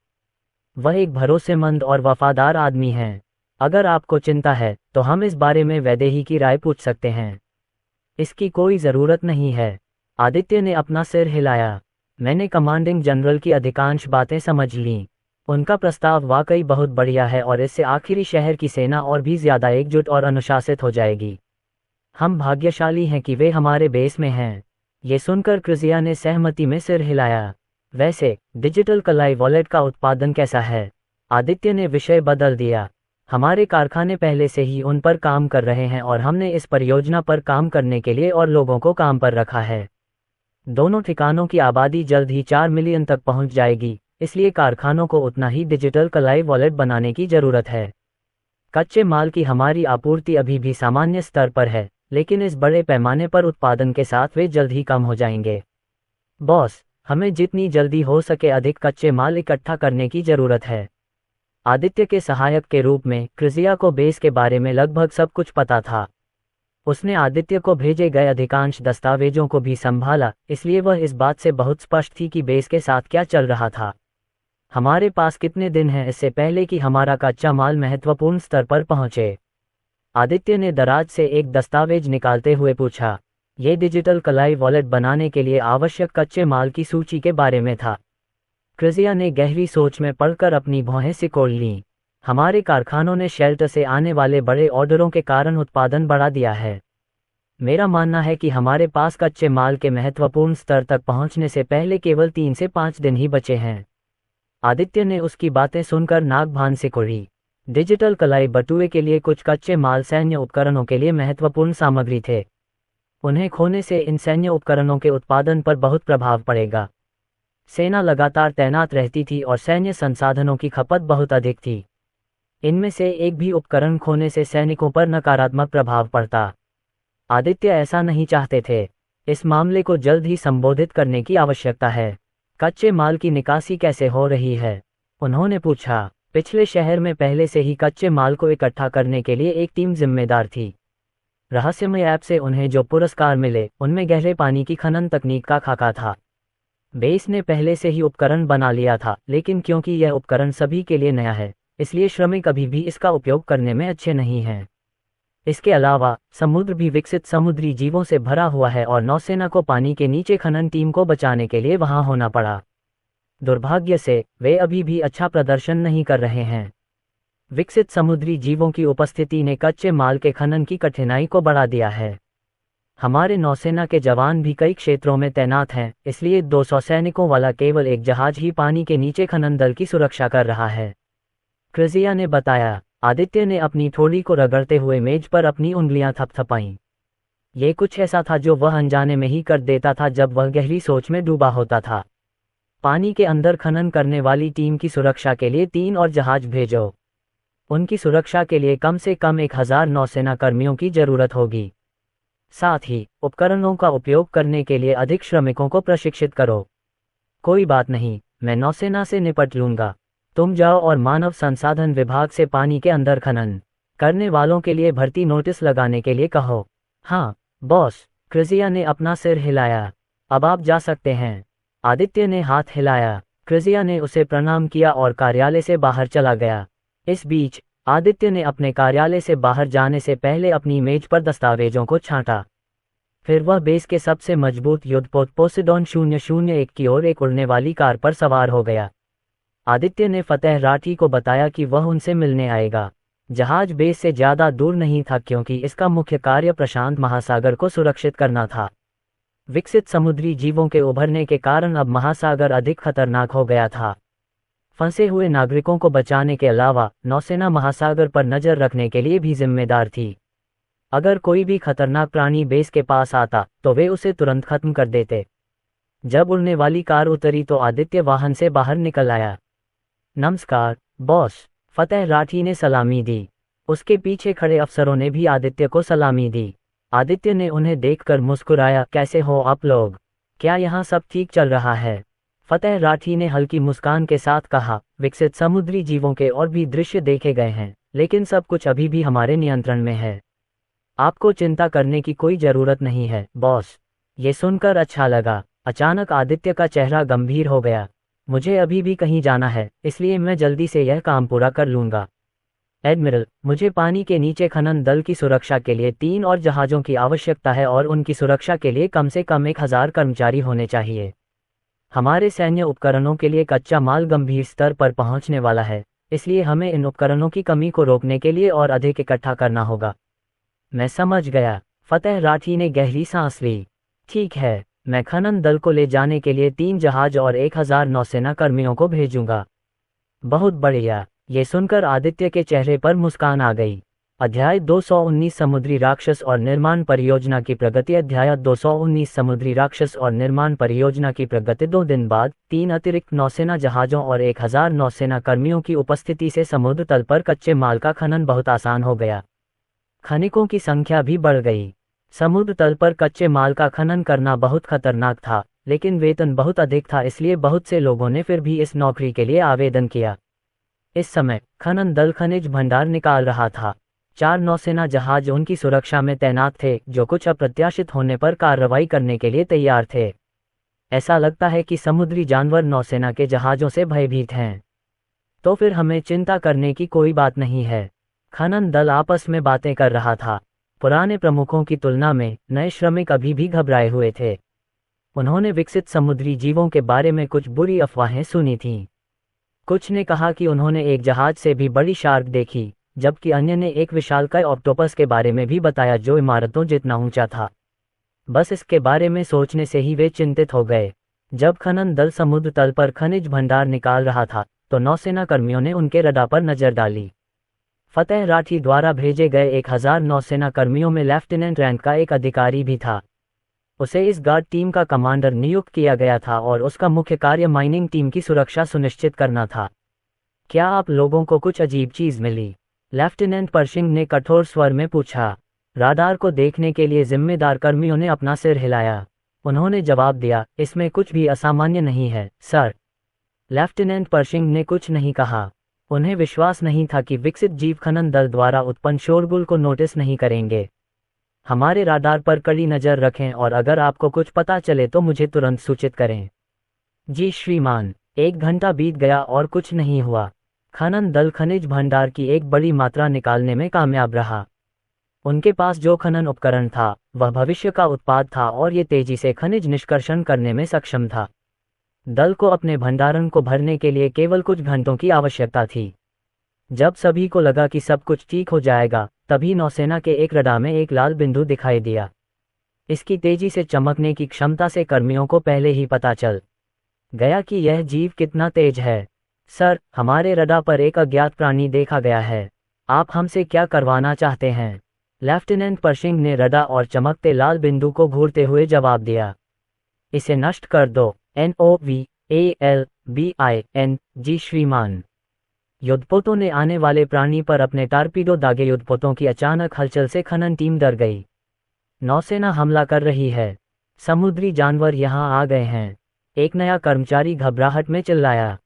वह एक भरोसेमंद और वफादार आदमी हैं। अगर आपको चिंता है तो हम इस बारे में वैदेही की राय पूछ सकते हैं। इसकी कोई ज़रूरत नहीं है। आदित्य ने अपना सिर हिलाया। मैंने कमांडिंग जनरल की अधिकांश बातें समझ लीं। उनका प्रस्ताव वाकई बहुत बढ़िया है और इससे आखिरी शहर की सेना और भी ज़्यादा एकजुट और अनुशासित हो जाएगी। हम भाग्यशाली हैं कि वे हमारे बेस में हैं। ये सुनकर क्रिजिया ने सहमति में सिर हिलाया। वैसे डिजिटल कलाई वॉलेट का उत्पादन कैसा है? आदित्य ने विषय बदल दिया। हमारे कारखाने पहले से ही उन पर काम कर रहे हैं और हमने इस परियोजना पर काम करने के लिए और लोगों को काम पर रखा है। दोनों ठिकानों की आबादी जल्द ही 4 मिलियन तक पहुंच जाएगी, इसलिए कारखानों को उतना ही डिजिटल कलाई वॉलेट बनाने की जरूरत है। कच्चे माल की हमारी आपूर्ति अभी भी सामान्य स्तर पर है, लेकिन इस बड़े पैमाने पर उत्पादन के साथ वे जल्द ही कम हो जाएंगे। बॉस, हमें जितनी जल्दी हो सके अधिक कच्चे माल इकट्ठा करने की जरूरत है। आदित्य के सहायक के रूप में क्रिजिया को बेस के बारे में लगभग सब कुछ पता था। उसने आदित्य को भेजे गए अधिकांश दस्तावेजों को भी संभाला, इसलिए वह इस बात से बहुत स्पष्ट थी कि बेस के साथ क्या चल रहा था। हमारे पास कितने दिन हैं इससे पहले कि हमारा कच्चा माल महत्वपूर्ण स्तर पर पहुंचे? आदित्य ने दराज से एक दस्तावेज निकालते हुए पूछा। ये डिजिटल कलाई वॉलेट बनाने के लिए आवश्यक कच्चे माल की सूची के बारे में था। क्रिजिया ने गहरी सोच में पड़कर अपनी भौहें सिकोड़ लीं। हमारे कारखानों ने शेल्टर से आने वाले बड़े ऑर्डरों के कारण उत्पादन बढ़ा दिया है। मेरा मानना है कि हमारे पास कच्चे माल के महत्वपूर्ण स्तर तक पहुंचने से पहले केवल 3 से 5 दिन ही बचे हैं। आदित्य ने उसकी बातें सुनकर नाक भान सिकोड़ी। डिजिटल कलाई बटुए के लिए कुछ कच्चे माल सैन्य उपकरणों के लिए महत्वपूर्ण सामग्री थे। उन्हें खोने से इन सैन्य उपकरणों के उत्पादन पर बहुत प्रभाव पड़ेगा। सेना लगातार तैनात रहती थी और सैन्य संसाधनों की खपत बहुत अधिक थी। इनमें से एक भी उपकरण खोने से सैनिकों पर नकारात्मक प्रभाव पड़ता। आदित्य ऐसा नहीं चाहते थे। इस मामले को जल्द ही संबोधित करने की आवश्यकता है। कच्चे माल की निकासी कैसे हो रही है? उन्होंने पूछा। पिछले शहर में पहले से ही कच्चे माल को इकट्ठा करने के लिए एक टीम जिम्मेदार थी। रहस्यमय ऐप से उन्हें जो पुरस्कार मिले उनमें गहरे पानी की खनन तकनीक का खाका था। बेस ने पहले से ही उपकरण बना लिया था, लेकिन क्योंकि यह उपकरण सभी के लिए नया है, इसलिए श्रमिक अभी भी इसका उपयोग करने में अच्छे नहीं हैं। इसके अलावा समुद्र भी विकसित समुद्री जीवों से भरा हुआ है और नौसेना को पानी के नीचे खनन टीम को बचाने के लिए वहां होना पड़ा। दुर्भाग्य से वे अभी भी अच्छा प्रदर्शन नहीं कर रहे हैं। विकसित समुद्री जीवों की उपस्थिति ने कच्चे माल के खनन की कठिनाई को बढ़ा दिया है। हमारे नौसेना के जवान भी कई क्षेत्रों में तैनात हैं, इसलिए 200 सैनिकों वाला केवल एक जहाज ही पानी के नीचे खनन दल की सुरक्षा कर रहा है। क्रिजिया ने बताया। आदित्य ने अपनी ठोड़ी को रगड़ते हुए मेज पर अपनी उंगलियां थपथपाईं। ये कुछ ऐसा था जो वह अनजाने में ही कर देता था जब वह गहरी सोच में डूबा होता था। पानी के अंदर खनन करने वाली टीम की सुरक्षा के लिए 3 और जहाज भेजो। उनकी सुरक्षा के लिए कम से कम 1000 नौसेना कर्मियों की जरूरत होगी। साथ ही उपकरणों का उपयोग करने के लिए अधिक श्रमिकों को प्रशिक्षित करो। कोई बात नहीं, मैं नौसेना से निपट लूंगा। तुम जाओ और मानव संसाधन विभाग से पानी के अंदर खनन करने वालों के लिए भर्ती नोटिस लगाने के लिए कहो। हाँ बॉस, क्रिजिया ने अपना सिर हिलाया। अब आप जा सकते हैं। आदित्य ने हाथ हिलाया। क्रिजिया ने उसे प्रणाम किया और कार्यालय से बाहर चला गया। इस बीच आदित्य ने अपने कार्यालय से बाहर जाने से पहले अपनी मेज पर दस्तावेजों को छांटा। फिर वह बेस के सबसे मजबूत युद्धपोत पोसेडॉन 001 की ओर एक उड़ने वाली कार पर सवार हो गया। आदित्य ने फतेह राठी को बताया कि वह उनसे मिलने आएगा। जहाज बेस से ज्यादा दूर नहीं था क्योंकि इसका मुख्य कार्य प्रशांत महासागर को सुरक्षित करना था। विकसित समुद्री जीवों के उभरने के कारण अब महासागर अधिक खतरनाक हो गया था। फंसे हुए नागरिकों को बचाने के अलावा नौसेना महासागर पर नजर रखने के लिए भी जिम्मेदार थी। अगर कोई भी खतरनाक प्राणी बेस के पास आता तो वे उसे तुरंत खत्म कर देते। जब उड़ने वाली कार उतरी तो आदित्य वाहन से बाहर निकल आया। नमस्कार बॉस, फतेह राठी ने सलामी दी। उसके पीछे खड़े अफसरों ने भी आदित्य को सलामी दी। आदित्य ने उन्हें देखकर मुस्कुराया। कैसे हो आप लोग? क्या यहाँ सब ठीक चल रहा है? फतेह राठी ने हल्की मुस्कान के साथ कहा, विकसित समुद्री जीवों के और भी दृश्य देखे गए हैं, लेकिन सब कुछ अभी भी हमारे नियंत्रण में है। आपको चिंता करने की कोई जरूरत नहीं है बॉस। ये सुनकर अच्छा लगा। अचानक आदित्य का चेहरा गंभीर हो गया। मुझे अभी भी कहीं जाना है, इसलिए मैं जल्दी से यह काम पूरा कर लूंगा। एडमिरल, मुझे पानी के नीचे खनन दल की सुरक्षा के लिए 3 और जहाज़ों की आवश्यकता है और उनकी सुरक्षा के लिए कम से कम 1000 कर्मचारी होने चाहिए। हमारे सैन्य उपकरणों के लिए कच्चा माल गंभीर स्तर पर पहुंचने वाला है, इसलिए हमें इन उपकरणों की कमी को रोकने के लिए और अधिक इकट्ठा करना होगा। मैं समझ गया। फतेह राठी ने गहरी सांस ली। ठीक है, मैं खनन दल को ले जाने के लिए 3 जहाज और 1000 नौसेना कर्मियों को भेजूंगा। बहुत बढ़िया। ये सुनकर आदित्य के चेहरे पर मुस्कान आ गई। अध्याय 219 समुद्री राक्षस और निर्माण परियोजना की प्रगति। अध्याय 219 समुद्री राक्षस और निर्माण परियोजना की प्रगति। 2 दिन बाद 3 अतिरिक्त नौसेना जहाजों और 1000 नौसेना कर्मियों की उपस्थिति से समुद्र तल पर कच्चे माल का खनन बहुत आसान हो गया। खनिकों की संख्या भी बढ़ गई। समुद्र तल पर कच्चे माल का खनन करना बहुत खतरनाक था, लेकिन वेतन बहुत अधिक था, इसलिए बहुत से लोगों ने फिर भी इस नौकरी के लिए आवेदन किया। इस समय खनन दल खनिज भंडार निकाल रहा था। 4 नौसेना जहाज उनकी सुरक्षा में तैनात थे, जो कुछ अप्रत्याशित होने पर कार्रवाई करने के लिए तैयार थे। ऐसा लगता है कि समुद्री जानवर नौसेना के जहाजों से भयभीत हैं। तो फिर हमें चिंता करने की कोई बात नहीं है। खनन दल आपस में बातें कर रहा था। पुराने प्रमुखों की तुलना में नए श्रमिक अभी भी घबराए हुए थे। उन्होंने विकसित समुद्री जीवों के बारे में कुछ बुरी अफवाहें सुनी थीं। कुछ ने कहा कि उन्होंने एक जहाज से भी बड़ी शार्क देखी, जबकि अन्य ने एक विशालकाय ऑक्टोपस के बारे में भी बताया जो इमारतों जितना ऊंचा था। बस इसके बारे में सोचने से ही वे चिंतित हो गए। जब खनन दल समुद्र तल पर खनिज भंडार निकाल रहा था तो नौसेना कर्मियों ने उनके रडार पर नजर डाली। फतेह राठी द्वारा भेजे गए 1000 नौसेना कर्मियों में लेफ्टिनेंट रैंक का एक अधिकारी भी था। उसे इस गार्ड टीम का कमांडर नियुक्त किया गया था और उसका मुख्य कार्य माइनिंग टीम की सुरक्षा सुनिश्चित करना था। क्या आप लोगों को कुछ अजीब चीज मिली? लेफ्टिनेंट परशिंग ने कठोर स्वर में पूछा। राडार को देखने के लिए जिम्मेदार कर्मियों ने अपना सिर हिलाया। उन्होंने जवाब दिया, इसमें कुछ भी असामान्य नहीं है सर। लेफ्टिनेंट परशिंग ने कुछ नहीं कहा। उन्हें विश्वास नहीं था कि विकसित जीव खनन दल द्वारा उत्पन्न शोरगुल को नोटिस नहीं करेंगे। हमारे राडार पर कड़ी नजर रखें और अगर आपको कुछ पता चले तो मुझे तुरंत सूचित करें। जी श्रीमान। 1 घंटा बीत गया और कुछ नहीं हुआ। खनन दल खनिज भंडार की एक बड़ी मात्रा निकालने में कामयाब रहा। उनके पास जो खनन उपकरण था वह भविष्य का उत्पाद था और ये तेजी से खनिज निष्कर्षण करने में सक्षम था। दल को अपने भंडारण को भरने के लिए केवल कुछ घंटों की आवश्यकता थी। जब सभी को लगा कि सब कुछ ठीक हो जाएगा, तभी नौसेना के एक रडार में एक लाल बिंदु दिखाई दिया। इसकी तेजी से चमकने की क्षमता से कर्मियों को पहले ही पता चल गया कि यह जीव कितना तेज है। सर, हमारे रडार पर एक अज्ञात प्राणी देखा गया है। आप हमसे क्या करवाना चाहते हैं? लेफ्टिनेंट परशिंग ने रडार और चमकते लाल बिंदु को घूरते हुए जवाब दिया। इसे नष्ट कर दो। NOVALBIN। जी श्रीमान। युद्धपोतों ने आने वाले प्राणी पर अपने टारपीडो दागे। युद्धपोतों की अचानक हलचल से खनन टीम डर गई। नौसेना हमला कर रही है। समुद्री जानवर यहाँ आ गए हैं। एक नया कर्मचारी घबराहट में चिल्लाया।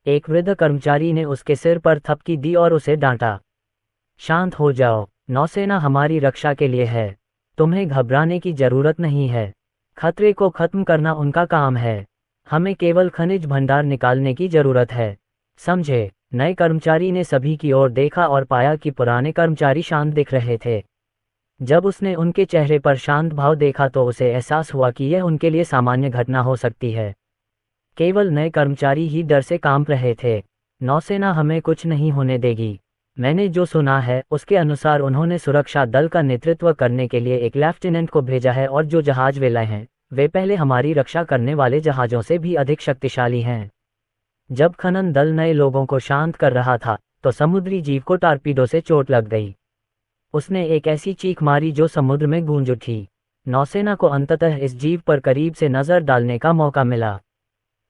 एक वृद्ध कर्मचारी ने उसके सिर पर थपकी दी और उसे डांटा। शांत हो जाओ, नौसेना हमारी रक्षा के लिए है। तुम्हें घबराने की जरूरत नहीं है। खतरे को खत्म करना उनका काम है। हमें केवल खनिज भंडार निकालने की जरूरत है, समझे? नए कर्मचारी ने सभी की ओर देखा और पाया कि पुराने कर्मचारी शांत दिख रहे थे। जब उसने उनके चेहरे पर शांत भाव देखा तो उसे एहसास हुआ कि यह उनके लिए सामान्य घटना हो सकती है। केवल नए कर्मचारी ही डर से कांप रहे थे। नौसेना हमें कुछ नहीं होने देगी। मैंने जो सुना है उसके अनुसार उन्होंने सुरक्षा दल का नेतृत्व करने के लिए एक लेफ्टिनेंट को भेजा है और जो जहाज वे लाए हैं वे पहले हमारी रक्षा करने वाले जहाज़ों से भी अधिक शक्तिशाली हैं। जब खनन दल नए लोगों को शांत कर रहा था तो समुद्री जीव को टारपीडो से चोट लग गई। उसने एक ऐसी चीख मारी जो समुद्र में गूंज उठी। नौसेना को अंततः इस जीव पर करीब से नजर डालने का मौका मिला।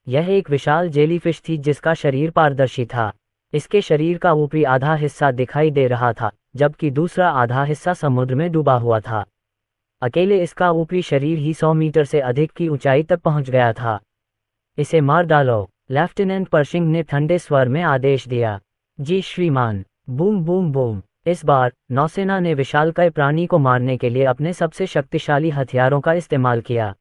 यह एक विशाल जेलीफिश थी जिसका शरीर पारदर्शी था। इसके शरीर का ऊपरी आधा हिस्सा दिखाई दे रहा था जबकि दूसरा आधा हिस्सा समुद्र में डूबा हुआ था। अकेले इसका ऊपरी शरीर ही 100 मीटर से अधिक की ऊंचाई तक पहुंच गया था। इसे मार डालो, लेफ्टिनेंट परशिंग ने ठंडे स्वर में आदेश दिया। जी श्रीमान। Boom boom boom. इस बार नौसेना ने विशालकाय प्राणी को मारने के लिए अपने सबसे शक्तिशाली हथियारों का इस्तेमाल किया।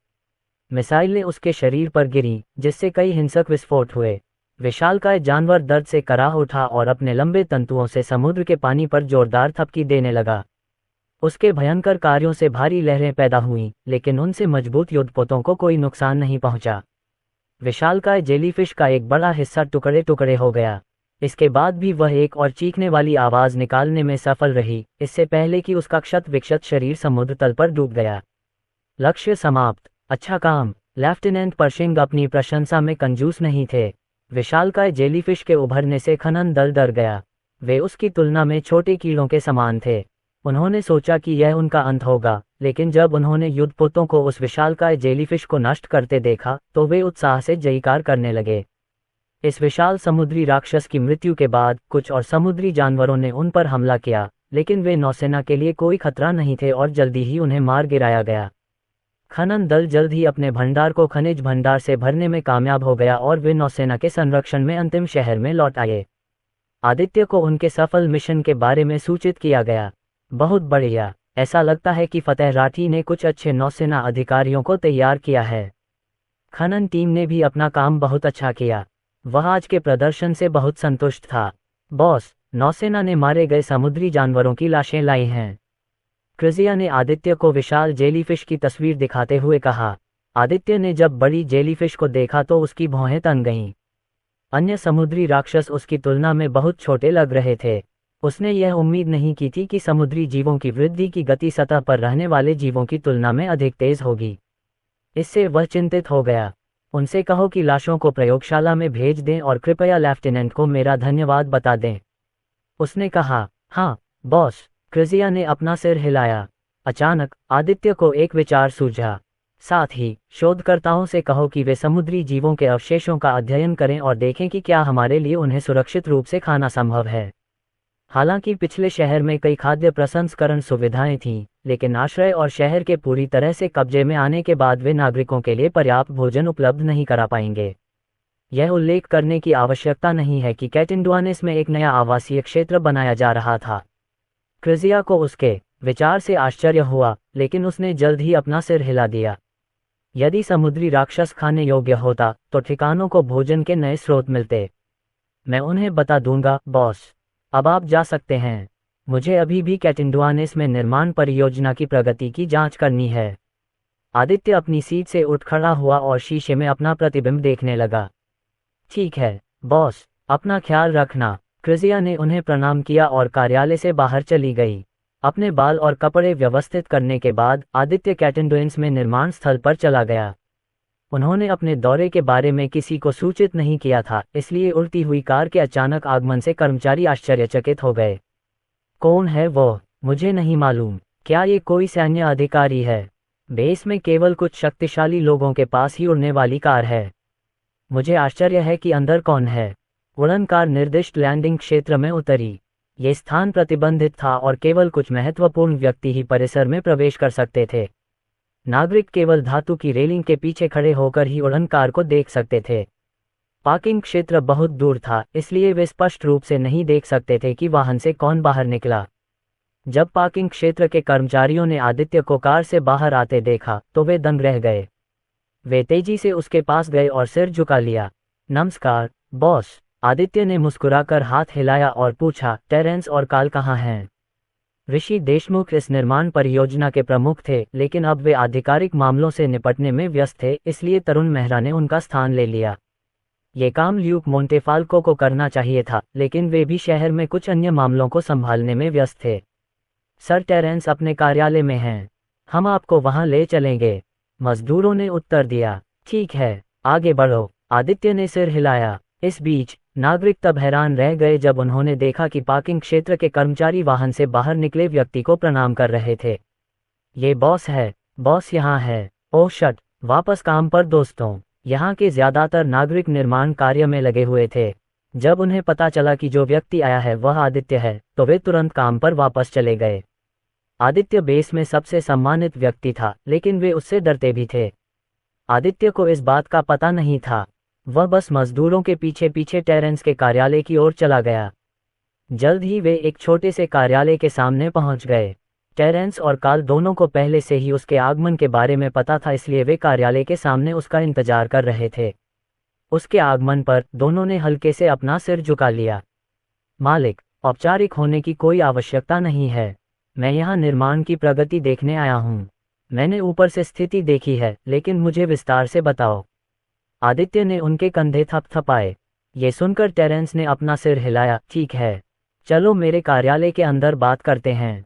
मिसाइलें उसके शरीर पर गिरीं जिससे कई हिंसक विस्फोट हुए। विशालकाय जानवर दर्द से कराह उठा और अपने लंबे तंतुओं से समुद्र के पानी पर जोरदार थपकी देने लगा। उसके भयंकर कार्यों से भारी लहरें पैदा हुईं लेकिन उनसे मजबूत युद्धपोतों को कोई नुकसान नहीं पहुंचा। विशालकाय जेलीफिश का एक बड़ा हिस्सा टुकड़े टुकड़े हो गया। इसके बाद भी वह एक और चीखने वाली आवाज निकालने में सफल रही, इससे पहले कि उसका क्षत विक्षत शरीर समुद्र तल पर डूब गया। लक्ष्य समाप्त। अच्छा काम। लेफ्टिनेंट परशिंग अपनी प्रशंसा में कंजूस नहीं थे। विशालकाय जेलीफिश के उभरने से खनन दल डर गया। वे उसकी तुलना में छोटे कीड़ों के समान थे। उन्होंने सोचा कि यह उनका अंत होगा, लेकिन जब उन्होंने युद्धपोतों को उस विशालकाय जेलीफिश को नष्ट करते देखा तो वे उत्साह से जयकार करने लगे। इस विशाल समुद्री राक्षस की मृत्यु के बाद कुछ और समुद्री जानवरों ने उन पर हमला किया, लेकिन वे नौसेना के लिए कोई खतरा नहीं थे और जल्दी ही उन्हें मार गिराया गया। खनन दल जल्द ही अपने भंडार को खनिज भंडार से भरने में कामयाब हो गया और वे नौसेना के संरक्षण में अंतिम शहर में लौट आए। आदित्य को उनके सफल मिशन के बारे में सूचित किया गया। बहुत बढ़िया। ऐसा लगता है कि फतेह राठी ने कुछ अच्छे नौसेना अधिकारियों को तैयार किया है। खनन टीम ने भी अपना काम बहुत अच्छा किया। वह आज के प्रदर्शन से बहुत संतुष्ट था। बॉस, नौसेना ने मारे गए समुद्री जानवरों की लाशें लाई हैं। क्रिजिया ने आदित्य को विशाल जेलीफिश की तस्वीर दिखाते हुए कहा। आदित्य ने जब बड़ी जेलीफिश को देखा तो उसकी भौहें तन गईं। अन्य समुद्री राक्षस उसकी तुलना में बहुत छोटे लग रहे थे। उसने यह उम्मीद नहीं की थी कि समुद्री जीवों की वृद्धि की गति सतह पर रहने वाले जीवों की तुलना में अधिक तेज होगी। इससे वह चिंतित हो गया। उनसे कहो कि लाशों को प्रयोगशाला में भेज दें और कृपया लेफ्टिनेंट को मेरा धन्यवाद बता दें। उसने कहा। हाँ बॉस। क्रिजिया ने अपना सिर हिलाया। अचानक आदित्य को एक विचार सूझा। साथ ही शोधकर्ताओं से कहो कि वे समुद्री जीवों के अवशेषों का अध्ययन करें और देखें कि क्या हमारे लिए उन्हें सुरक्षित रूप से खाना संभव है। हालांकि पिछले शहर में कई खाद्य प्रसंस्करण सुविधाएं थीं, लेकिन आश्रय और शहर के पूरी तरह से कब्जे में आने के बाद वे नागरिकों के लिए पर्याप्त भोजन उपलब्ध नहीं करा पाएंगे। यह उल्लेख करने की आवश्यकता नहीं है कि कैटिंडुआनिस में एक नया आवासीय क्षेत्र बनाया जा रहा था। क्रिजिया को उसके विचार से आश्चर्य हुआ, लेकिन उसने जल्द ही अपना सिर हिला दिया। यदि समुद्री राक्षस खाने योग्य होता तो ठिकानों को भोजन के नए स्रोत मिलते। मैं उन्हें बता दूंगा बॉस। अब आप जा सकते हैं। मुझे अभी भी कैटिंडुआनिस में निर्माण परियोजना की प्रगति की जांच करनी है। आदित्य अपनी सीट से उठ खड़ा हुआ और शीशे में अपना प्रतिबिंब देखने लगा। ठीक है बॉस, अपना ख्याल रखना। क्रिजिया ने उन्हें प्रणाम किया और कार्यालय से बाहर चली गई। अपने बाल और कपड़े व्यवस्थित करने के बाद आदित्य कैटिंडुआनिस में निर्माण स्थल पर चला गया। उन्होंने अपने दौरे के बारे में किसी को सूचित नहीं किया था, इसलिए उड़ती हुई कार के अचानक आगमन से कर्मचारी आश्चर्यचकित हो गए। कौन है वो? मुझे नहीं मालूम। क्या ये कोई सैन्य अधिकारी है? बेस में केवल कुछ शक्तिशाली लोगों के पास ही उड़ने वाली कार है। मुझे आश्चर्य है कि अंदर कौन है। उड़न कार निर्दिष्ट लैंडिंग क्षेत्र में उतरी। ये स्थान प्रतिबंधित था और केवल कुछ महत्वपूर्ण व्यक्ति ही परिसर में प्रवेश कर सकते थे। नागरिक केवल धातु की रेलिंग के पीछे खड़े होकर ही उड़न कार को देख सकते थे। पार्किंग क्षेत्र बहुत दूर था, इसलिए वे स्पष्ट रूप से नहीं देख सकते थे कि वाहन से कौन बाहर निकला। जब पार्किंग क्षेत्र के कर्मचारियों ने आदित्य को कार से बाहर आते देखा तो वे दंग रह गए। वे तेजी से उसके पास गए और सिर झुका लिया। नमस्कार बॉस, आदित्य ने मुस्कुराकर हाथ हिलाया और पूछा, टेरेंस और काल कहाँ हैं? ऋषि देशमुख इस निर्माण परियोजना के प्रमुख थे, लेकिन अब वे आधिकारिक मामलों से निपटने में व्यस्त थे, इसलिए तरुण मेहरा ने उनका स्थान ले लिया। ये काम ल्यूक मोंटेफाल्को को करना चाहिए था, लेकिन वे भी शहर में कुछ अन्य मामलों को संभालने में व्यस्त थे। सर टेरेंस अपने कार्यालय में हैं, हम आपको वहां ले चलेंगे, मजदूरों ने उत्तर दिया। ठीक है, आगे बढ़ो, आदित्य ने सिर हिलाया। इस बीच नागरिक तब हैरान रह गए जब उन्होंने देखा कि पार्किंग क्षेत्र के कर्मचारी वाहन से बाहर निकले व्यक्ति को प्रणाम कर रहे थे। ये बॉस है, बॉस यहाँ है। ओह शट, वापस काम पर दोस्तों। यहाँ के ज्यादातर नागरिक निर्माण कार्य में लगे हुए थे। जब उन्हें पता चला कि जो व्यक्ति आया है वह आदित्य है, तो वे तुरंत काम पर वापस चले गए। आदित्य बेस में सबसे सम्मानित व्यक्ति था, लेकिन वे उससे डरते भी थे। आदित्य को इस बात का पता नहीं था। वह बस मजदूरों के पीछे पीछे टेरेंस के कार्यालय की ओर चला गया। जल्द ही वे एक छोटे से कार्यालय के सामने पहुंच गए। टेरेंस और काल दोनों को पहले से ही उसके आगमन के बारे में पता था, इसलिए वे कार्यालय के सामने उसका इंतजार कर रहे थे। उसके आगमन पर दोनों ने हल्के से अपना सिर झुका लिया। मालिक, औपचारिक होने की कोई आवश्यकता नहीं है। मैं यहाँ निर्माण की प्रगति देखने आया हूँ। मैंने ऊपर से स्थिति देखी है, लेकिन मुझे विस्तार से बताओ। आदित्य ने उनके कंधे थपथपाए। ये सुनकर टेरेंस ने अपना सिर हिलाया। ठीक है, चलो मेरे कार्यालय के अंदर बात करते हैं।